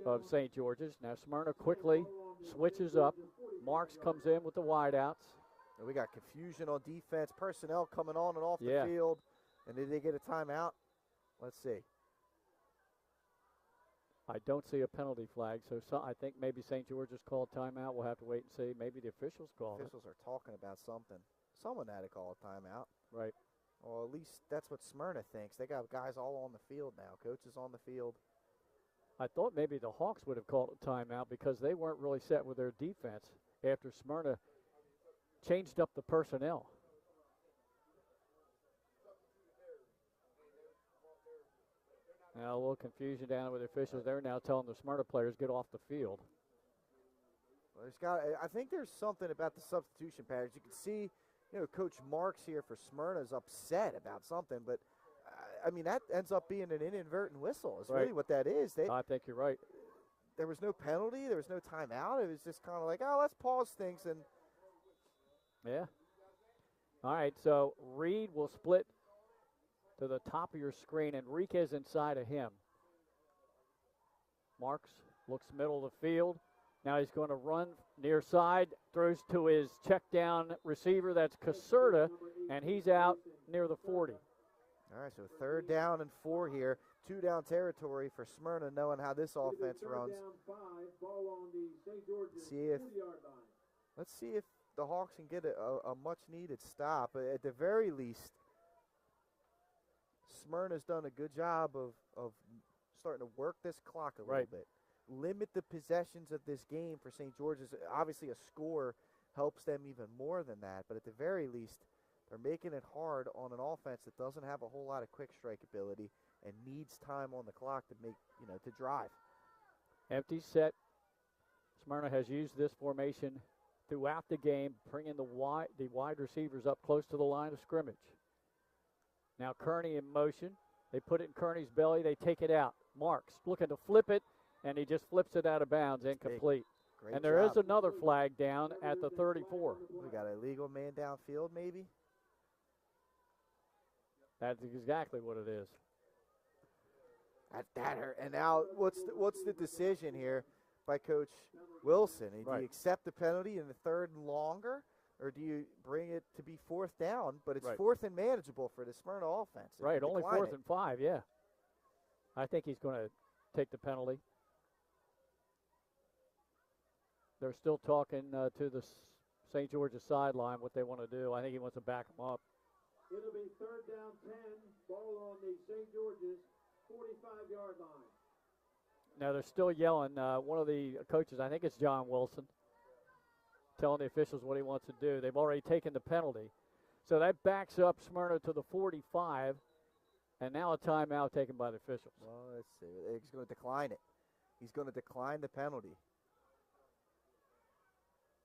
of St. George's. Now Smyrna quickly switches up. Marks comes in with the wideouts. And we got confusion on defense, personnel coming on and off the field. And did they get a timeout? Let's see. I don't see a penalty flag, so I think maybe St. George's called timeout. We'll have to wait and see. Maybe the officials called it. Officials are talking about something. Someone had to call a timeout. Right. Well, at least that's what Smyrna thinks. They got guys all on the field now, coaches on the field. I thought maybe the Hawks would have called a timeout because they weren't really set with their defense after Smyrna changed up the personnel. Now a little confusion down with the officials. They're now telling the Smyrna players get off the field. Well, I think there's something about the substitution patterns. You can see, Coach Marks here for Smyrna is upset about something, but I mean that ends up being an inadvertent whistle. Is really what that is. I think you're right. There was no penalty. There was no timeout. It was just kind of like, let's pause things and. Yeah. All right, so Reed will split to the top of your screen. Enriquez inside of him. Marks looks middle of the field. Now he's going to run near side, throws to his check down receiver. That's Caserta, and he's out near the 40. All right, so 3rd down and 4 here. 2 down territory for Smyrna, knowing how this offense runs. Let's see if the Hawks can get a much-needed stop. At the very least, Smyrna's done a good job of starting to work this clock a little bit. Limit the possessions of this game for St. George's. Obviously, a score helps them even more than that, but at the very least, they're making it hard on an offense that doesn't have a whole lot of quick strike ability and needs time on the clock to make, to drive. Empty set. Smyrna has used this formation throughout the game, bringing the wide receivers up close to the line of scrimmage. Now Kearney in motion. They put it in Kearney's belly. They take it out. Marks looking to flip it, and he just flips it out of bounds, incomplete. Great There job. is another flag down at the 34. We got a legal man downfield, maybe? That's exactly what it is. That hurt. And now, what's the decision here by Coach Wilson? Do you accept the penalty in the 3rd and longer, or do you bring it to be 4th down? But it's 4th and manageable for the Smyrna offense. Right, only 4th and 5, yeah. I think he's going to take the penalty. They're still talking to the St. George's sideline what they want to do. I think he wants to back them up. It'll be 3rd down 10, ball on the St. George's 45-yard line. Now they're still yelling. One of the coaches, I think it's John Wilson, telling the officials what he wants to do. They've already taken the penalty. So that backs up Smyrna to the 45, and now a timeout taken by the officials. Well, let's see. He's going to decline it. He's going to decline the penalty.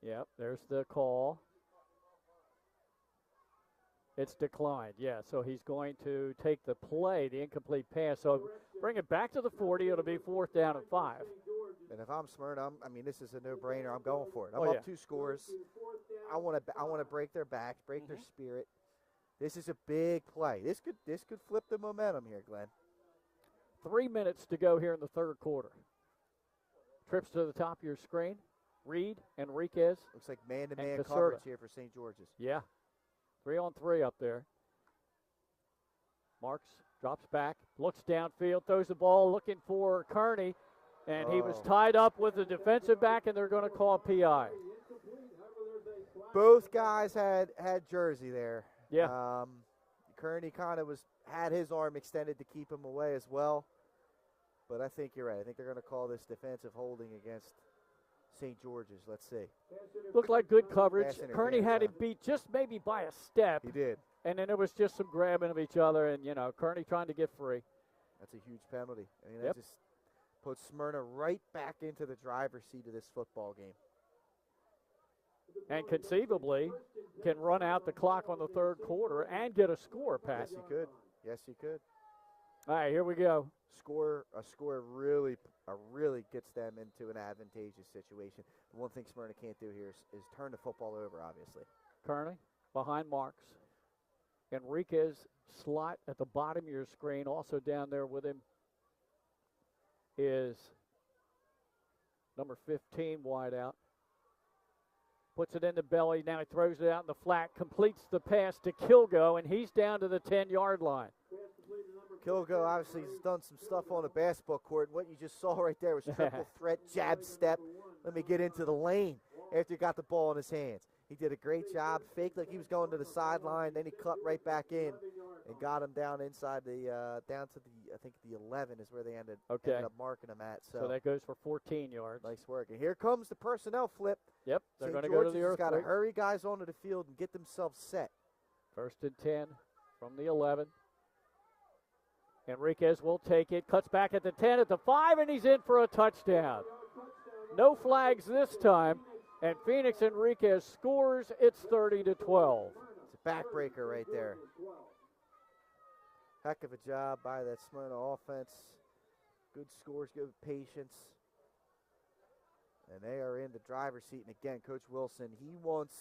Yep, there's the call. It's declined, yeah. So he's going to take the play, the incomplete pass. So bring it back to the 40. It'll be 4th down and 5. And if I'm Smyrna, this is a no-brainer. I'm going for it. I'm up 2 scores. I want to break their backs, break their spirit. This is a big play. This could flip the momentum here, Glenn. 3 minutes to go here in the 3rd quarter. Trips to the top of your screen. Reed, Enriquez. Looks like man-to-man coverage here for St. George's. Yeah. 3-on-3 up there. Marks drops back, looks downfield, throws the ball, looking for Kearney, and he was tied up with the defensive back, and they're going to call PI. Both guys had jersey there. Yeah. Kearney kind of had his arm extended to keep him away as well. But I think you're right. I think they're going to call this defensive holding against St. George's. Let's see. Looked like good coverage. Kearney had him beat just maybe by a step. He did. And then there was just some grabbing of each other, and, Kearney trying to get free. That's a huge penalty. That just puts Smyrna right back into the driver's seat of this football game. And conceivably can run out the clock on the 3rd quarter and get a score, Pat. Yes, he could. Yes, he could. All right, here we go. A score really gets them into an advantageous situation. The one thing Smyrna can't do here is turn the football over, obviously. Kearney behind Marks. Enriquez slot at the bottom of your screen. Also down there with him is number 15 wide out. Puts it in the belly. Now he throws it out in the flat. Completes the pass to Kilgo, and he's down to the 10-yard line. Kilgo obviously has done some stuff on the basketball court. What you just saw right there was triple threat, jab step. Let me get into the lane after he got the ball in his hands. He did a great job. Faked like he was going to the sideline. Then he cut right back in and got him down inside down to I think the 11 is where they ended up marking him at. So that goes for 14 yards. Nice work. And here comes the personnel flip. Yep, they're going to go to the earth. Got to hurry guys onto the field and get themselves set. 1st and 10 from the 11. Enriquez will take it, cuts back at the 10, at the 5, and he's in for a touchdown. No flags this time, and Phoenix Enriquez scores. It's 30-12. It's a backbreaker right there. Heck of a job by that Smyrna offense. Good scores, good patience. And they are in the driver's seat. And again, Coach Wilson, he wants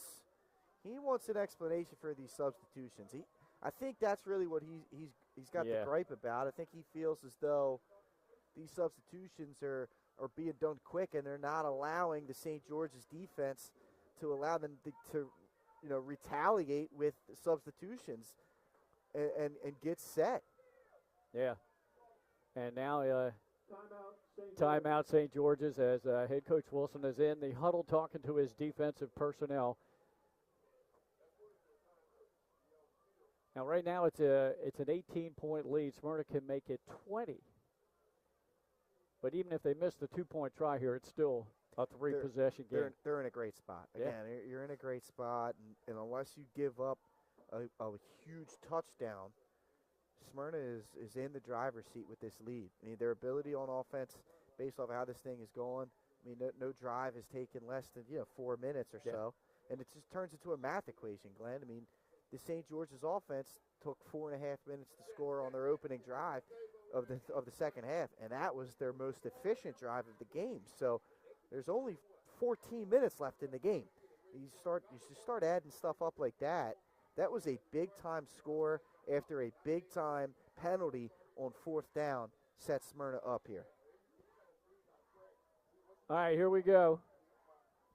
an explanation for these substitutions. I think that's really what he's got the gripe about. I think he feels as though these substitutions are are being done quick, and they're not allowing the St. George's defense to allow them to retaliate with substitutions and get set. Yeah. And now timeout St. George's as head coach Wilson is in the huddle talking to his defensive personnel. Now right now it's an 18-point lead. Smyrna can make it 20. But even if they miss the 2-point try here, it's still a 3-possession game. They're in a great spot. Again, you're in a great spot, and unless you give up a huge touchdown, Smyrna is in the driver's seat with this lead. I mean, their ability on offense, based off how this thing is going, I mean, no drive has taken less than 4 minutes or so, and it just turns into a math equation, Glenn. I mean, the St. George's offense took 4.5 minutes to score on their opening drive of the second half, and that was their most efficient drive of the game. So there's only 14 minutes left in the game. You start adding stuff up like that. That was a big-time score after a big-time penalty on 4th down, set Smyrna up here. All right, here we go.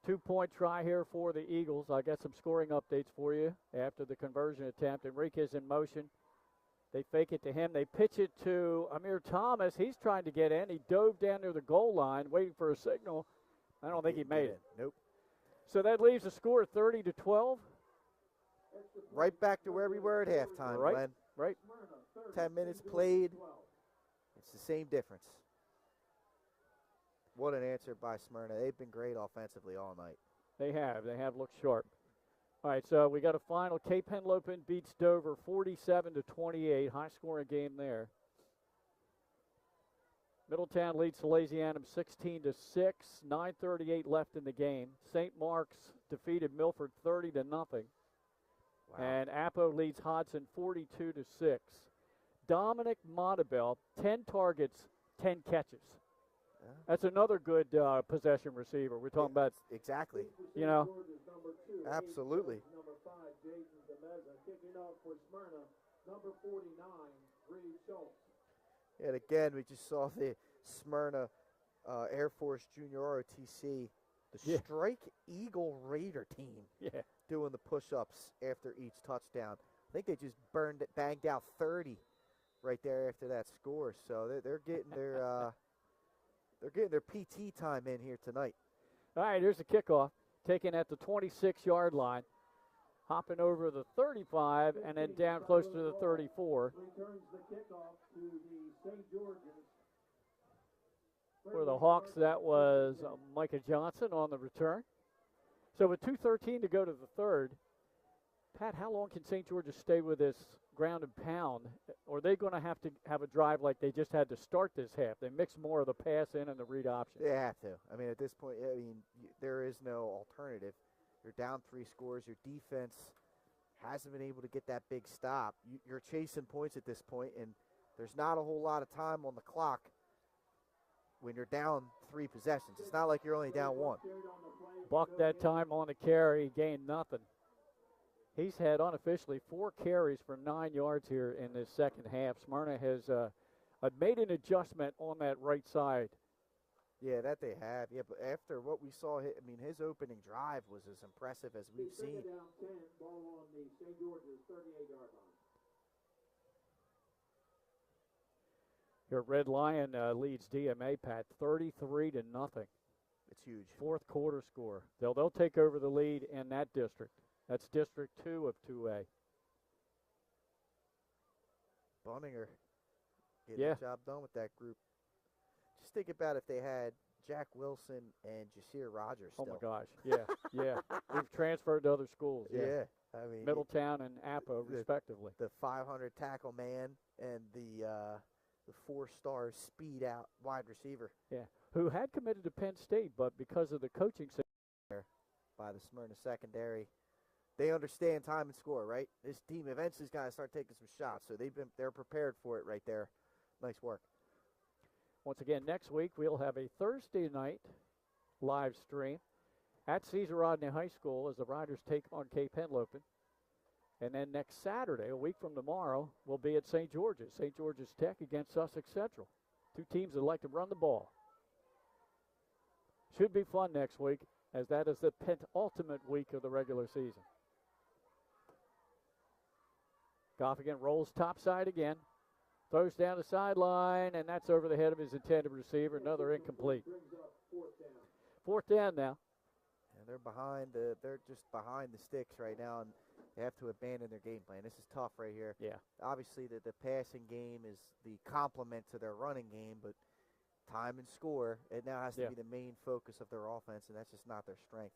2-point try here for the Eagles. I got some scoring updates for you after the conversion attempt. Enriquez in motion. They fake it to him. They pitch it to Amir Thomas. He's trying to get in. He dove down near the goal line, waiting for a signal. I don't think he made it. Nope. So that leaves a score of 30-12. Right back to where we were at halftime, right, Glenn. Right. 10 minutes played. It's the same difference. What an answer by Smyrna. They've been great offensively all night. They have. They have looked sharp. All right, so we got a final. Cape Henlopen beats Dover 47-28. High-scoring game there. Middletown leads Salesianum 16-6. 9:38 left in the game. St. Mark's defeated Milford 30-0. Wow. And Apo leads Hodson 42-6. Dominic Montabell, 10 targets, 10 catches. Yeah. That's another good possession receiver. We're talking about. Exactly. Absolutely. Number 5, Jason Demeza, kicking off for Smyrna. Number 49, Reed Schultz. And again, we just saw the Smyrna Air Force Junior ROTC, the Strike Eagle Raider team, doing the push-ups after each touchdown. I think they just banged out 30 right there after that score. So they're getting their PT time in here tonight. All right, here's the kickoff, taken at the 26-yard line, hopping over the 35 and then down close to the 34. Returns the kickoff to the St. George's. For the Hawks, that was Micah Johnson on the return. So with 2:13 to go to the third, Pat, how long can St. George's stay with this ground and pound? Or are they going to have a drive like they just had to start this half? They mix more of the pass in and the read option. They have to. I mean, at this point, there is no alternative. You're down 3 scores. Your defense hasn't been able to get that big stop. You're chasing points at this point, and there's not a whole lot of time on the clock when you're down 3 possessions. It's not like you're only down 1. Buck that time on the carry, gained nothing. He's had unofficially 4 carries for 9 yards here in this second half. Smyrna has made an adjustment on that right side. Yeah, that they have. Yeah, but after what we saw, his opening drive was as impressive as we've seen. Down 10, ball on the St. George's 38-yard line. Your Red Lion leads DMA, Pat, 33-0. It's huge. 4th quarter score. They'll take over the lead in that district. That's District 2 of 2A. Bunninger getting the job done with that group. Just think about if they had Jack Wilson and Jasir Rogers still. Oh, my gosh. Yeah. We've transferred to other schools. Yeah. Middletown and Apo, respectively. The 500 tackle man and the 4-star speed out wide receiver. Yeah, who had committed to Penn State, but because of the coaching by the Smyrna secondary, they understand time and score, right? This team eventually is going to start taking some shots, so they're prepared for it right there. Nice work. Once again, next week we'll have a Thursday night live stream at Caesar Rodney High School as the Riders take on Cape Henlopen. And then next Saturday, a week from tomorrow, we'll be at St. George's. St. George's Tech against Sussex Central. 2 teams that like to run the ball. Should be fun next week, as that is the penultimate week of the regular season. Goff again rolls topside again. Throws down the sideline, and that's over the head of his intended receiver. Another incomplete. Fourth down now. And they're behind they're just behind the sticks right now, and they have to abandon their game plan. This is tough right here. Yeah. Obviously, the passing game is the complement to their running game, but time and score, it now has to be the main focus of their offense, and that's just not their strength.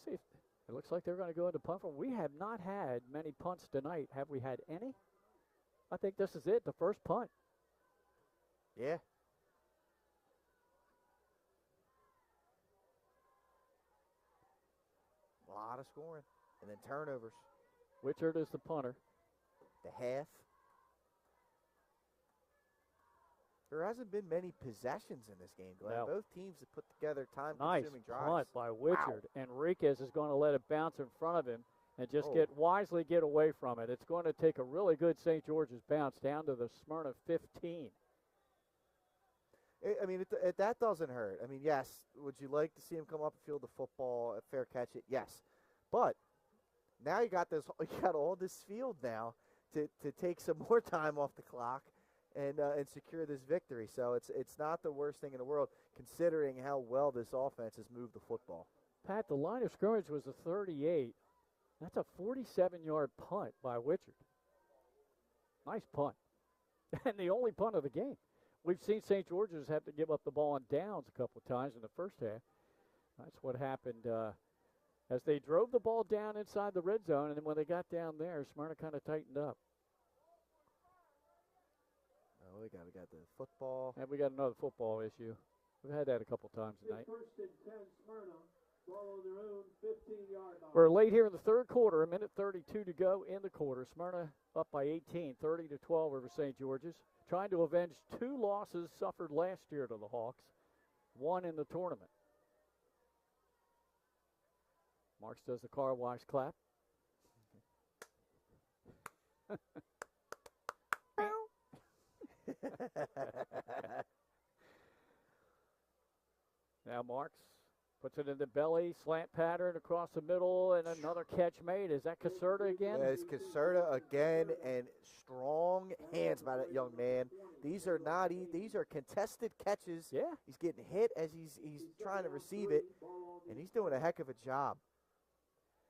See, it looks like they're going to go into punt. We have not had many punts tonight. Have we had any? I think this is it, the first punt. Yeah. A lot of scoring. And then turnovers. Wichert is the punter. The half. There hasn't been many possessions in this game, Glenn. No. Both teams have put together time-consuming drives. Nice punt by Wichert. Wow. Enriquez is going to let it bounce in front of him and just wisely get away from it. It's going to take a really good St. George's bounce down to the Smyrna 15. That doesn't hurt. I mean, yes, would you like to see him come up and field the football, fair catch it? Yes. But now you got all this field now to take some more time off the clock and secure this victory. So it's not the worst thing in the world, considering how well this offense has moved the football. Pat, the line of scrimmage was a 38. That's a 47-yard punt by Wichert. Nice punt. And the only punt of the game. We've seen St. George's have to give up the ball on downs a couple of times in the first half. That's what happened as they drove the ball down inside the red zone, and then when they got down there, Smyrna kind of tightened up. We got the football. And we got another football issue. We've had that a couple times tonight. First and 10, Smyrna. Ball on their own 15-yard line. We're late here in the third quarter, a minute 32 to go in the quarter. Smyrna up by 18, 30-12 over St. George's. Trying to avenge two losses suffered last year to the Hawks, one in the tournament. Marks does the car wash clap. Now Marks puts it in the belly, slant pattern across the middle, and another catch made. Is that Caserta again? Yeah, it's Caserta again, and strong hands by that young man. These are these are contested catches. Yeah. He's getting hit as he's trying to receive it, and he's doing a heck of a job.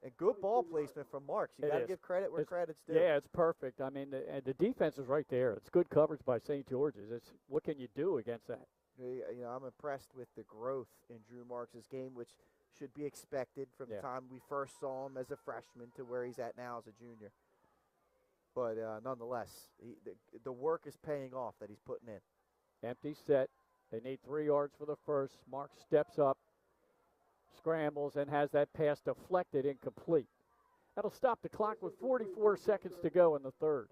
And good ball placement from Marks. You got to give credit where credit's due. Yeah, it's perfect. I mean, the defense is right there. It's good coverage by St. George's. What can you do against that? You know, I'm impressed with the growth in Drew Marks' game, which should be expected from the time we first saw him as a freshman to where he's at now as a junior. But nonetheless, the work is paying off that he's putting in. Empty set. They need 3 yards for the first. Marks steps up, scrambles, and has that pass deflected, incomplete. That'll stop the clock with 44 seconds to go in the third.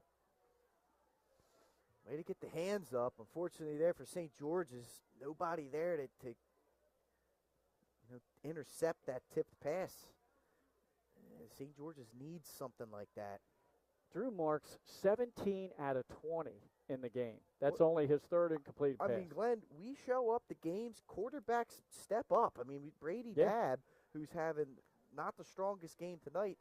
Way to get the hands up. Unfortunately, there for St. George's, nobody there to intercept that tipped pass. St. George's needs something like that. Drew Marks 17 out of 20 in the game. That's only his third incomplete pass. I mean, Glenn, we show up the games, quarterbacks step up. I mean, Brady Dabb, who's having not the strongest game tonight,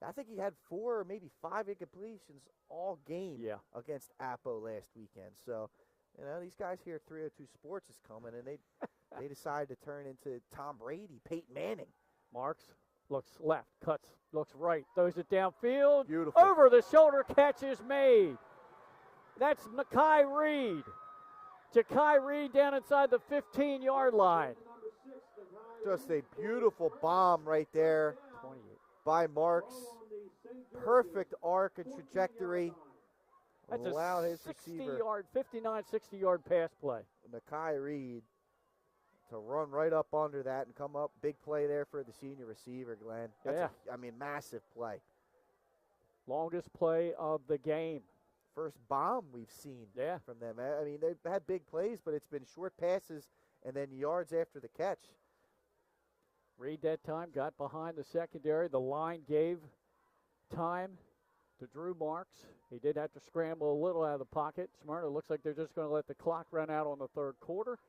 I think he had 4 or maybe 5 incompletions all game against Appo last weekend. So, these guys here at 302 Sports is coming, and they decided to turn into Tom Brady, Peyton Manning. Marks looks left, cuts, looks right, throws it downfield. Beautiful. Over the shoulder catch is made. That's Ja'Kai Reed. Ja'Kai Reed down inside the 15-yard line. Just a beautiful bomb right there by Marks. Perfect arc and trajectory. That's allowed his 60-yard pass play. Ja'Kai Reed to run right up under that and come up. Big play there for the senior receiver, Glenn. That's massive play. Longest play of the game. First bomb we've seen from them. I mean, they've had big plays, but it's been short passes and then yards after the catch. Reed that time got behind the secondary. The line gave time to Drew Marks. He did have to scramble a little out of the pocket. Smyrna looks like they're just going to let the clock run out on the third quarter,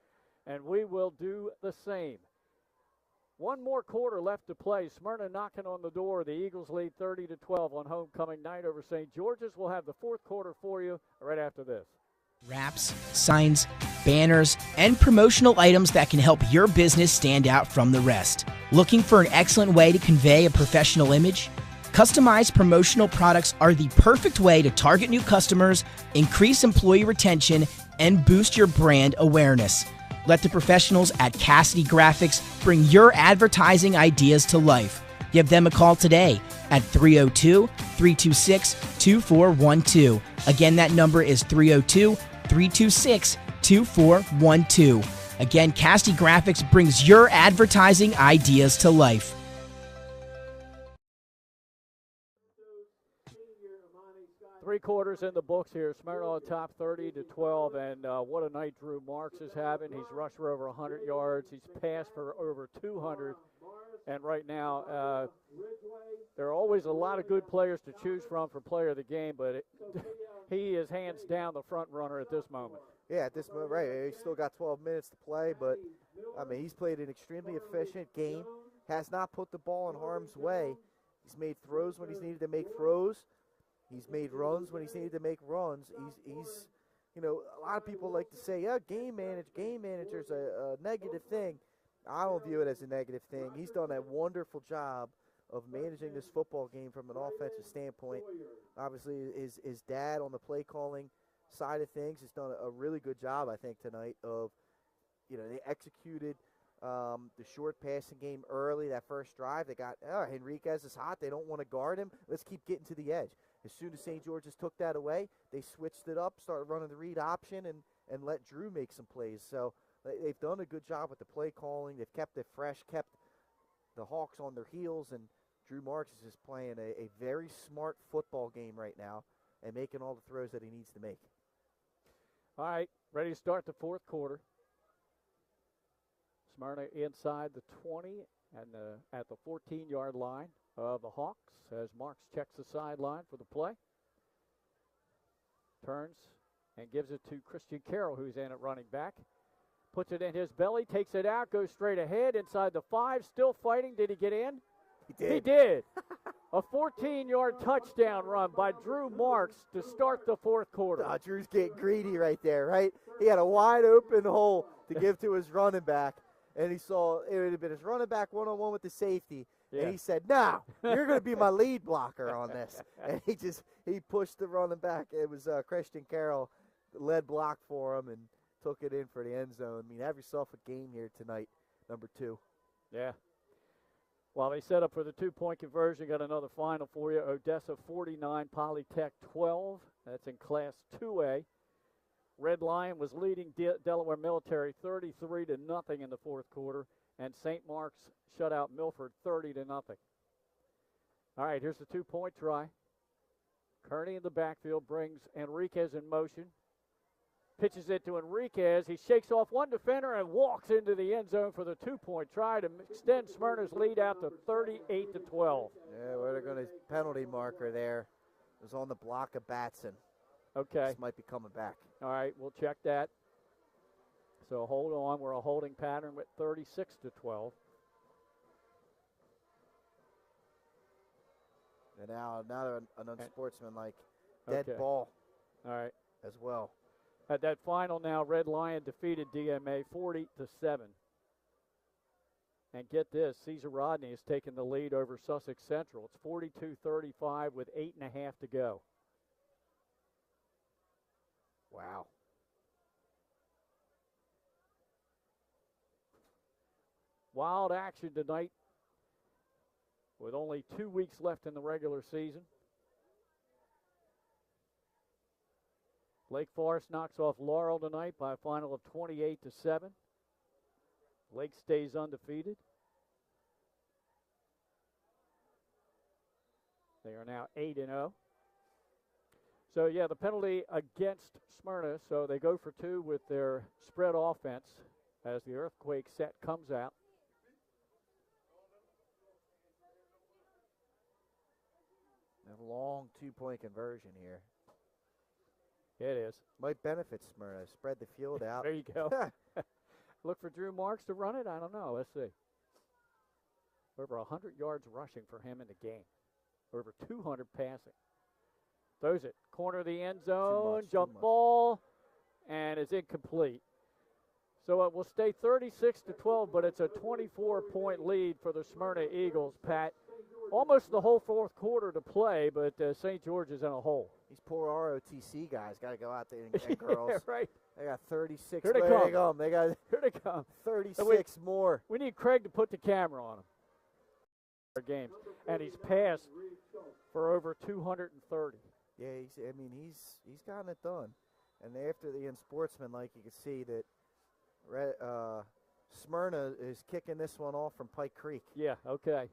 and we will do the same. One more quarter left to play. Smyrna knocking on the door. The Eagles lead 30-12 on homecoming night over St. George's. We'll have the fourth quarter for you right after this. Wraps, signs, banners, and promotional items that can help your business stand out from the rest. Looking for an excellent way to convey a professional image? Customized promotional products are the perfect way to target new customers, increase employee retention, and boost your brand awareness. Let the professionals at Cassidy Graphics bring your advertising ideas to life. Give them a call today at 302-326-2412. Again, that number is 302-326-2412. Again, Cassidy Graphics brings your advertising ideas to life. Three quarters in the books here. Smyrna on top 30-12, and what a night Drew Marks is having. He's rushed for over 100 yards. He's passed for over 200. And right now, there are always a lot of good players to choose from for player of the game, but he is hands down the front runner at this moment. Yeah, at this moment, right. He's still got 12 minutes to play, but, I mean, he's played an extremely efficient game, has not put the ball in harm's way. He's made throws when he's needed to make throws. He's made runs when he's needed to make runs. He's you know, a lot of people like to say, yeah, game manager's a negative thing. I don't view it as a negative thing. He's done a wonderful job of managing this football game from an offensive standpoint. Obviously, his dad on the play calling side of things has done a really good job, I think, tonight of, you know, they executed the short passing game early, that first drive. They got, Henriquez is hot. They don't want to guard him. Let's keep getting to the edge. As soon as St. George's took that away, they switched it up, started running the read option, and let Drew make some plays. So they've done a good job with the play calling. They've kept it fresh, kept the Hawks on their heels, and Drew Marks is just playing a very smart football game right now and making all the throws that he needs to make. All right, ready to start the fourth quarter. Smyrna inside the 20 and at the 14-yard line of the Hawks as Marks checks the sideline for the play. Turns and gives it to Christian Carroll, who's in at running back. Puts it in his belly, takes it out, goes straight ahead inside the 5, still fighting. Did he get in? He did. He did. A 14-yard touchdown run by Drew Marks to start the fourth quarter. Oh, Drew's getting greedy right there, right? He had a wide open hole to give to his running back, and he saw it would have been his running back one-on-one with the safety. Yeah. And he said, no, you're going to be my lead blocker on this. And he pushed the running back. It was Christian Carroll, led block for him, and took it in for the end zone. I mean, have yourself a game here tonight, number 2. Yeah. While they set up for the 2-point conversion, got another final for you. Odessa 49, Polytech 12. That's in Class 2A. Red Lion was leading Delaware Military 33-0 in the fourth quarter, and St. Mark's shut out Milford 30-0. All right, here's the 2-point try. Kearney in the backfield brings Enriquez in motion. Pitches it to Enriquez. He shakes off one defender and walks into the end zone for the 2-point try to extend Smyrna's lead out to 38-12. Yeah, we're going to penalty marker there. It was on the block of Batson. Okay. This might be coming back. All right, we'll check that. So hold on. We're a holding pattern with 36-12. And now they're an unsportsmanlike dead ball. All right. As well. At that final now, Red Lion defeated DMA 40-7. And get this, Cesar Rodney has taken the lead over Sussex Central. It's 42-35 with 8.5 to go. Wow. Wild action tonight with only 2 weeks left in the regular season. Lake Forest knocks off Laurel tonight by a final of 28-7. Lake stays undefeated. They are now 8-0. So, yeah, the penalty against Smyrna, so they go for 2 with their spread offense as the earthquake set comes out. A long 2-point conversion here. It is. Might benefit Smyrna. Spread the field out. There you go. Look for Drew Marks to run it? I don't know. Let's see. Over 100 yards rushing for him in the game. Over 200 passing. Throws it. Corner of the end zone. Jump ball. And it's incomplete. So it will stay 36-12, but it's a 24-point lead for the Smyrna Eagles, Pat. Almost the whole fourth quarter to play, but St. George is in a hole. These poor ROTC guys got to go out there and girls. Yeah, right. They got 36. Here they come. They got Here they come. 36 more. We need Craig to put the camera on him. Games, and he's passed for over 230. Yeah, he's gotten it done. And after the unsportsmanlike, you can see that Smyrna is kicking this one off from Pike Creek. Yeah, okay.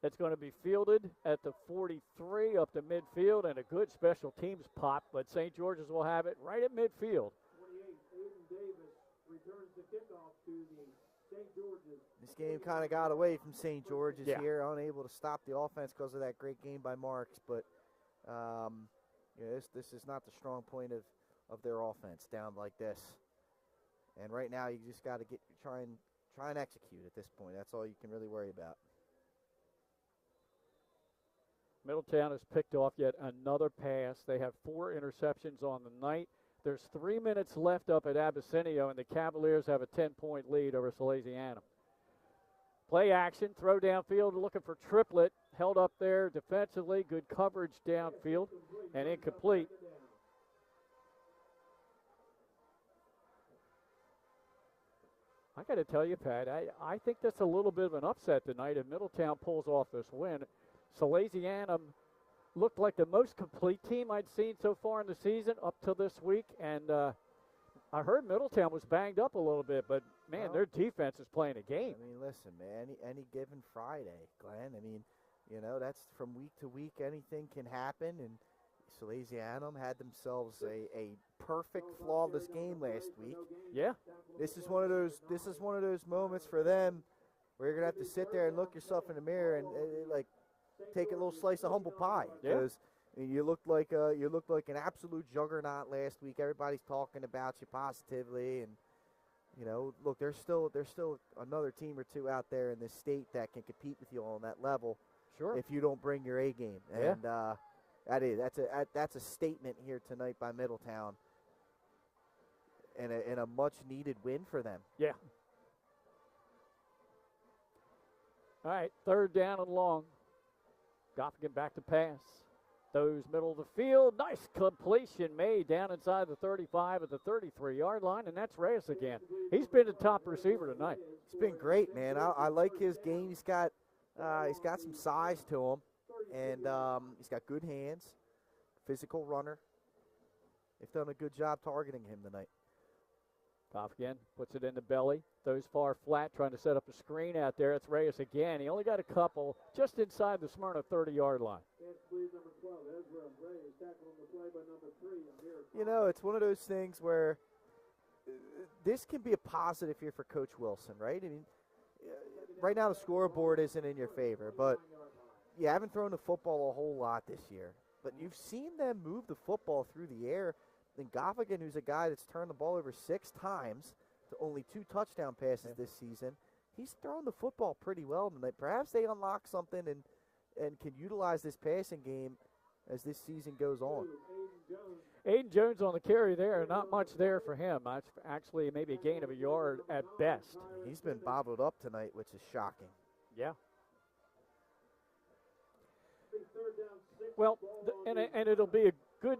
It's going to be fielded at the 43 up to midfield, and a good special teams pop, but St. George's will have it right at midfield. 28, Aiden Davis returns the kickoff to the St. George's. This game kind of got away from St. George's Yeah. here, unable to stop the offense because of that great game by Marks, but this is not the strong point of their offense down like this. And right now you just got to try and execute at this point. That's all you can really worry about. Middletown has picked off yet another pass. They have 4 interceptions on the night. There's 3 minutes left up at Abyssinia, and the Cavaliers have a 10-point lead over Salesianum. Play action, throw downfield, looking for Triplett. Held up there defensively, good coverage downfield, and incomplete. I got to tell you, Pat, I think that's a little bit of an upset tonight if Middletown pulls off this win. Salesianum looked like the most complete team I'd seen so far in the season up to this week, and I heard Middletown was banged up a little bit, but, man, their defense is playing a game. I mean, listen, man, any given Friday, Glenn, I mean, that's from week to week, anything can happen, and Salesianum had themselves a perfect, flawless game last week. Yeah. This is one of those moments for them where you're gonna have to sit there and look yourself in the mirror and like take a little slice of humble pie, because you looked like an absolute juggernaut last week. Everybody's talking about you positively, and look, there's still another team or two out there in this state that can compete with you on that level. Sure. If you don't bring your A game, and that's a statement here tonight by Middletown, and a much needed win for them. Yeah. All right, 3rd down and long. Goffigan back to pass. Those middle of the field. Nice completion made down inside the 35 at the 33-yard line, and that's Reyes again. He's been the top receiver tonight. He's been great, man. I like his game. He's got some size to him, and he's got good hands, physical runner. They've done a good job targeting him tonight. Goffigan puts it in the belly. Throws far flat, trying to set up a screen out there. It's Reyes again. He only got a couple just inside the Smyrna 30-yard line. It's one of those things where this can be a positive here for Coach Wilson, right? I mean, right now the scoreboard isn't in your favor, but you haven't thrown the football a whole lot this year. But you've seen them move the football through the air. Then Goffigan, who's a guy that's turned the ball over 6 times to only 2 touchdown passes this season, he's thrown the football pretty well tonight. Perhaps they unlock something and can utilize this passing game as this season goes on. Aiden Jones on the carry there. Not much there for him. Actually, maybe a gain of a yard at best. He's been bottled up tonight, which is shocking. Yeah. Well, and it'll be a good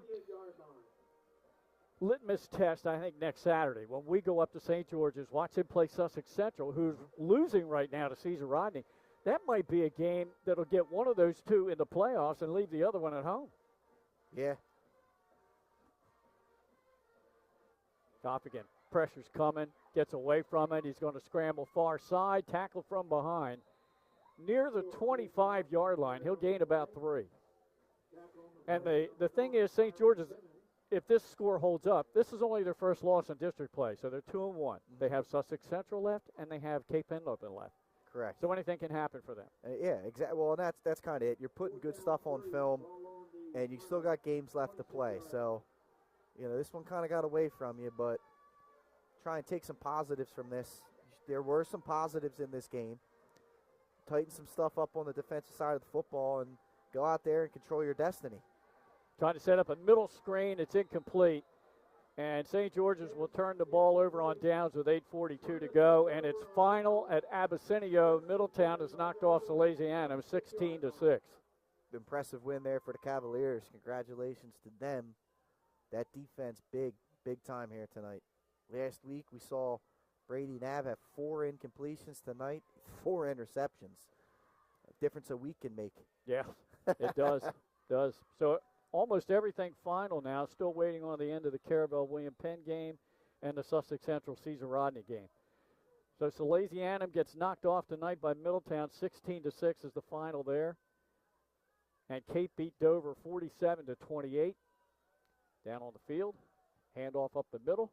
litmus test, I think, next Saturday when we go up to St. George's, watch him play Sussex Central, who's losing right now to Caesar Rodney. That might be a game that'll get one of those two in the playoffs and leave the other one at home. Yeah. Goffigan, pressure's coming, gets away from it. He's going to scramble far side, tackle from behind. Near the 25-yard line, he'll gain about 3. And the thing is, St. George's, if this score holds up, this is only their first loss in district play, so they're 2-1. They have Sussex Central left, and they have Cape Pendleton left. Correct. So anything can happen for them. Yeah, exactly. Well, and that's kind of it. You're putting good stuff on film, and you still got games left to play. So, this one kind of got away from you, but try and take some positives from this. There were some positives in this game. tighten some stuff up on the defensive side of the football and go out there and control your destiny. Trying to set up a middle screen. It's incomplete. And St. George's will turn the ball over on downs with 8:42 to go. And it's final at Abyssinia. Middletown has knocked off Salesianum 16-6. Impressive win there for the Cavaliers. Congratulations to them. That defense, big time here tonight. Last week we saw Brady Knapp have 4 incompletions tonight, 4 interceptions. A difference a week can make. Yeah, it does. So almost everything final now. Still waiting on the end of the Carabel William Penn game and the Sussex Central Caesar Rodney game. So Salesianum gets knocked off tonight by Middletown. 16-6 is the final there. And Cape beat Dover 47-28. Down on the field. Handoff up the middle.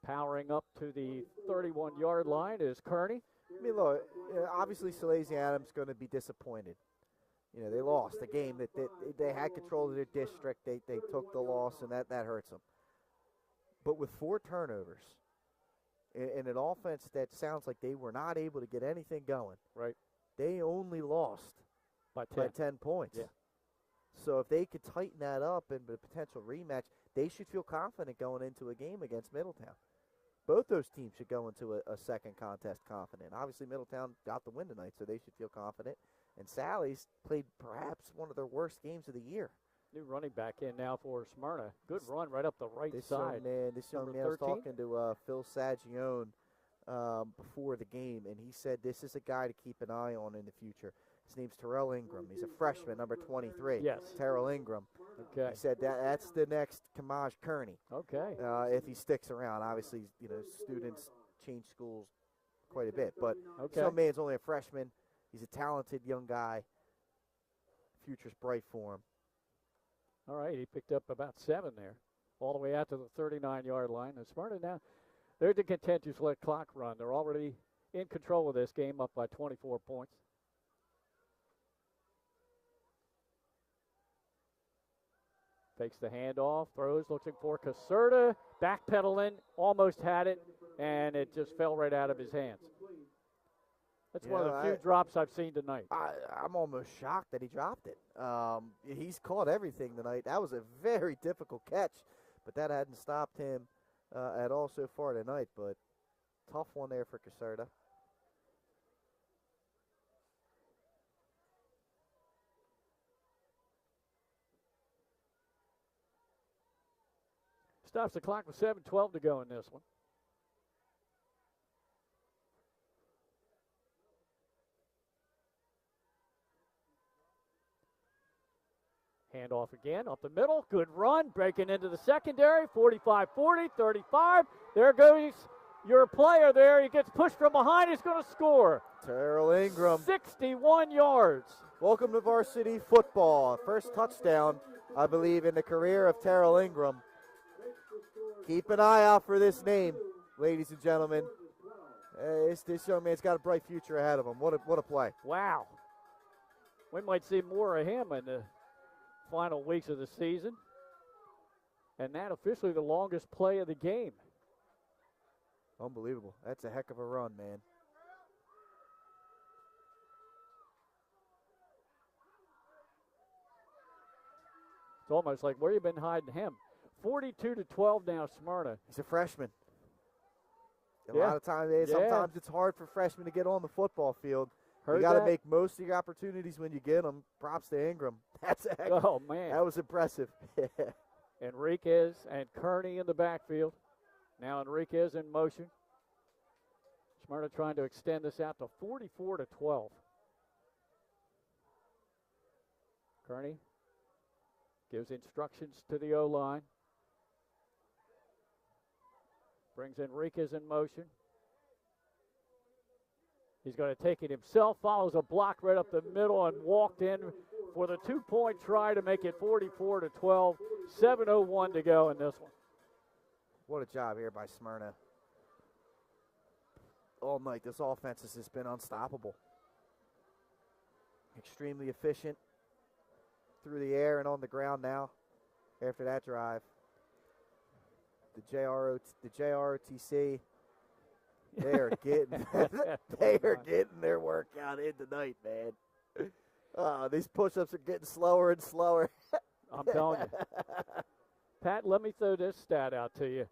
Powering up to the 31-yard line is Kearney. I mean, look, obviously Salesianum's going to be disappointed. They lost a game that they had control of their district. They took the loss, and that hurts them. But with 4 turnovers in an offense that sounds like they were not able to get anything going, right? They only lost by 10 points. Yeah. So if they could tighten that up in a potential rematch, they should feel confident going into a game against Middletown. Both those teams should go into a second contest confident. Obviously, Middletown got the win tonight, so they should feel confident. And Sally's played perhaps one of their worst games of the year. New running back in now for Smyrna. Good run right up the right side. This young man was talking to Phil Sagione before the game, and he said this is a guy to keep an eye on in the future. His name's Terrell Ingram. He's a freshman, number 23. Yes. Terrell Ingram. Okay. He said that's the next Kamaj Kearney. Okay. If he sticks around. Obviously, students change schools quite a bit. But okay. Some man's only a freshman. He's a talented young guy. Future's bright for him. All right. He picked up about 7 there. All the way out to the 39-yard line. And Smyrna now, they're content to just let clock run. They're already in control of this game, up by 24 points. Takes the handoff, throws, looking for Caserta, backpedaling, almost had it, and it just fell right out of his hands. That's one of the few drops I've seen tonight. I'm almost shocked that he dropped it. He's caught everything tonight. That was a very difficult catch, but that hadn't stopped him at all so far tonight. But tough one there for Caserta. Stops the clock with 7:12 to go in this one. Handoff again, up the middle. Good run, breaking into the secondary. 45-40, 35. There goes your player there. He gets pushed from behind. He's going to score. Terrell Ingram. 61 yards. Welcome to varsity football. First touchdown, I believe, in the career of Terrell Ingram. Keep an eye out for this name, ladies and gentlemen. This young man's got a bright future ahead of him. What a play. Wow. We might see more of him in the final weeks of the season. And that officially the longest play of the game. Unbelievable. That's a heck of a run, man. It's almost like where you been hiding him. 42-12 now, Smyrna. He's a freshman. A lot of times, sometimes it's hard for freshmen to get on the football field. You got to make most of your opportunities when you get them. Props to Ingram. That's a heck. Oh, man. That was impressive. Enriquez and Kearney in the backfield. Now Enriquez in motion. Smyrna trying to extend this out to 44-12. Kearney gives instructions to the O-line. Brings Enriquez in motion. He's going to take it himself, follows a block right up the middle, and walked in for the 2-point try to make it 44-12. 7:01 to go in this one. What a job here by Smyrna. All night, this offense has just been unstoppable. Extremely efficient through the air and on the ground now after that drive. The JROTC They are getting they are getting their workout in tonight, man. These push-ups are getting slower and slower. I'm telling you. Pat, let me throw this stat out to you.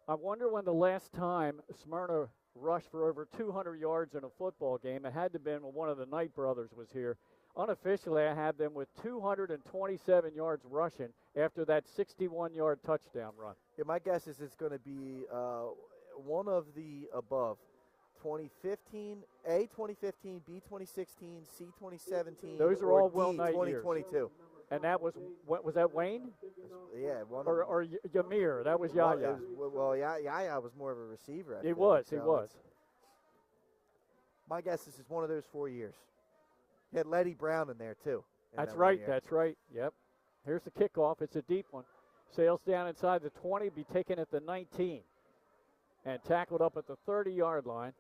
I wonder when the last time Smyrna rushed for over 200 yards in a football game. It had to have been when one of the Knight brothers was here. Unofficially, I had them with 227 yards rushing after that 61-yard touchdown run. Yeah, my guess is it's going to be one of the above. 2015, A 2015, B 2016, C 2017. Those are or all D Will Knight 2022. years. And that was, what was that, Wayne? Yeah, one or Ymir? That was Yaya. Yaya was more of a receiver. He was. My guess is it's one of those 4 years. He had Letty Brown in there, too. That's right. Yep. Here's the kickoff. It's a deep one. Sails down inside the 20, be taken at the 19. And tackled up at the 30-yard line.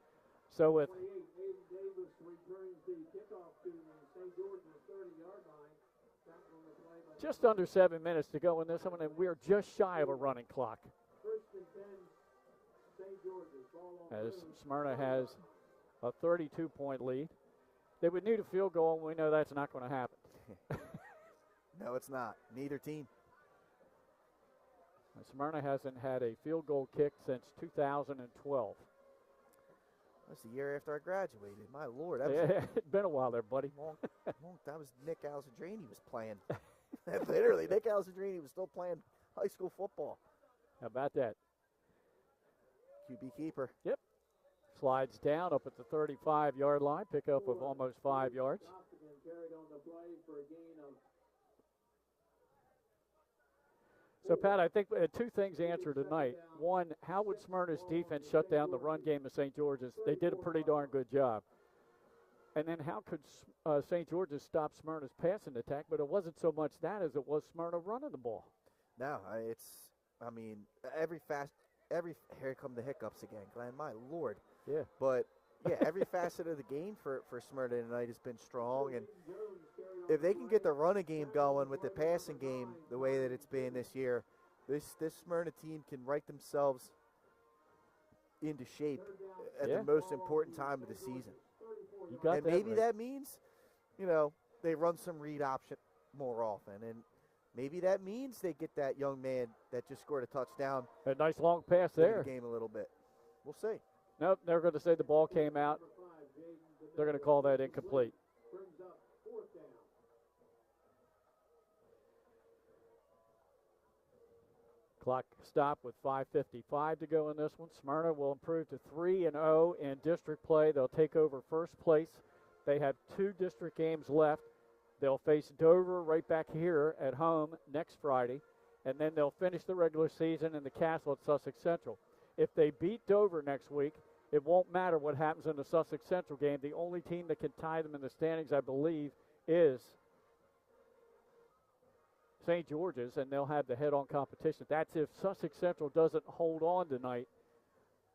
So with just under 7 minutes to go in this one, and we're just shy of a running clock. As Smyrna has a 32-point lead. They would need a field goal, and we know that's not going to happen. No, it's not. Neither team. Smyrna hasn't had a field goal kick since 2012. That's the year after I graduated. My Lord. It's been a while there, buddy. That was Nick Alessandrini was playing. Literally, Nick Alessandrini was still playing high school football. How about that? QB keeper. Yep. Slides down up at the 35-yard line. Pickup of almost 5 yards. So, Pat, I think two things answered tonight. One, how would Smyrna's defense shut down the run game of St. George's? They did a pretty darn good job. And then how could St. George's stop Smyrna's passing attack? But it wasn't so much that as it was Smyrna running the ball. No, here come the hiccups again, Glenn. My Lord. Yeah. But, yeah, every facet of the game for Smyrna tonight has been strong. And if they can get the running game going with the passing game the way that it's been this year, this Smyrna team can write themselves into shape at the most important time of the season. And maybe that means, they run some read option more often. And maybe that means they get that young man that just scored a touchdown. A nice long pass there. The game a little bit. We'll see. Nope, they're going to say the ball came out. They're going to call that incomplete. Clock stop with 5:55 to go in this one. Smyrna will improve to 3-0 in district play. They'll take over first place. They have 2 district games left. They'll face Dover right back here at home next Friday, and then they'll finish the regular season in the Castle at Sussex Central. If they beat Dover next week, it won't matter what happens in the Sussex Central game. The only team that can tie them in the standings, I believe, is St. George's, and they'll have the head-on competition. That's if Sussex Central doesn't hold on tonight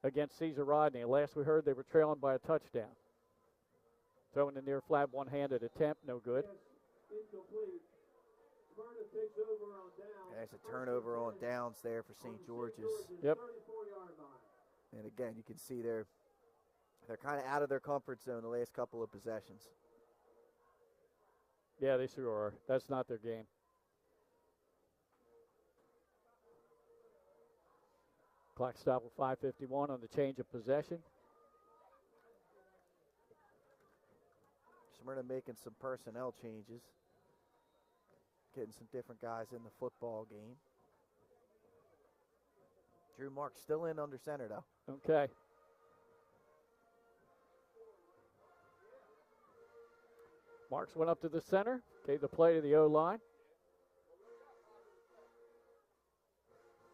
against Caesar Rodney. Last we heard, they were trailing by a touchdown. Throwing the near flat one-handed attempt, no good. There's a turnover on downs there for St. George's. Yep. And again, you can see they're kind of out of their comfort zone the last couple of possessions. Yeah, they sure are. That's not their game. Clock stop with 5:51 on the change of possession. Smyrna making some personnel changes. Getting some different guys in the football game. Drew Marks still in under center, though. Okay. Marks went up to the center, gave the play to the O-line.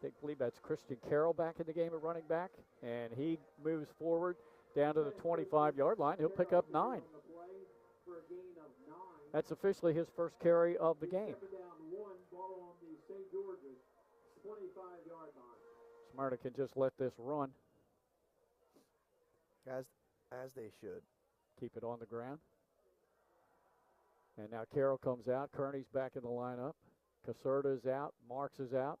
I believe that's Christian Carroll back in the game at running back, and he moves forward down to the 25-yard line. He'll pick up 9. That's officially his first carry of the game. Smyrna can just let this run. As they should. Keep it on the ground. And now Carroll comes out. Kearney's back in the lineup. Caserta is out. Marks is out.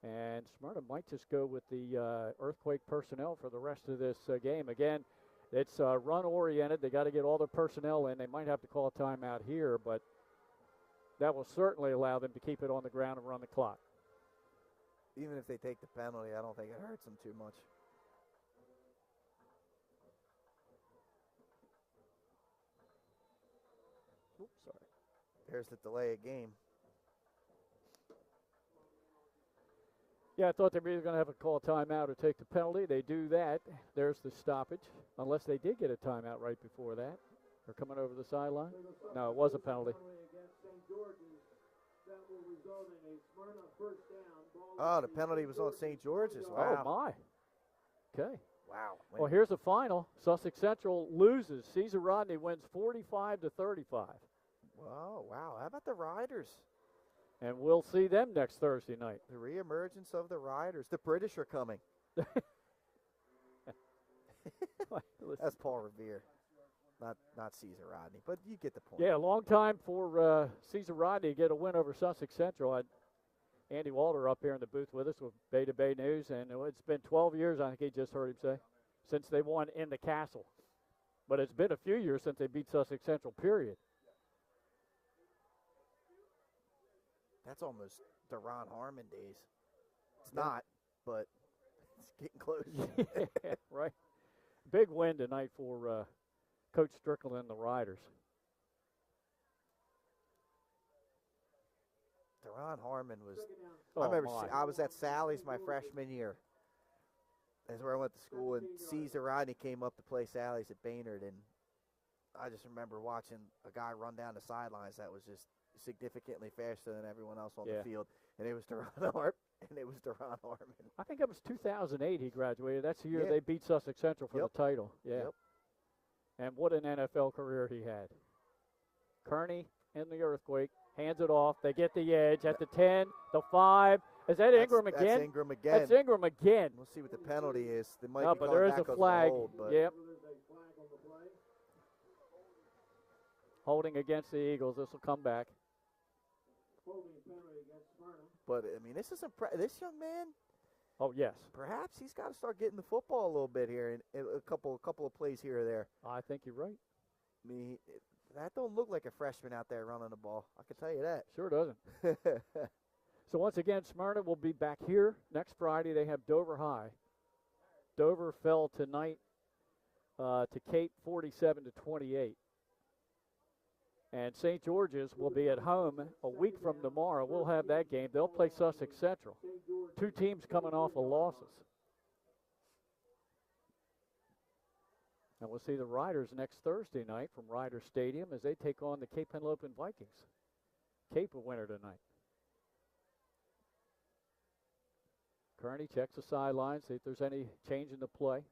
And Smyrna might just go with the Earthquake personnel for the rest of this game. Again, it's run-oriented. They got to get all their personnel in. They might have to call a timeout here, but that will certainly allow them to keep it on the ground and run the clock. Even if they take the penalty, I don't think it hurts them too much. Oops, sorry. There's the delay of game. Yeah, I thought they were either going to have to call a timeout or take the penalty. They do that. There's the stoppage, unless they did get a timeout right before that. They're coming over the sideline. No, it was a penalty. Oh, the penalty was on St. George's. Wow. Oh, my. Okay. Wow. Well, here's the final. Sussex Central loses. Caesar Rodney wins 45-35. Wow. How about the Riders? And we'll see them next Thursday night. The reemergence of the Riders. The British are coming. That's Paul Revere. Not Caesar Rodney, but you get the point. Yeah, a long time for Caesar Rodney to get a win over Sussex Central. I had Andy Walter up here in the booth with us with Bay to Bay News, and it's been 12 years, I think he just heard him say, since they won in the Castle. But it's been a few years since they beat Sussex Central, period. That's almost the Ron Harmon days. It's not, but it's getting close. Yeah, right. Big win tonight for Coach Strickland and the Riders. Deron Harmon was. Oh, I remember my. I was at Sally's my freshman year. That's where I went to school, and Caesar Rodney came up to play Sally's at Baynard, and I just remember watching a guy run down the sidelines that was just significantly faster than everyone else on the field, and it was Deron Harmon. I think it was 2008 he graduated. That's the year they beat Sussex Central for the title. Yeah. Yep. And what an NFL career he had. Kearney in the Earthquake, hands it off. They get the edge at the 10, the 5. Is that Ingram again? That's Ingram again. That's Ingram again. We'll see what the penalty is. They might no, be but calling there is back a 'cause of flag. hold, but Yep. Holding against the Eagles. This will come back. But I mean, this is this young man. Oh yes. Perhaps he's got to start getting the football a little bit here, and a couple of plays here or there. I think you're right. I mean, that don't look like a freshman out there running the ball. I can tell you that. Sure doesn't. So once again, Smyrna will be back here next Friday. They have Dover High. Dover fell tonight to Cape 47-28. And St. George's will be at home a week from tomorrow. We'll have that game. They'll play Sussex Central. Two teams coming off of losses. And we'll see the Riders next Thursday night from Ryder Stadium as they take on the Cape Henlopen Vikings. Cape a winner tonight. Kearney checks the sideline, see if there's any change in the play.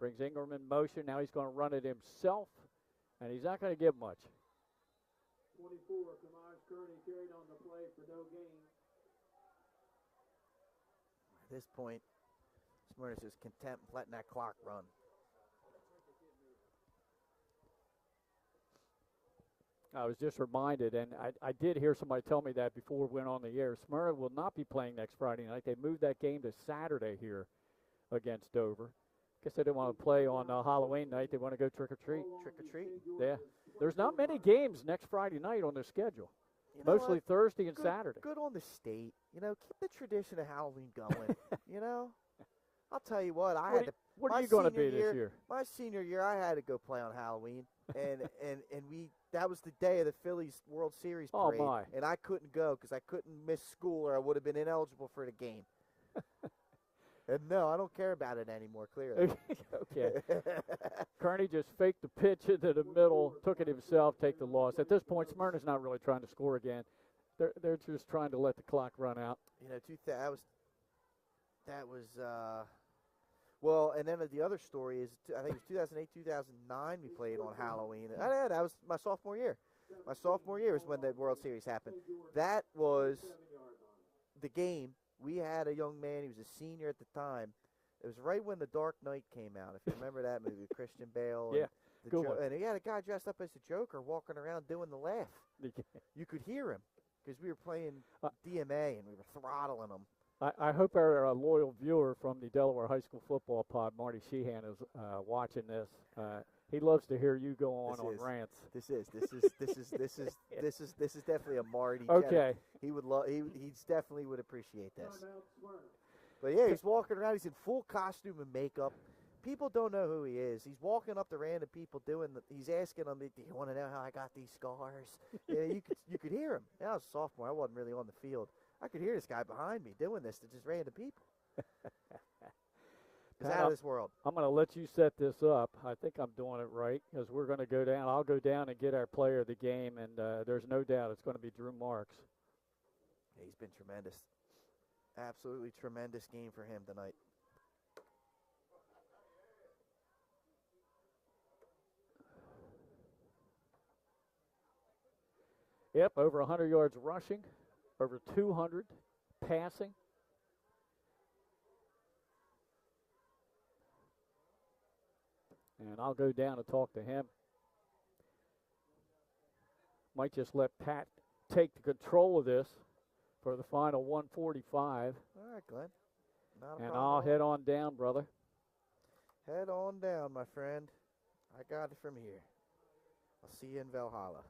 Brings Ingram in motion. Now he's going to run it himself, and he's not going to give much. 24, Kamaj Kearney carried on the play for no gain. At this point, Smyrna's just content with letting that clock run. I was just reminded, and I did hear somebody tell me that before we went on the air. Smyrna will not be playing next Friday night. They moved that game to Saturday here against Dover. Guess they didn't want to play on Halloween night. They want to go trick-or-treat. Trick-or-treat? Yeah. There's not many games next Friday night on their schedule. You know Mostly what? Thursday and Saturday. Good on the state. You know, keep the tradition of Halloween going. You know? I'll tell you what, What are you going to be this year? My senior year, I had to go play on Halloween, and that was the day of the Phillies World Series parade. Oh, my. And I couldn't go because I couldn't miss school or I would have been ineligible for the game. And no, I don't care about it anymore, clearly. Okay. Kearney just faked the pitch into the middle, took it himself, take the loss. At this point, Smyrna's not really trying to score again. They're just trying to let the clock run out. You know, well, and then the other story is, I think it was 2008, 2009 we played on Halloween. Yeah, that was my sophomore year. My sophomore year was when the World Series happened. That was the game. We had a young man, he was a senior at the time. It was right when The Dark Knight came out, if you remember that movie, Christian Bale. Yeah, good one. And he had a guy dressed up as the Joker walking around doing the laugh. You could hear him because we were playing DMA and we were throttling him. I hope our loyal viewer from the Delaware High School football pod, Marty Sheehan, is watching this. He loves to hear you go on rants. This is definitely a Marty. Okay. He would love. He definitely would appreciate this. But yeah, he's walking around. He's in full costume and makeup. People don't know who he is. He's walking up to random people he's asking them, "Do you want to know how I got these scars?" Yeah, you could hear him. Yeah, I was a sophomore. I wasn't really on the field. I could hear this guy behind me doing this to just random people. It's out of this world. I'm going to let you set this up. I think I'm doing it right because we're going to go down. I'll go down and get our player of the game, and there's no doubt it's going to be Drew Marks. Yeah, he's been tremendous. Absolutely tremendous game for him tonight. Yep, over 100 yards rushing, over 200 passing. And I'll go down and talk to him. Might just let Pat take the control of this for the final 145. All right, Glenn. And I'll head on down, brother. Head on down, my friend. I got it from here. I'll see you in Valhalla. All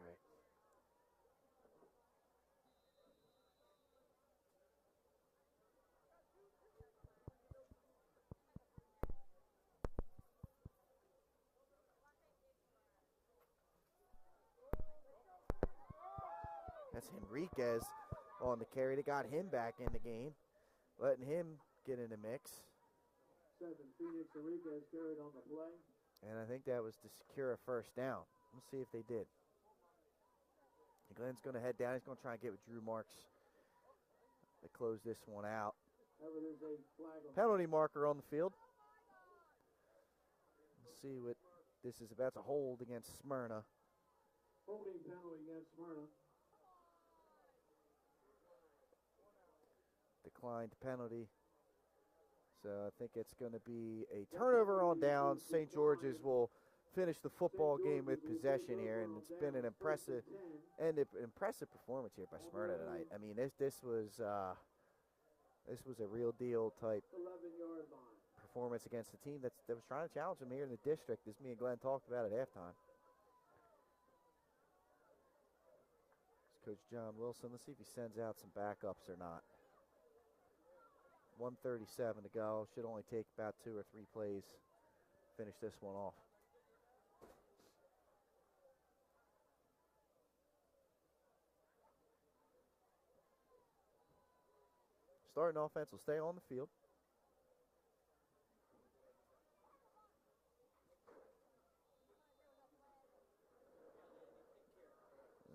right. That's Henriquez on the carry. They got him back in the game, letting him get in the mix. Phoenix Henriquez carried on the play. And I think that was to secure a first down. We'll see if they did. And Glenn's going to head down. He's going to try and get with Drew Marks to close this one out. Penalty marker on the field. Let's see what this is about to hold against Smyrna. Holding penalty against Smyrna. Declined penalty. So I think it's going to be a turnover on downs. St. George's will finish the football game with possession here, and it's been an impressive performance here by Smyrna tonight. I mean, this was a real deal type performance against a team that was trying to challenge them here in the district, as me and Glenn talked about at halftime. It's Coach John Wilson. Let's see if he sends out some backups or not. 1:37 to go. Should only take about 2 or 3 plays to finish this one off. Starting offense will stay on the field.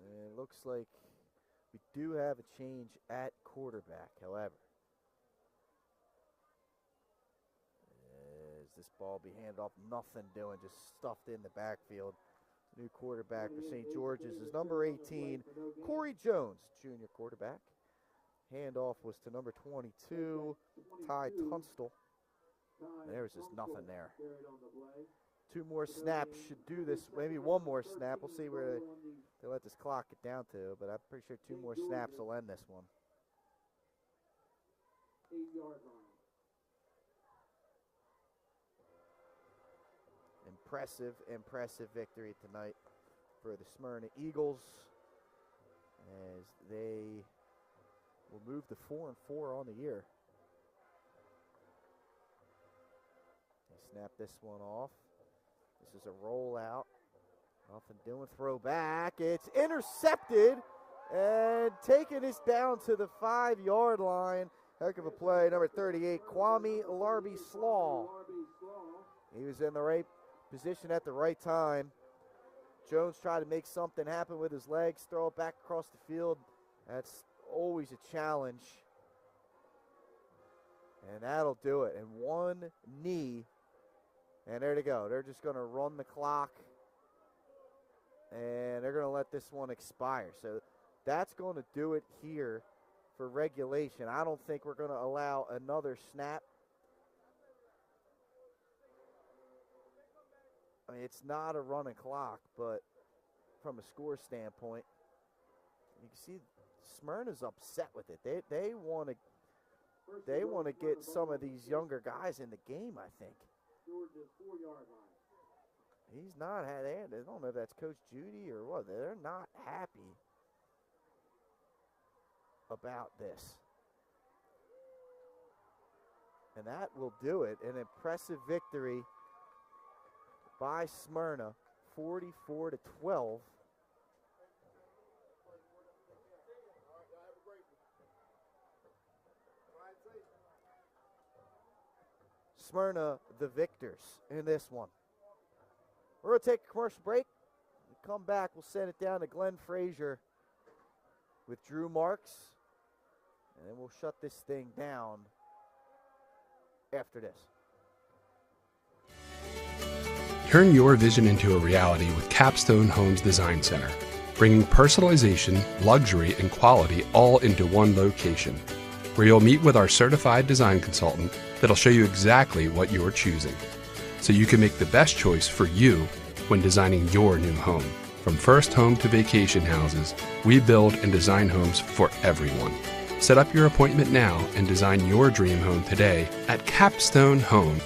And it looks like we do have a change at quarterback, however. As this ball be handed off, nothing doing, just stuffed in the backfield. New quarterback for St. George's is number 18, Corey Jones, junior quarterback. Handoff was to number 22, Ty Tunstall. There's just nothing there. 2 more snaps should do this. Maybe 1 more snap. We'll see where they let this clock get down to, but I'm pretty sure 2 more snaps will end this one. 8-yard line. Impressive victory tonight for the Smyrna Eagles, as they will move to 4-4 on the year. They snap this one off. This is a rollout. Nothing doing. Throw back. It's intercepted and taking us down to the 5-yard line. Heck of a play. Number 38, Kwame Larby-Slaw. He was in the right position at the right time. Jones tried to make something happen with his legs, throw it back across the field. That's always a challenge. And that'll do it. And 1 knee. And there they go. They're just going to run the clock. And they're going to let this one expire. So that's going to do it here for regulation. I don't think we're going to allow another snap. I mean, it's not a running clock, but from a score standpoint, You can see Smyrna's upset with it. They want to get some of these younger guys in the game, I think. Georgia's 4-yard line. He's not had. I don't know if that's Coach Judy or what. They're not happy about this. And that will do it. An impressive victory by Smyrna, 44-12. Smyrna, the victors in this one. We're going to take a commercial break. When we come back, we'll send it down to Glenn Frazier with Drew Marks, and then we'll shut this thing down after this. Turn your vision into a reality with Capstone Homes Design Center, bringing personalization, luxury, and quality all into one location, where you'll meet with our certified design consultant that'll show you exactly what you're choosing, so you can make the best choice for you when designing your new home. From first home to vacation houses, we build and design homes for everyone. Set up your appointment now and design your dream home today at Capstone Home.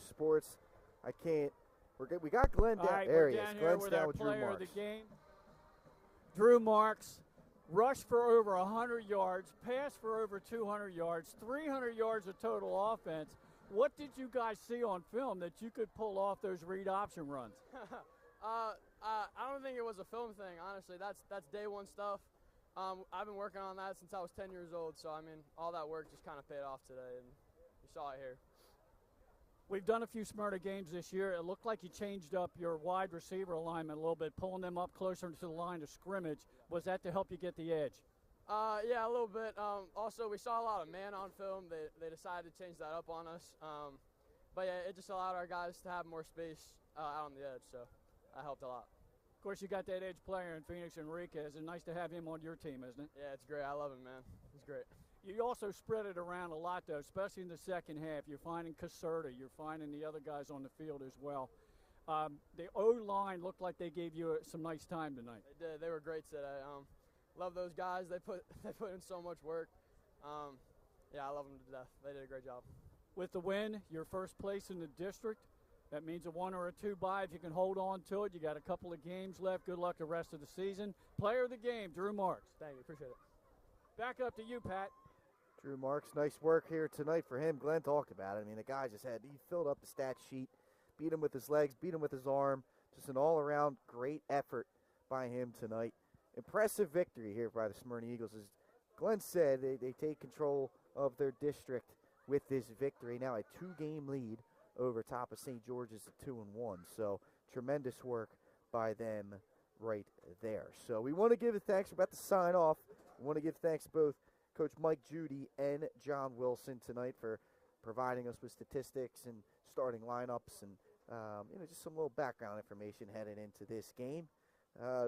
Sports. I can't. We're good. We got Glenn down. Right, there he is. Down here Glenn's with down our with Drew player Marks. of the game. Drew Marks rushed for over 100 yards, passed for over 200 yards, 300 yards of total offense. What did you guys see on film that you could pull off those read option runs? I don't think it was a film thing, honestly. That's day one stuff. I've been working on that since I was 10 years old, so I mean, all that work just kind of paid off today, and you saw it here. We've done a few Smyrna games this year. It looked like you changed up your wide receiver alignment a little bit, pulling them up closer to the line of scrimmage. Was that to help you get the edge? Yeah, a little bit. Also, we saw a lot of man on film. They decided to change that up on us. But yeah, it just allowed our guys to have more space out on the edge, so that helped a lot. Of course, you got that edge player in Phoenix Enriquez. It's nice to have him on your team, isn't it? Yeah, it's great. I love him, man. He's great. You also spread it around a lot, though, especially in the second half. You're finding Caserta. You're finding the other guys on the field as well. The O-line looked like they gave you some nice time tonight. They did. They were great today. Love those guys. They put in so much work. Yeah, I love them to death. They did a great job. With the win, your first place in the district. That means a 1 or a 2 bye if you can hold on to it. You got a couple of games left. Good luck the rest of the season. Player of the game, Drew Marks. Thank you. Appreciate it. Back up to you, Pat. Drew Marks, nice work here tonight for him. Glenn talked about it. I mean, the guy he filled up the stat sheet, beat him with his legs, beat him with his arm. Just an all-around great effort by him tonight. Impressive victory here by the Smyrna Eagles. As Glenn said, they take control of their district with this victory. Now a 2-game lead over top of St. George's at 2-1. So tremendous work by them right there. So we want to give thanks. We're about to sign off. We want to give thanks to both Coach Mike Judy and John Wilson tonight for providing us with statistics and starting lineups and just some little background information headed into this game.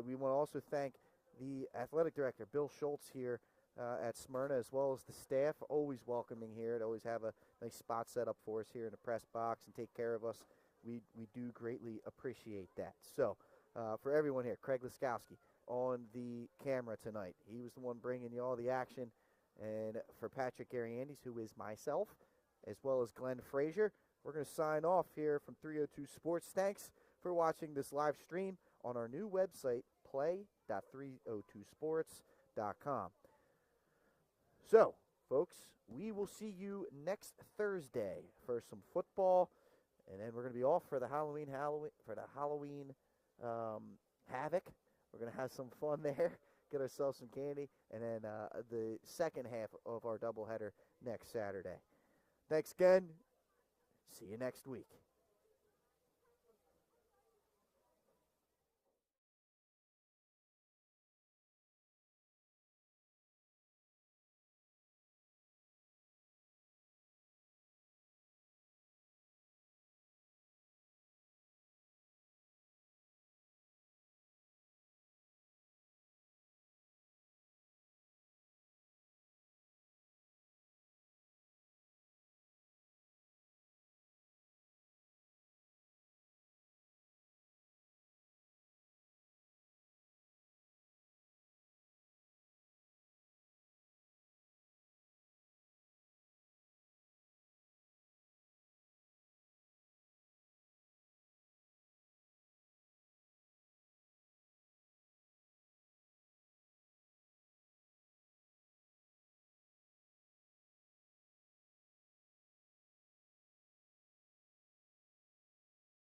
We want to also thank the athletic director, Bill Schultz, here at Smyrna, as well as the staff, always welcoming here to always have a nice spot set up for us here in the press box and take care of us. We do greatly appreciate that. So for everyone here, Craig Laskowski on the camera tonight. He was the one bringing you all the action. And for Patrick Ariandis, who is myself, as well as Glenn Frazier, we're going to sign off here from 302 Sports. Thanks for watching this live stream on our new website, play.302sports.com. So, folks, we will see you next Thursday for some football, and then we're going to be off for the Halloween Havoc. We're going to have some fun there, get ourselves some candy, and then the second half of our doubleheader next Saturday. Thanks again. See you next week.